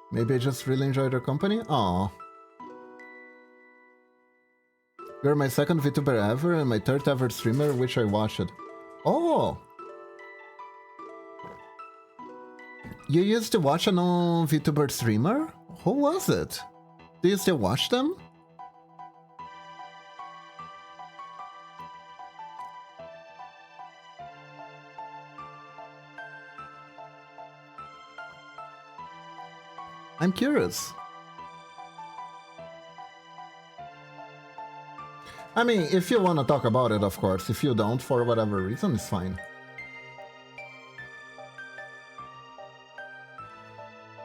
Maybe I just really enjoy their company? Aww. You're my second VTuber ever and my third ever streamer, which I watched. Oh! You used to watch a non-VTuber streamer? Who was it? Do you still watch them? I'm curious. I mean, if you want to talk about it, of course. If you don't, for whatever reason, it's fine.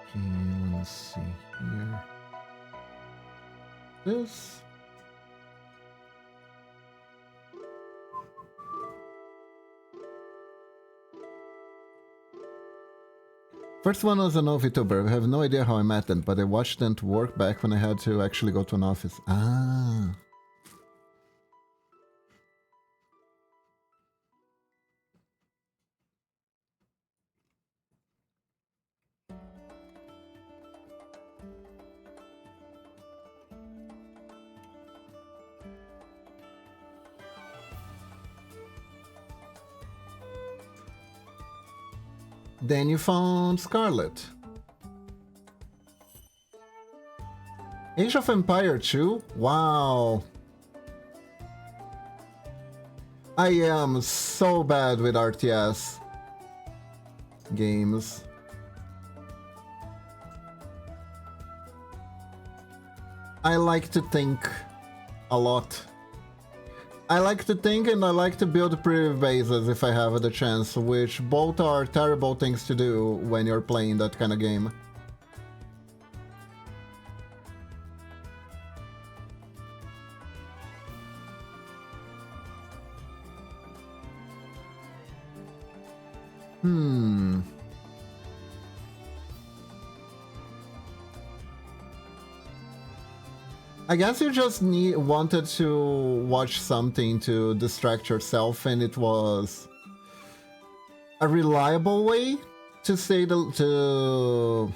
Okay, let's see here. This. First one was a no VTuber. I have no idea how I met them, but I watched them to work back when I had to actually go to an office. Ah. Then you found Scarlet. Age of Empire 2? Wow. I am so bad with RTS games. I like to think a lot. I like to think and I like to build primitive bases if I have the chance, which both are terrible things to do when you're playing that kind of game. I guess you just wanted to watch something to distract yourself, and it was a reliable way to to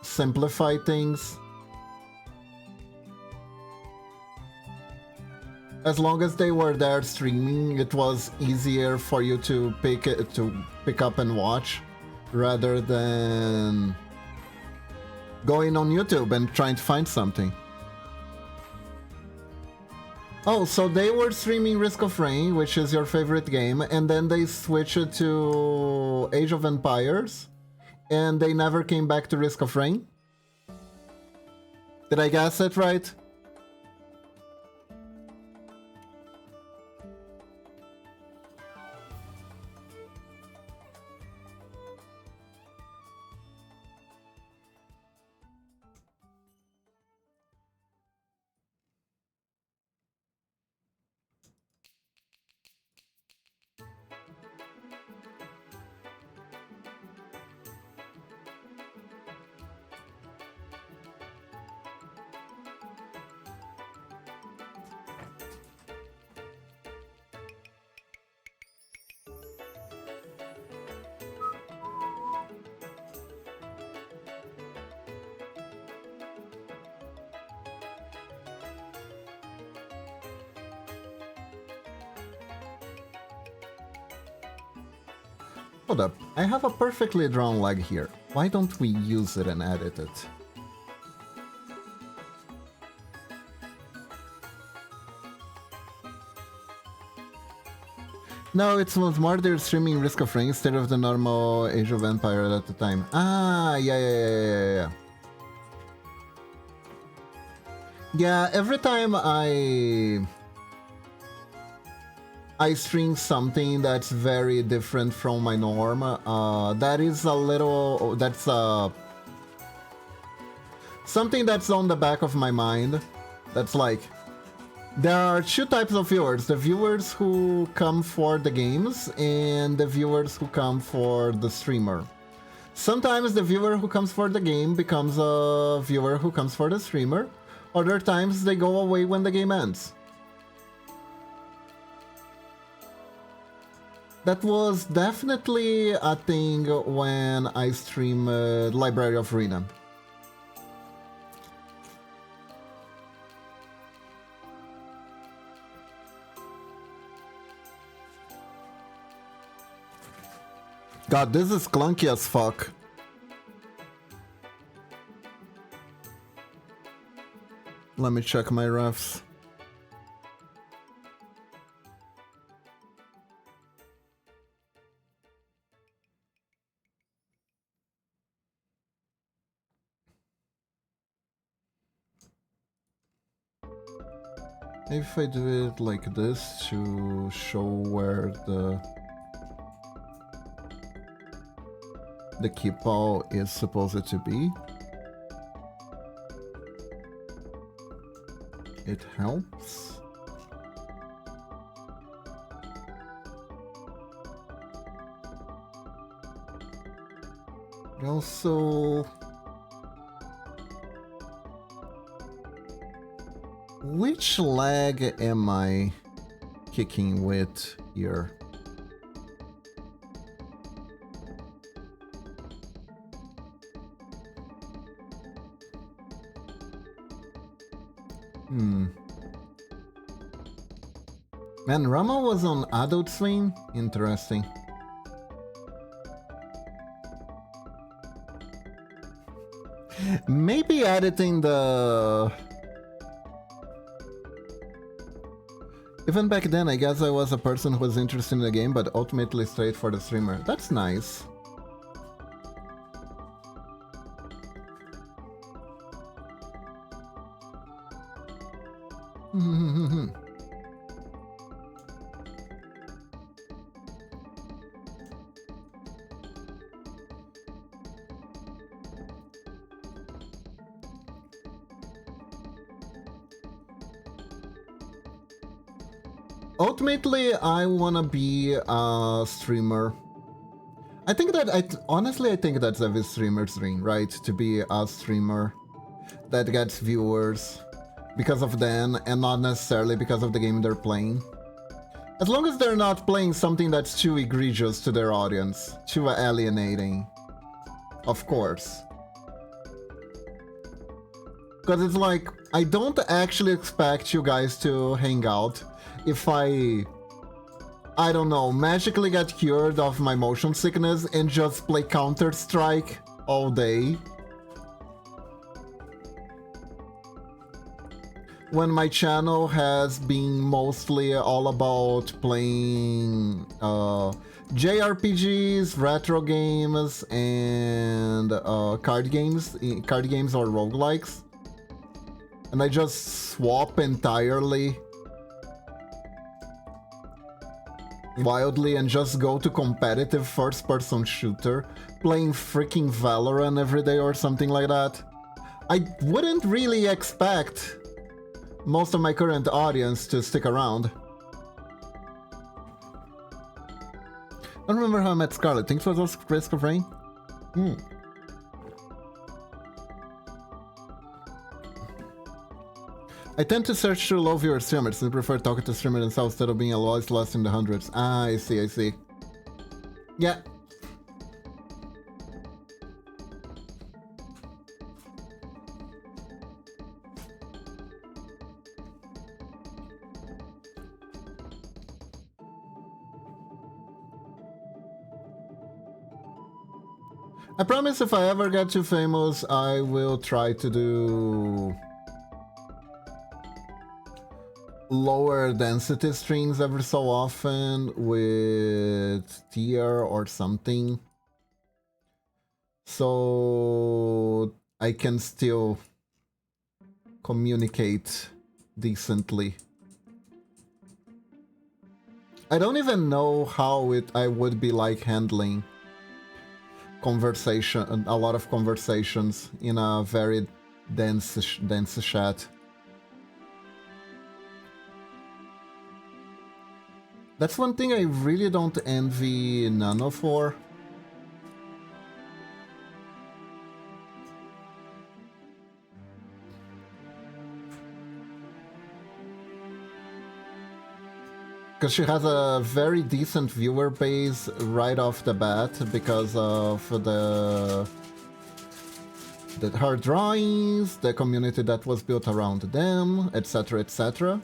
simplify things. As long as they were there streaming, it was easier for you to pick up and watch, rather than going on YouTube and trying to find something. Oh, so they were streaming Risk of Rain, which is your favorite game, and then they switched it to Age of Empires, and they never came back to Risk of Rain? Did I guess it right? Hold up, I have a perfectly drawn leg here. Why don't we use it and edit it? No, it was more their streaming Risk of Rain instead of the normal Age of Empire at the time. Ah, yeah. Yeah, every time I stream something that's very different from my norm, that is a little... that's something that's on the back of my mind. That's like... there are two types of viewers. The viewers who come for the games and the viewers who come for the streamer. Sometimes the viewer who comes for the game becomes a viewer who comes for the streamer. Other times they go away when the game ends. That was definitely a thing when I stream Library of Rena. God, this is clunky as fuck. Let me check my refs. If I do it like this to show where the keepaw is supposed to be, it helps. But also, which leg am I kicking with here? Man, Ranma was on Adult Swim? Interesting. Maybe editing the... Even back then, I guess I was a person who was interested in the game, but ultimately stayed for the streamer. That's nice. Ultimately, I wanna be a streamer. I think that, honestly, I think that's every streamer's dream, right? To be a streamer that gets viewers because of them and not necessarily because of the game they're playing. As long as they're not playing something that's too egregious to their audience, too alienating. Of course. Because it's like, I don't actually expect you guys to hang out if I don't know, magically get cured of my motion sickness and just play Counter-Strike all day. When my channel has been mostly all about playing JRPGs, retro games, and card games or roguelikes. And I just swap entirely wildly and just go to competitive first-person shooter, playing freaking Valorant every day or something like that. I wouldn't really expect most of my current audience to stick around. I don't remember how I met Scarlet. Thanks for those Risk of Rain. I tend to search through low viewer streamers and prefer talking to streamers themselves instead of being always lost in the hundreds. Ah, I see. Yeah. I promise if I ever get too famous, I will try to do lower density streams every so often with tier or something. So I can still communicate decently. I don't even know how I would be like handling conversation, a lot of conversations in a very dense chat. That's one thing I really don't envy Nano for. Because she has a very decent viewer base right off the bat because of her drawings, the community that was built around them, etc, etc.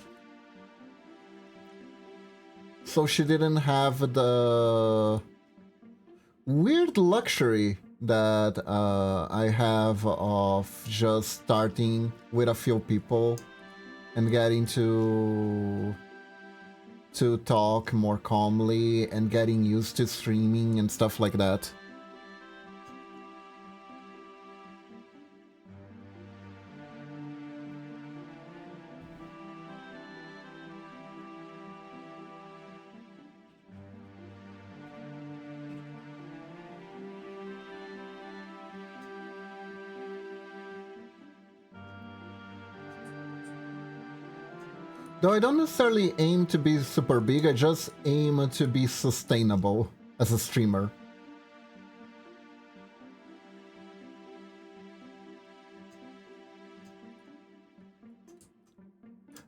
So she didn't have the weird luxury that I have of just starting with a few people and getting to talk more calmly and getting used to streaming and stuff like that. Though I don't necessarily aim to be super big, I just aim to be sustainable as a streamer.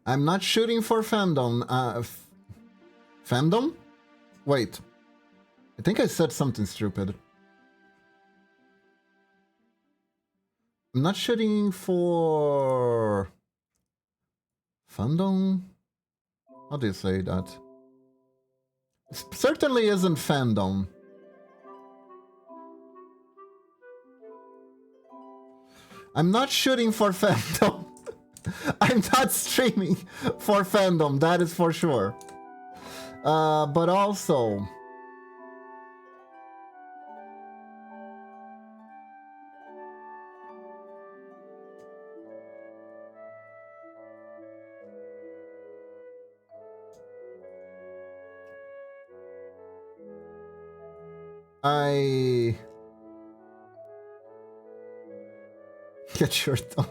I'm not shooting for fandom. Fandom? Wait. I think I said something stupid. I'm not shooting for fandom? How do you say that? It certainly isn't fandom. I'm not shooting for fandom. I'm not streaming for fandom, that is for sure. But also... I... Get your tongue.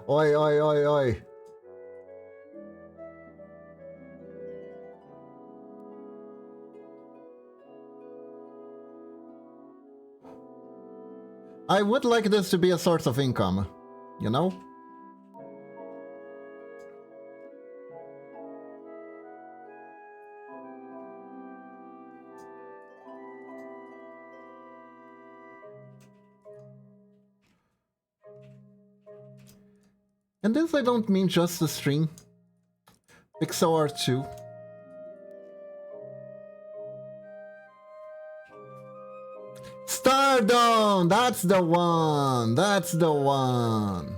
Oi, oi, oi, oi. I would like this to be a source of income, you know? And this I don't mean just the stream. Pixel art too. Stardom! That's the one! That's the one!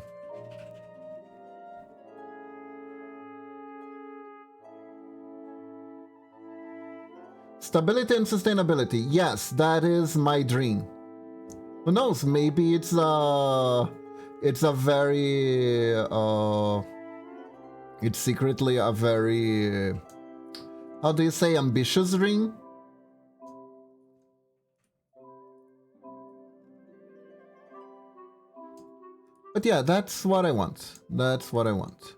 Stability and sustainability. Yes, that is my dream. Who knows? Maybe it's a very it's secretly a very how do you say ambitious dream? But yeah, that's what I want. That's what I want.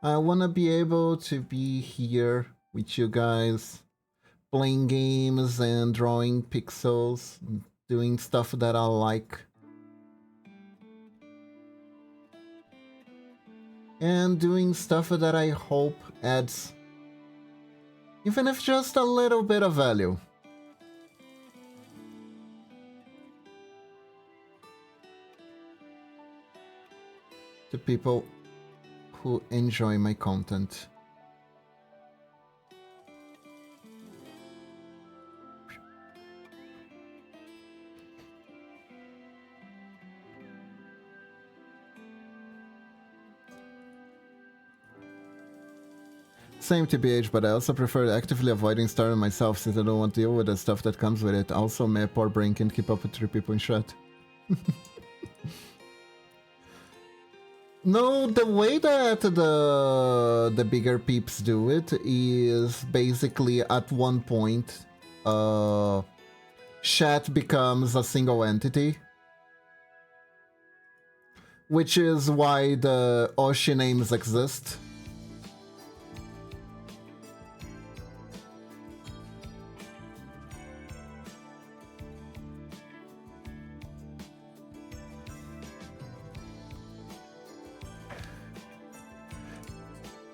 I want to be able to be here with you guys, playing games and drawing pixels, doing stuff that I like. And doing stuff that I hope adds, even if just a little bit of value. To people who enjoy my content. Same TBH, but I also prefer actively avoiding starting myself since I don't want to deal with the stuff that comes with it. Also, my poor brain can't keep up with 3 people in chat. No, the way that the bigger peeps do it is basically at one point, chat becomes a single entity. Which is why the Oshi names exist.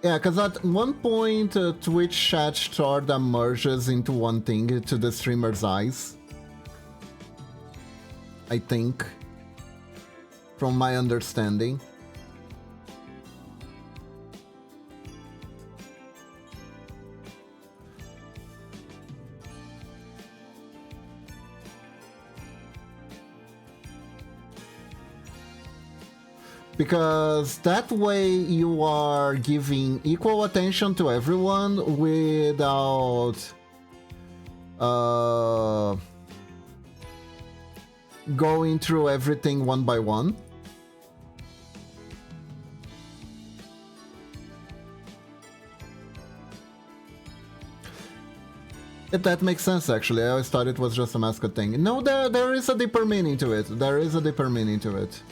Yeah, because at one point, Twitch chat sort of merges into one thing to the streamer's eyes. I think. From my understanding. Because that way you are giving equal attention to everyone without going through everything one by one. That makes sense, actually. I always thought it was just a mascot thing. No, there is a deeper meaning to it. There is a deeper meaning to it.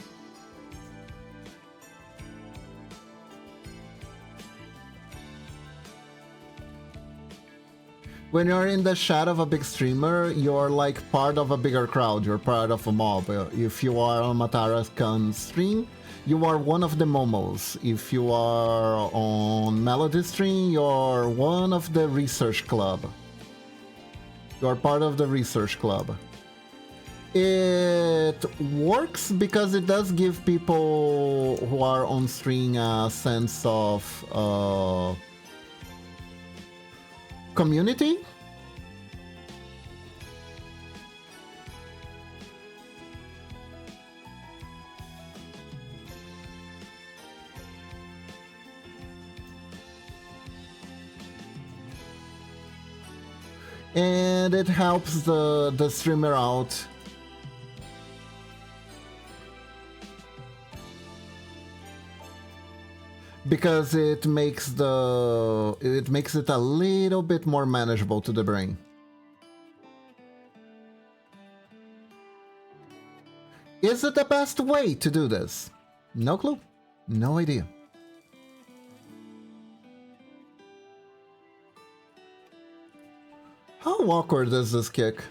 When you're in the shadow of a big streamer, you're like part of a bigger crowd, you're part of a mob. If you are on Matara's stream, you are one of the momos. If you are on Melody stream, you're one of the research club. You're part of the research club. It works because it does give people who are on stream a sense of community. And it helps the streamer out. Because it makes it a little bit more manageable to the brain. Is it the best way to do this? No clue. No idea. How awkward is this kick?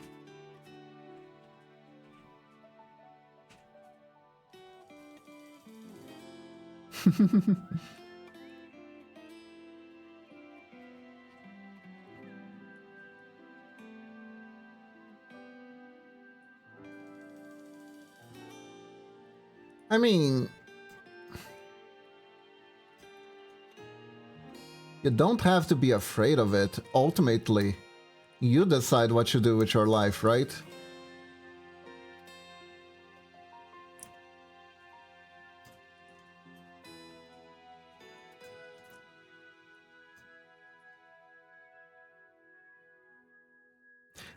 I mean, you don't have to be afraid of it. Ultimately, you decide what you do with your life, right?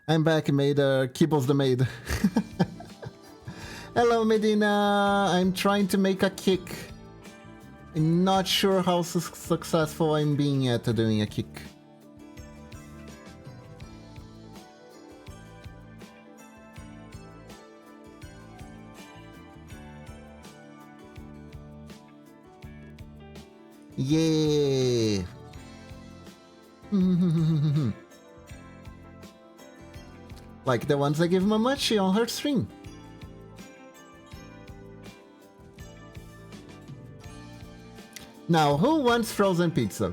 I'm back, maid. Kibbles the maid. Hello, Medina. I'm trying to make a kick. I'm not sure how successful I'm being at doing a kick. Yeah. Like the ones I give Mamachi on her stream. Now, who wants frozen pizza?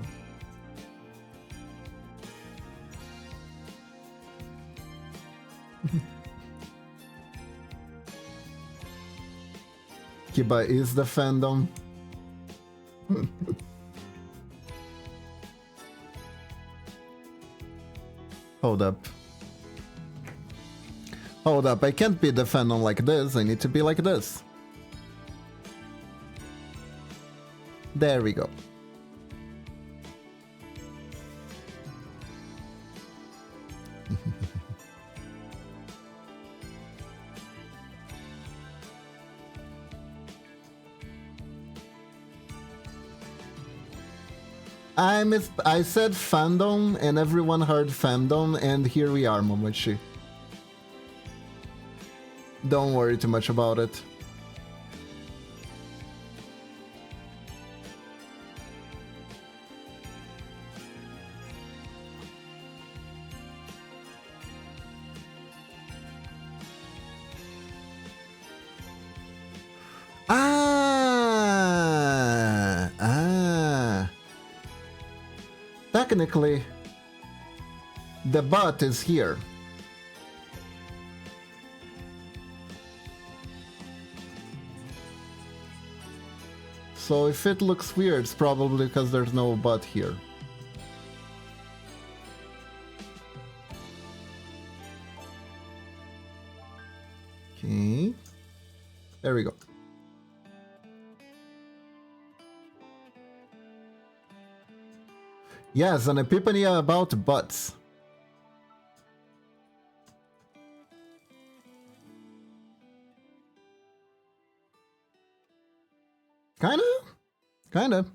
Kiba is the fandom. Hold up. Hold up, I can't be the fandom like this, I need to be like this. There we go. I said fandom and everyone heard fandom, and here we are, Momochi. Don't worry too much about it. Technically, the butt is here. So if it looks weird, it's probably because there's no butt here. Okay. There we go. Yes, an epiphany about butts. Kinda? Kinda.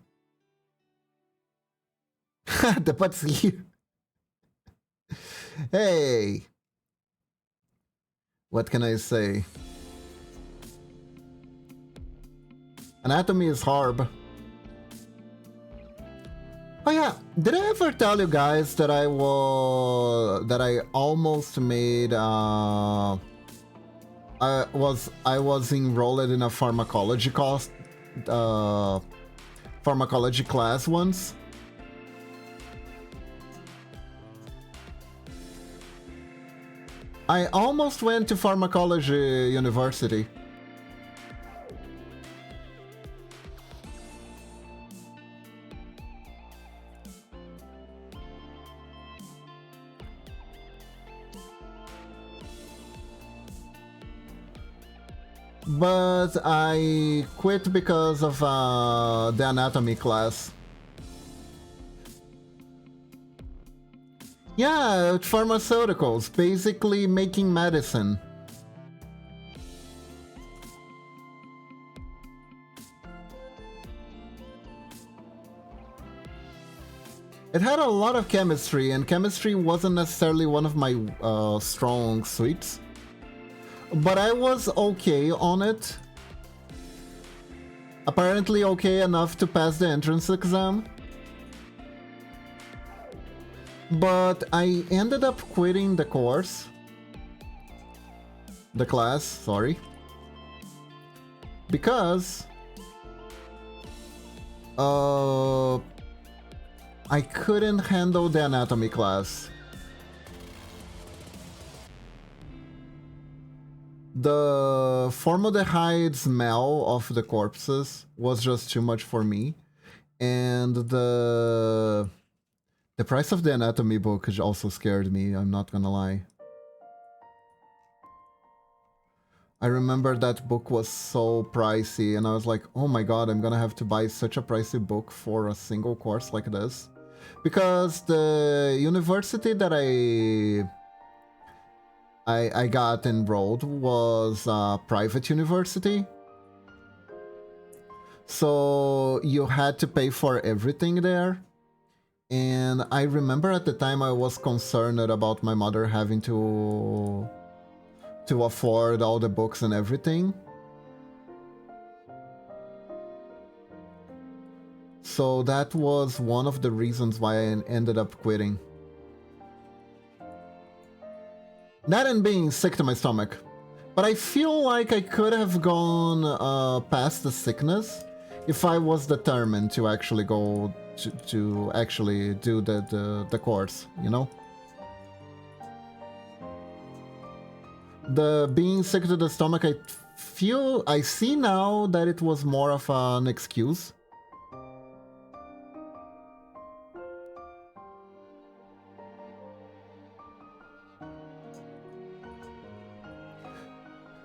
The butt's here. Hey! What can I say? Anatomy is hard. Oh yeah, did I ever tell you guys that I almost made I was enrolled in a pharmacology class once? I almost went to pharmacology university. But I quit because of the anatomy class. Yeah, pharmaceuticals, basically making medicine. It had a lot of chemistry, and chemistry wasn't necessarily one of my strong suits. But I was okay on it. Apparently okay enough to pass the entrance exam. But I ended up quitting the course. The class, sorry. Because I couldn't handle the anatomy class. The formaldehyde smell of the corpses was just too much for me, and the price of the anatomy book also scared me, I'm not gonna lie. I remember that book was so pricey, and I was like, oh my god, I'm gonna have to buy such a pricey book for a single course like this. Because the university that I got enrolled was a private university. So you had to pay for everything there. And I remember at the time I was concerned about my mother having to afford all the books and everything. So that was one of the reasons why I ended up quitting. That and being sick to my stomach. But I feel like I could have gone past the sickness if I was determined to actually go to actually do the course, you know? The being sick to the stomach, I see now that it was more of an excuse.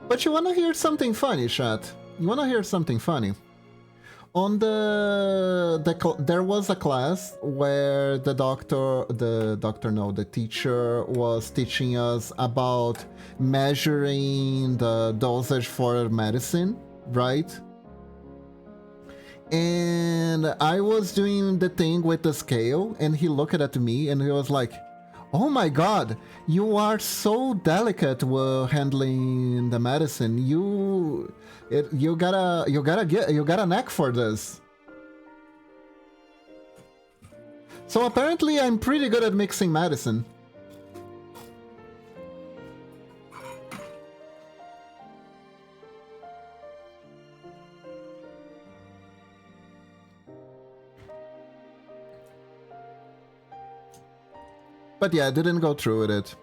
But you wanna hear something funny, chat? You wanna hear something funny? On there was a class where the teacher was teaching us about measuring the dosage for medicine, right? And I was doing the thing with the scale, and he looked at me and he was like, "Oh my god, you are so delicate while handling the medicine. You got a knack for this." So apparently I'm pretty good at mixing medicine. But yeah, I didn't go through with it.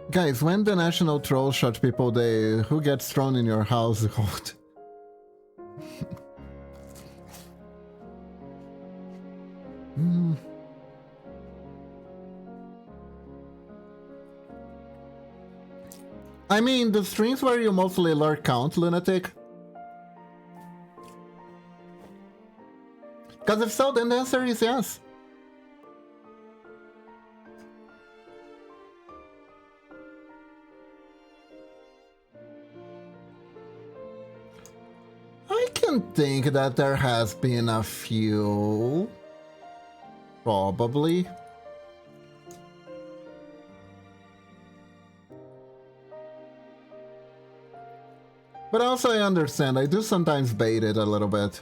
Guys, when the National Troll Shot People Day, who gets thrown in your household? I mean, the streams where you mostly lurk count, lunatic? Because if so, then the answer is yes. I can think that there has been a few. Probably. But also I understand, I do sometimes bait it a little bit.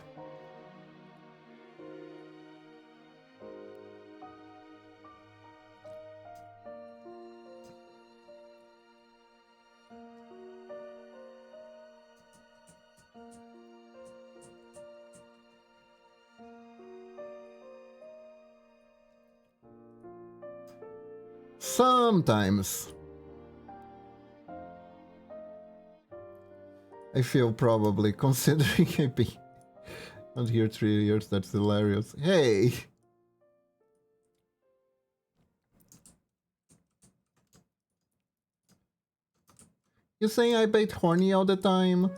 Sometimes. I feel probably, considering I've been not here 3 years, that's hilarious. Hey! You saying I bait horny all the time?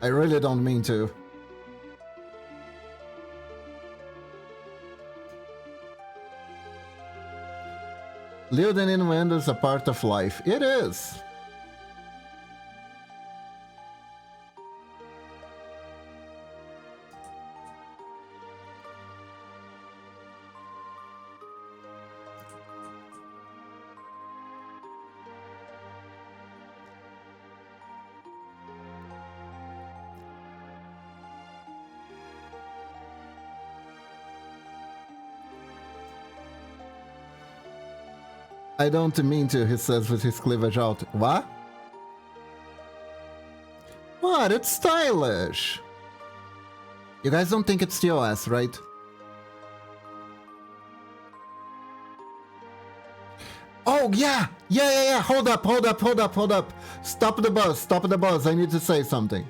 I really don't mean to. Living in wind is a part of life. It is! I don't mean to, he says with his cleavage out. What? What? It's stylish! You guys don't think it's TOS, right? Oh, yeah! Yeah! Hold up! Stop the bus, I need to say something.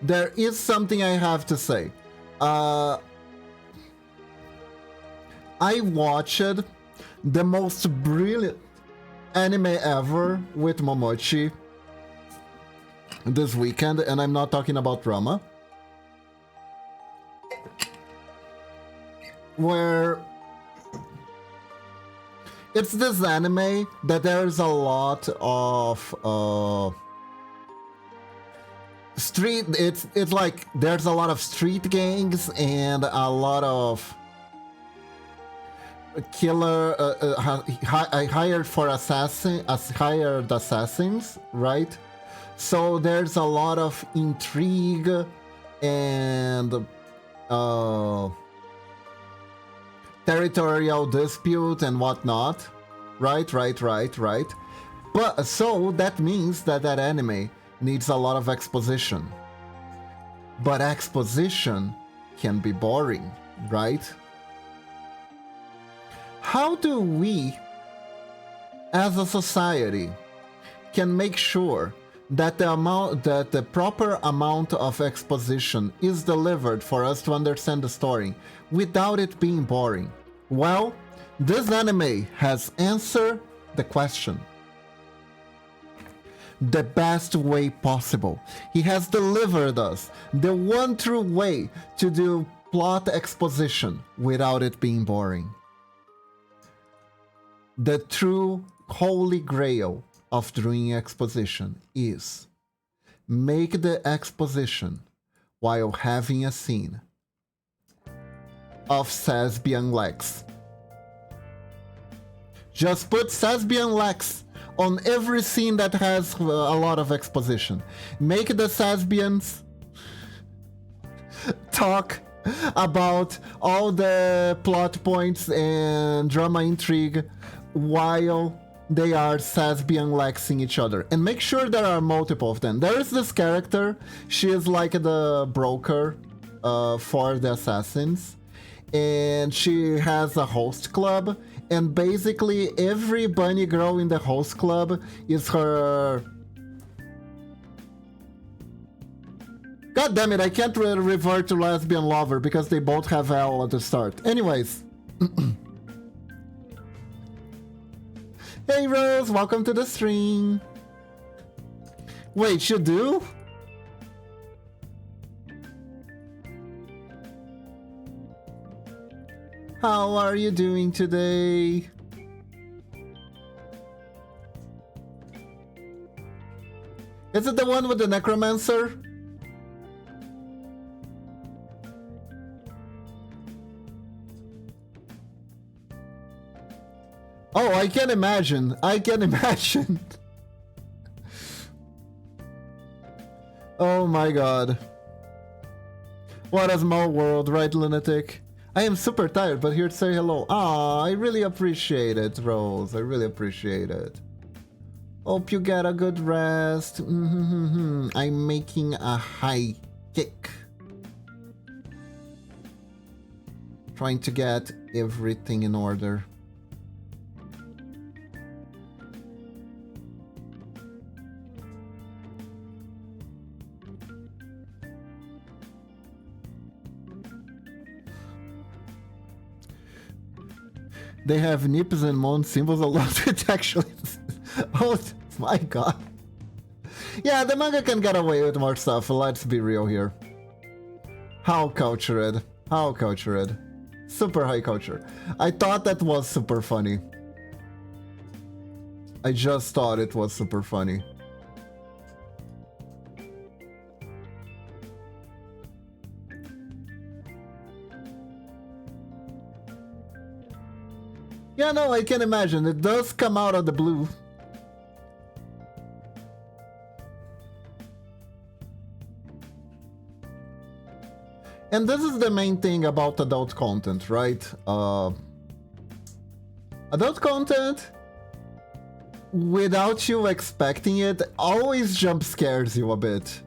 There is something I have to say. Uh, I watched the most brilliant anime ever with Momochi this weekend, and I'm not talking about Ranma, where it's this anime that there's a lot of street. It's like there's a lot of street gangs and a lot of killer hired assassins, right? So there's a lot of intrigue and territorial dispute and whatnot, right? But so that means that anime needs a lot of exposition, but exposition can be boring, right? How do we as a society can make sure that the proper amount of exposition is delivered for us to understand the story without it being boring? Well, this anime has answered the question the best way possible. He has delivered us the one true way to do plot exposition without it being boring. The true holy grail of doing exposition is make the exposition while having a scene of Sasbian legs. Just put Sasbian legs on every scene that has a lot of exposition. Make the Sasbians talk about all the plot points and drama intrigue while they are Sasbian lexing each other. And make sure there are multiple of them. There is this character, she is like the broker for the assassins, and she has a host club, and basically every bunny girl in the host club is her... God damn it, I can't revert to lesbian lover because they both have L at the start. Anyways. Hey Rose, welcome to the stream. Wait, you do? How are you doing today? Is it the one with the necromancer? Oh, I can imagine. I can imagine. Oh my god. What a small world, right, lunatic? I am super tired, but here to say hello. Ah, I really appreciate it, Rose. I really appreciate it. Hope you get a good rest. I'm making a high kick. Trying to get everything in order. They have nips and moon symbols along with actually. Oh my god. Yeah, the manga can get away with more stuff, let's be real here. How cultured. How cultured. Super high culture. I thought that was super funny. I just thought it was super funny. Yeah, no, I can imagine. It does come out of the blue. And this is the main thing about adult content, right? Adult content, without you expecting it, always jump scares you a bit.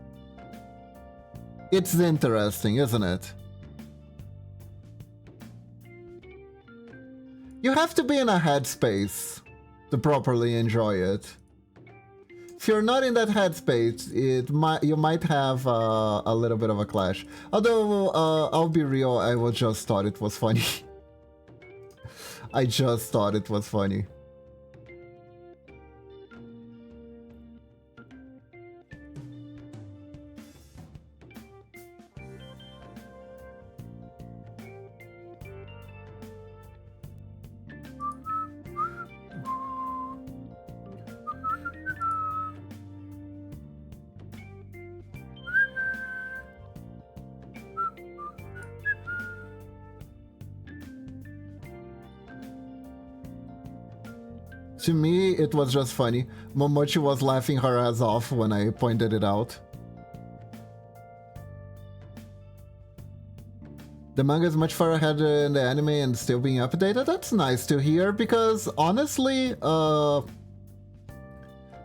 It's interesting, isn't it? You have to be in a headspace to properly enjoy it. you're not in that headspace, you might have a little bit of a clash. Although, I'll be real, I just thought it was funny. I just thought it was funny. To me, it was just funny. Momochi was laughing her ass off when I pointed it out. The manga is much far ahead in the anime and still being updated. That's nice to hear because honestly,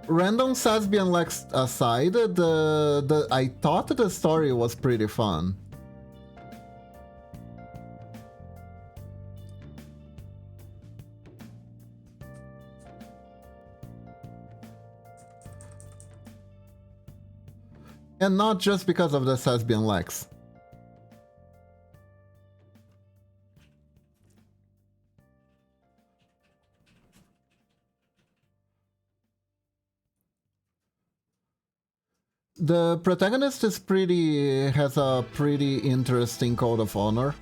random Sasbian Lex aside, I thought the story was pretty fun. And not just because of the Sasbian Lex. The protagonist has a pretty interesting code of honor.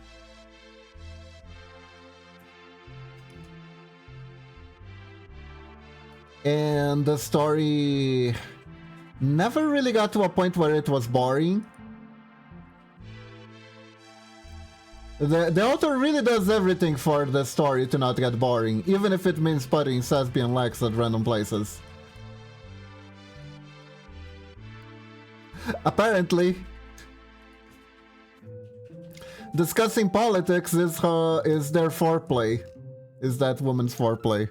And the story never really got to a point where it was boring. The author really does everything for the story to not get boring, even if it means putting Sasbian Lex at random places. Apparently, discussing politics is their foreplay. Is that woman's foreplay.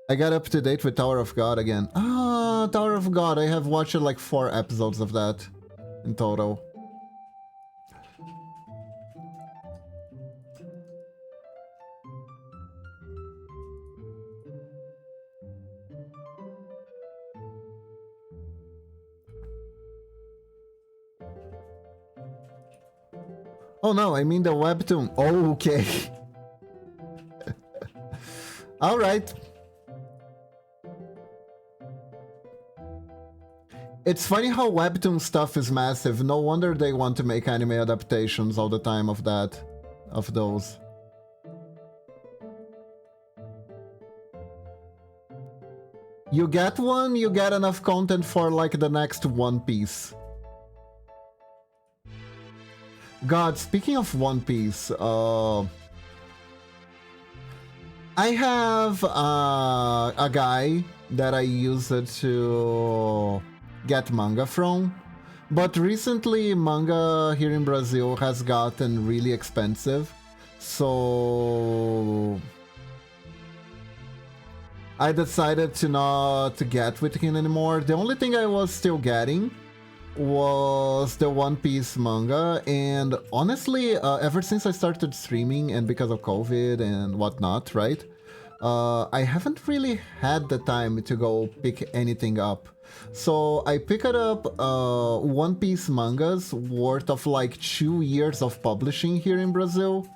I got up to date with Tower of God again. Ah, Tower of God. I have watched like 4 episodes of that in total. Oh no, I mean the webtoon. Oh, okay. Alright. It's funny how webtoon stuff is massive. No wonder they want to make anime adaptations all the time of those. You get one, you get enough content for like the next One Piece. God, speaking of One Piece, I have a guy that I use it to get manga from, but recently manga here in Brazil has gotten really expensive, so I decided to not get with him anymore. The only thing I was still getting was the One Piece manga, and honestly, ever since I started streaming and because of COVID and whatnot, right? I haven't really had the time to go pick anything up. So I picked up One Piece mangas worth of like 2 years of publishing here in Brazil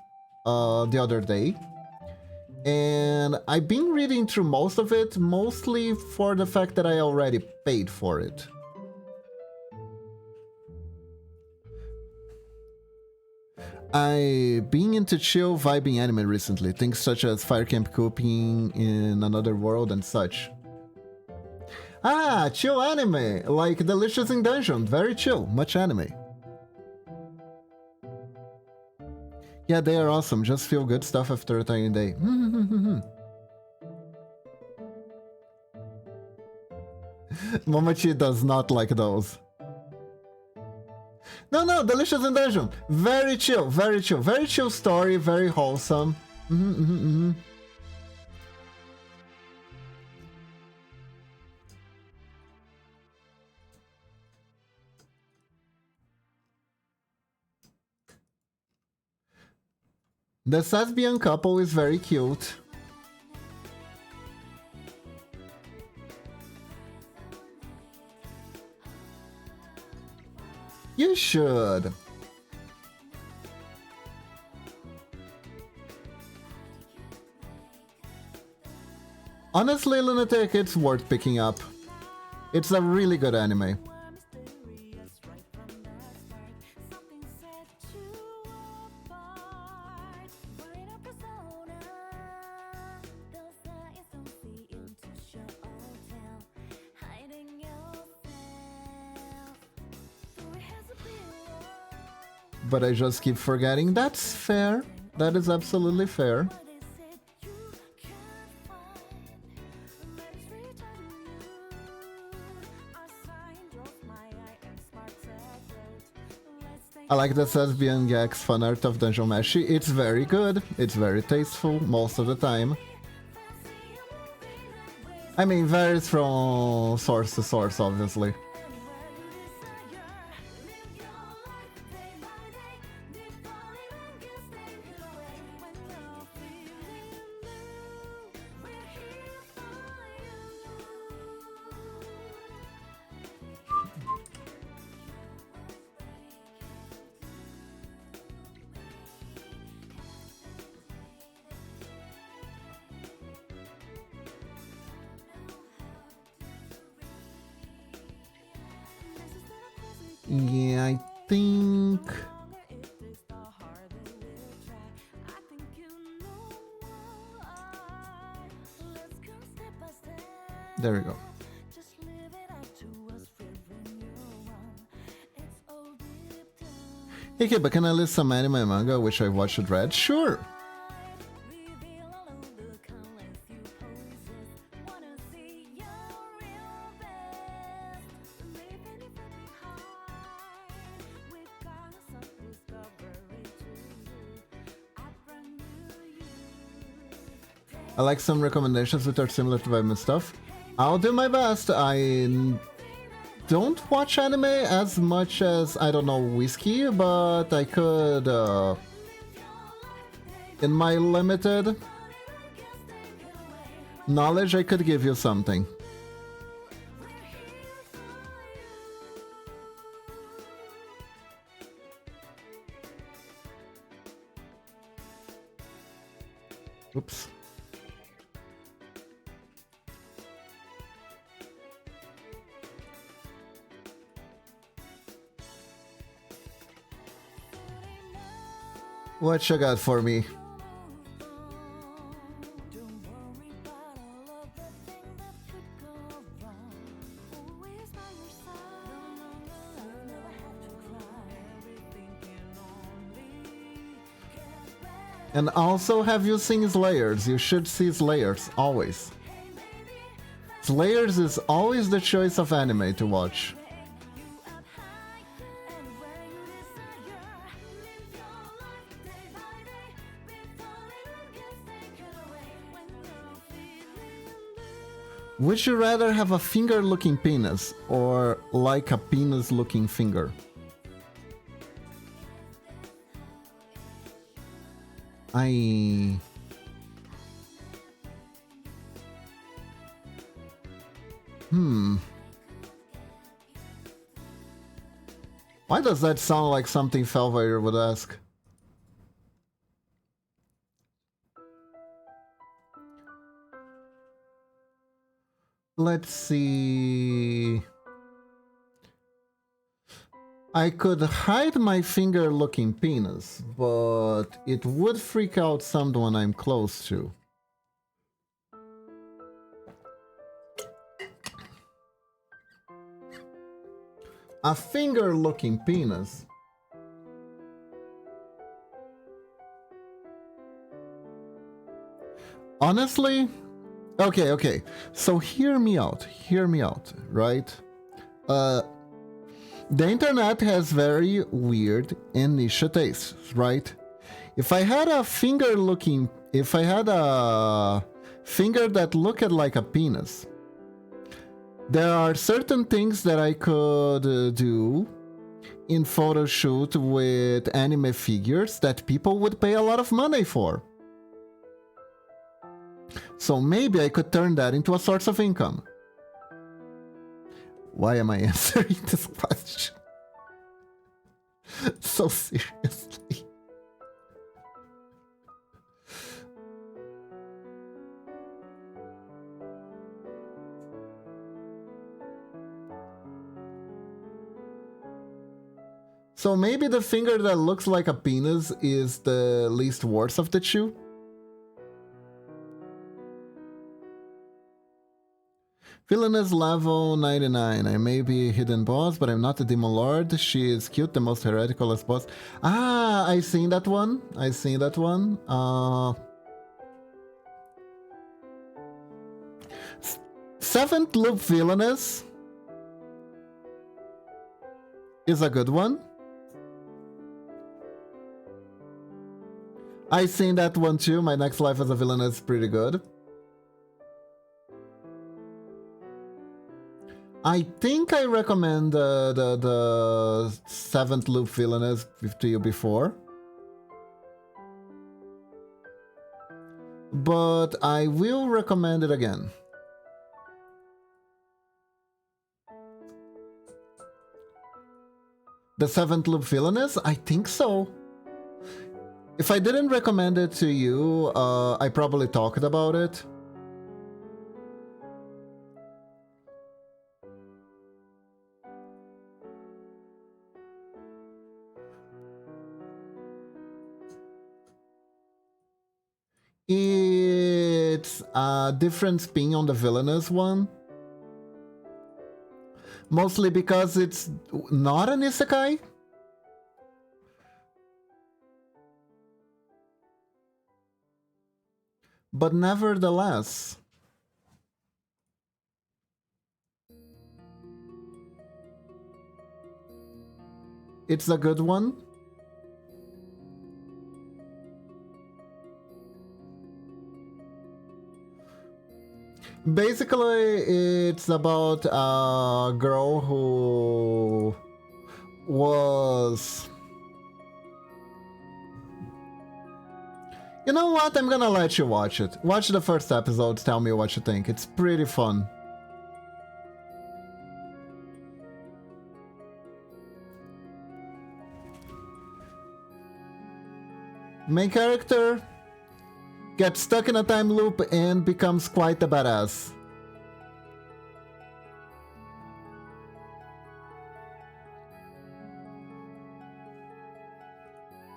the other day. And I've been reading through most of it, mostly for the fact that I already paid for it. I've been into chill vibing anime recently, things such as Fire Camp Cooking in Another World and such. Ah, chill anime, like Delicious in Dungeon, very chill, much anime. Yeah, they are awesome, just feel good stuff after a tiring day. Momochi does not like those. No, Delicious in Dungeon. Very chill, very chill. Very chill story, very wholesome. The Sasbian couple is very cute. You should. Honestly, Lunatic, it's worth picking up. It's a really good anime. But I just keep forgetting. That's fair. That is absolutely fair. I like the Lesbian Gags fan art of Dungeon Meshi. It's very good. It's very tasteful most of the time. I mean, varies from source to source, obviously. Yeah, I think... There we go. Okay, but can I list some anime and manga which I watched and read? Sure! I like some recommendations that are similar to Vibe and stuff. I'll do my best. I don't watch anime as much as, I don't know, whiskey, but I could, in my limited knowledge, I could give you something. Oops. What you got for me? And also, have you seen Slayers? You should see Slayers, always. Slayers is always the choice of anime to watch. Would you rather have a finger-looking penis or like a penis-looking finger? Why does that sound like something Felvayer would ask? Let's see... I could hide my finger-looking penis, but it would freak out someone I'm close to. A finger-looking penis? Honestly? Okay. So hear me out, right? The internet has very weird and niche tastes, right? If I had a finger that looked like a penis, there are certain things that I could do in photo shoot with anime figures that people would pay a lot of money for. So maybe I could turn that into a source of income. Why am I answering this question? so seriously. So maybe the finger that looks like a penis is the least worst of the two? Villainess level 99. I may be a hidden boss, but I'm not a demon lord. She is cute, the most heretical as boss. Ah, I seen that one. I seen that one. Seventh loop villainess is a good one. I seen that one too. My next life as a villain is pretty good. I think I recommend the seventh loop villainess to you before. But I will recommend it again. The seventh loop villainess? I think so. If I didn't recommend it to you, I probably talked about it. It's a different spin on the villainous one. Mostly because it's not an isekai. But nevertheless, it's a good one. Basically, it's about a girl who was... You know what? I'm gonna let you watch it. Watch the first episode, tell me what you think. It's pretty fun. Main character gets stuck in a time loop and becomes quite a badass.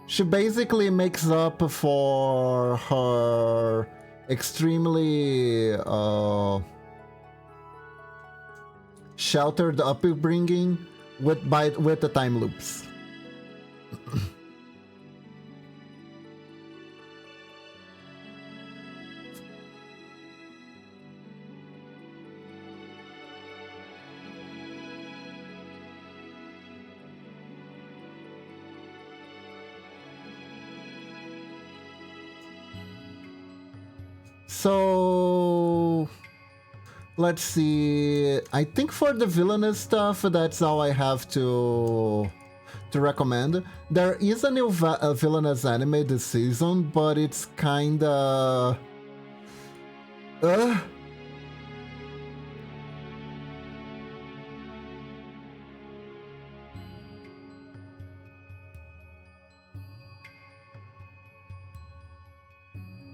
She basically makes up for her extremely sheltered upbringing with the time loops. So let's see. I think for the villainous stuff, that's all I have to recommend. There is a new villainous anime this season, but it's kinda...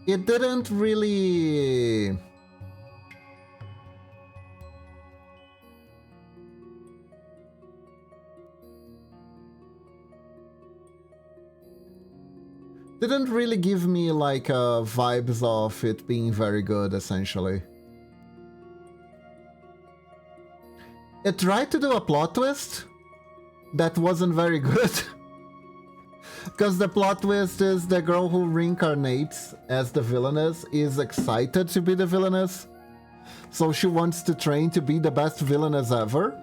It didn't really... Didn't really give me like vibes of it being very good, essentially. It tried to do a plot twist that wasn't very good. Because the plot twist is the girl who reincarnates as the villainess is excited to be the villainess. So she wants to train to be the best villainess ever.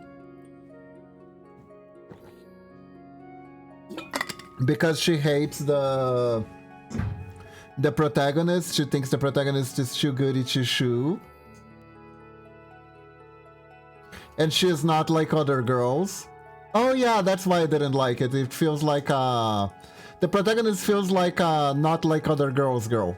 Because she hates the protagonist. She thinks the protagonist is too goody to shoe. And she's not like other girls. Oh yeah, that's why I didn't like it. It feels like the protagonist feels like not like other girls girl.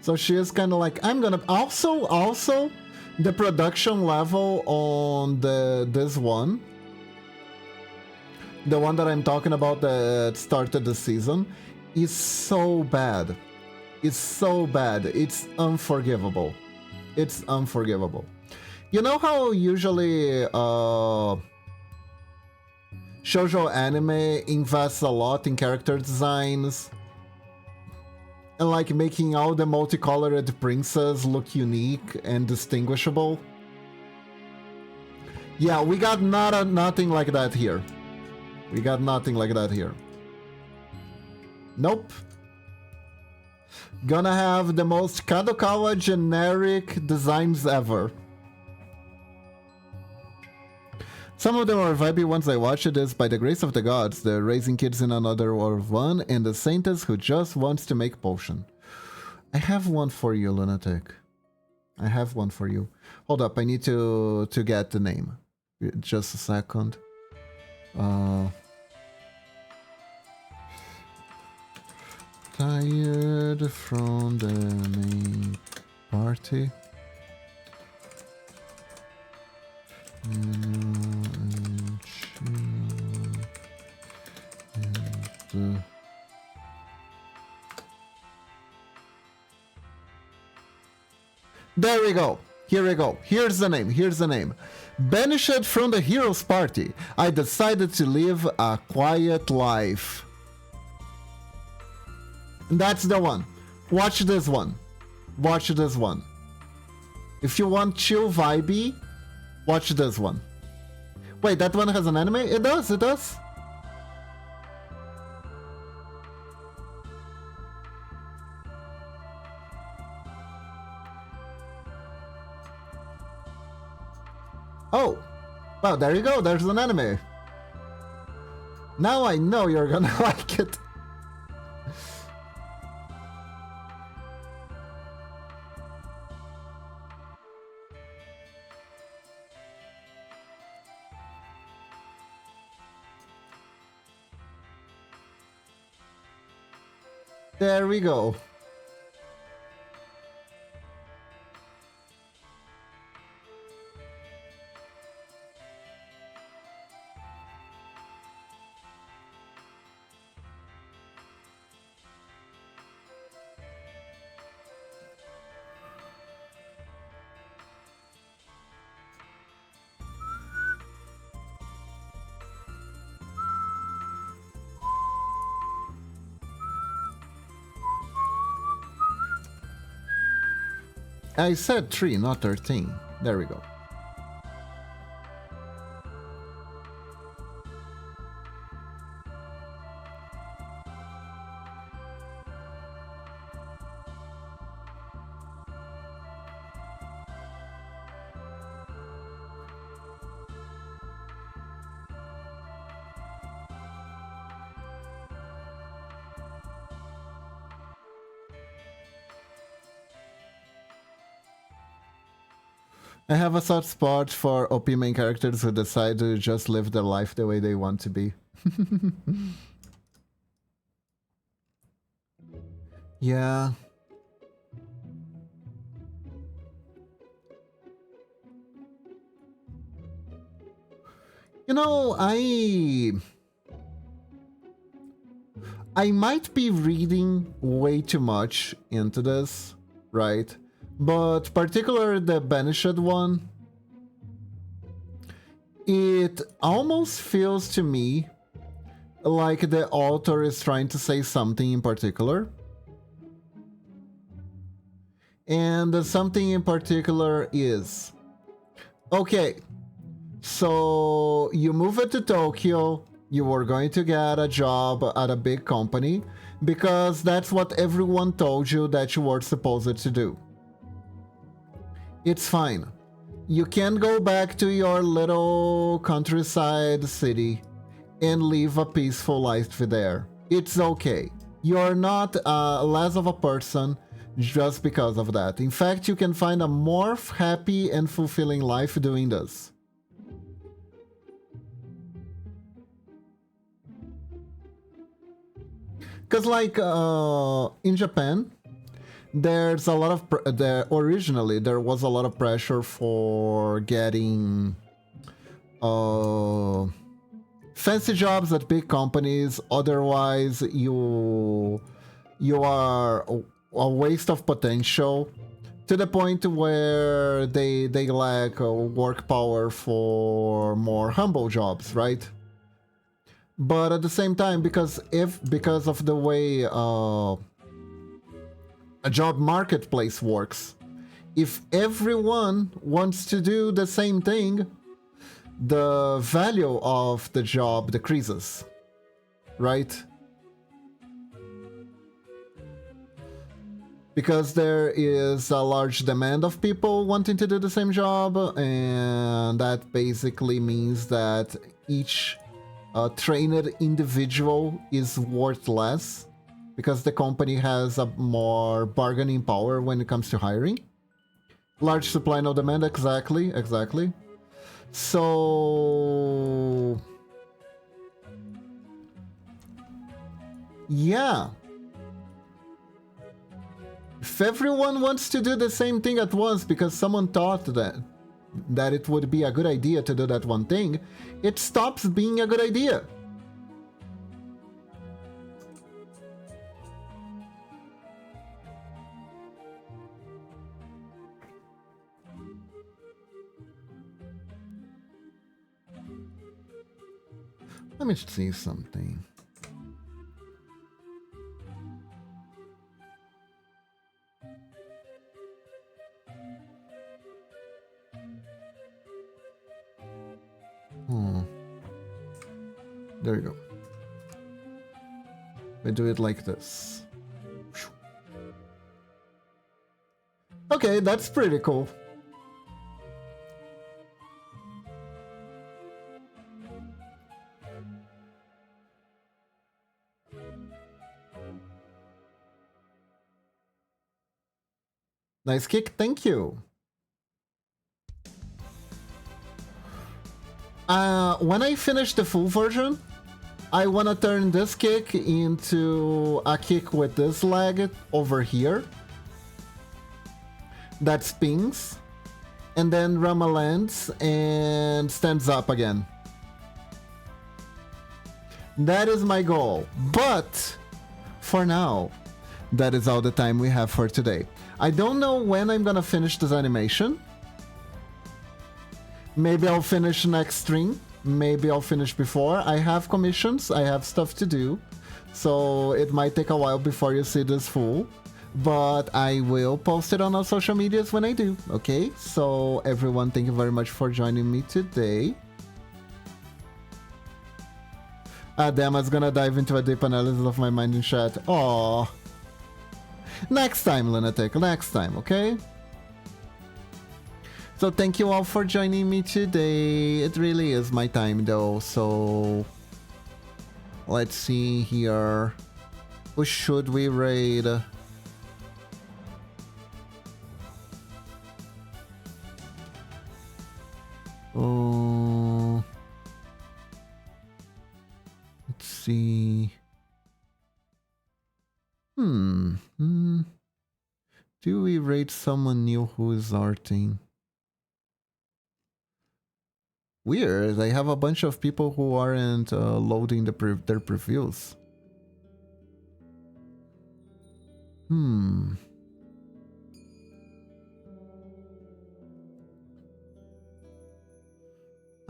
So she is kind of like, I'm gonna also the production level on this one, the one that I'm talking about that started the season, is so bad. It's so bad. It's unforgivable. It's unforgivable. You know how usually shoujo anime invests a lot in character designs and like making all the multicolored princes look unique and distinguishable? Yeah, we got nothing like that here. We got nothing like that here. Nope. Gonna have the most Kadokawa generic designs ever. Some of them are vibey once I watch it is By the Grace of the Gods, the Raising Kids in Another World 1, and the Saintess Who Just Wants to Make Potion. I have one for you, Lunatic. I have one for you. Hold up, I need to get the name. Just a second. Tired from the main party. There we go. Here we go. Here's the name. Here's the name. Banished from the hero's party, I decided to live a quiet life. That's the one. Watch this one. Watch this one. If you want chill vibey, watch this one. Wait, that one has an anime? It does, it does. Oh, well, there you go. There's an anime. Now I know you're gonna like it. There we go. I said 3, not 13. There we go. I have a soft spot for OP main characters who decide to just live their life the way they want to be. Yeah. You know, I might be reading way too much into this, right? But particularly the Banished one, it almost feels to me like the author is trying to say something in particular. And something in particular is, okay, so you move it to Tokyo, you were going to get a job at a big company because that's what everyone told you that you were supposed to do. It's fine. You can go back to your little countryside city and live a peaceful life there. It's okay. You're not less of a person just because of that. In fact, you can find a more happy and fulfilling life doing this. Because like in Japan, There's a lot of originally there was a lot of pressure for getting fancy jobs at big companies. Otherwise, you are a waste of potential, to the point where they lack work power for more humble jobs, right? But at the same time, because of the way a job marketplace works, if everyone wants to do the same thing, the value of the job decreases, right? Because there is a large demand of people wanting to do the same job, and that basically means that each trained individual is worth less, because the company has a more bargaining power when it comes to hiring. Large supply, no demand, exactly. So... yeah. If everyone wants to do the same thing at once because someone thought that it would be a good idea to do that one thing, it stops being a good idea. Let me see something. There you go. We do it like this. Okay, that's pretty cool. Nice kick, thank you. When I finish the full version, I want to turn this kick into a kick with this leg over here that spins, and then Ranma lands and stands up again. That is my goal, but for now, that is all the time we have for today. I don't know when I'm gonna finish this animation. Maybe I'll finish next stream. Maybe I'll finish before. I have commissions, I have stuff to do, so it might take a while before you see this full, but I will post it on our social medias when I do, okay? So everyone, thank you very much for joining me today. Dema's gonna dive into a deep analysis of my mind in chat. Aww. Next time, Lunatic, next time, okay? So thank you all for joining me today. It really is my time though, so... let's see here. Who should we raid? Oh... let's see... Do we raid someone new who is arting? Weird, I have a bunch of people who aren't loading their previews.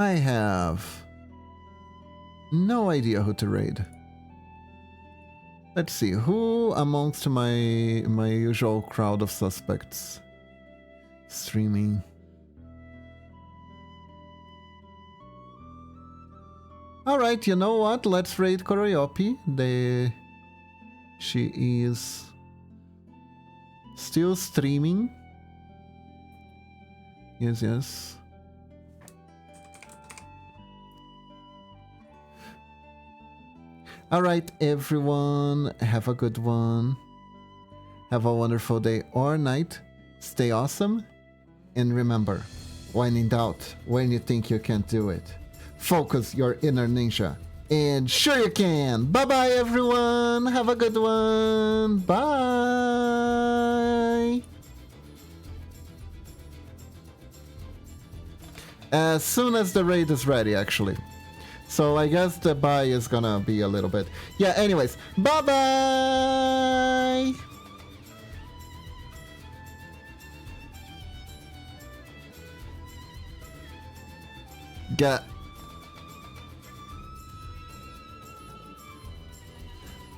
I have no idea who to raid. Let's see, who amongst my usual crowd of suspects streaming? Alright, you know what? Let's raid Koroyopi. She is still streaming. Yes. Alright, everyone, have a good one. Have a wonderful day or night. Stay awesome. And remember, when in doubt, when you think you can't do it, focus your inner ninja And sure you can. Bye-bye, everyone. Have a good one. Bye. As soon as the raid is ready, actually. So I guess the bye is gonna be a little bit... Yeah, anyways. Bye-bye. Get...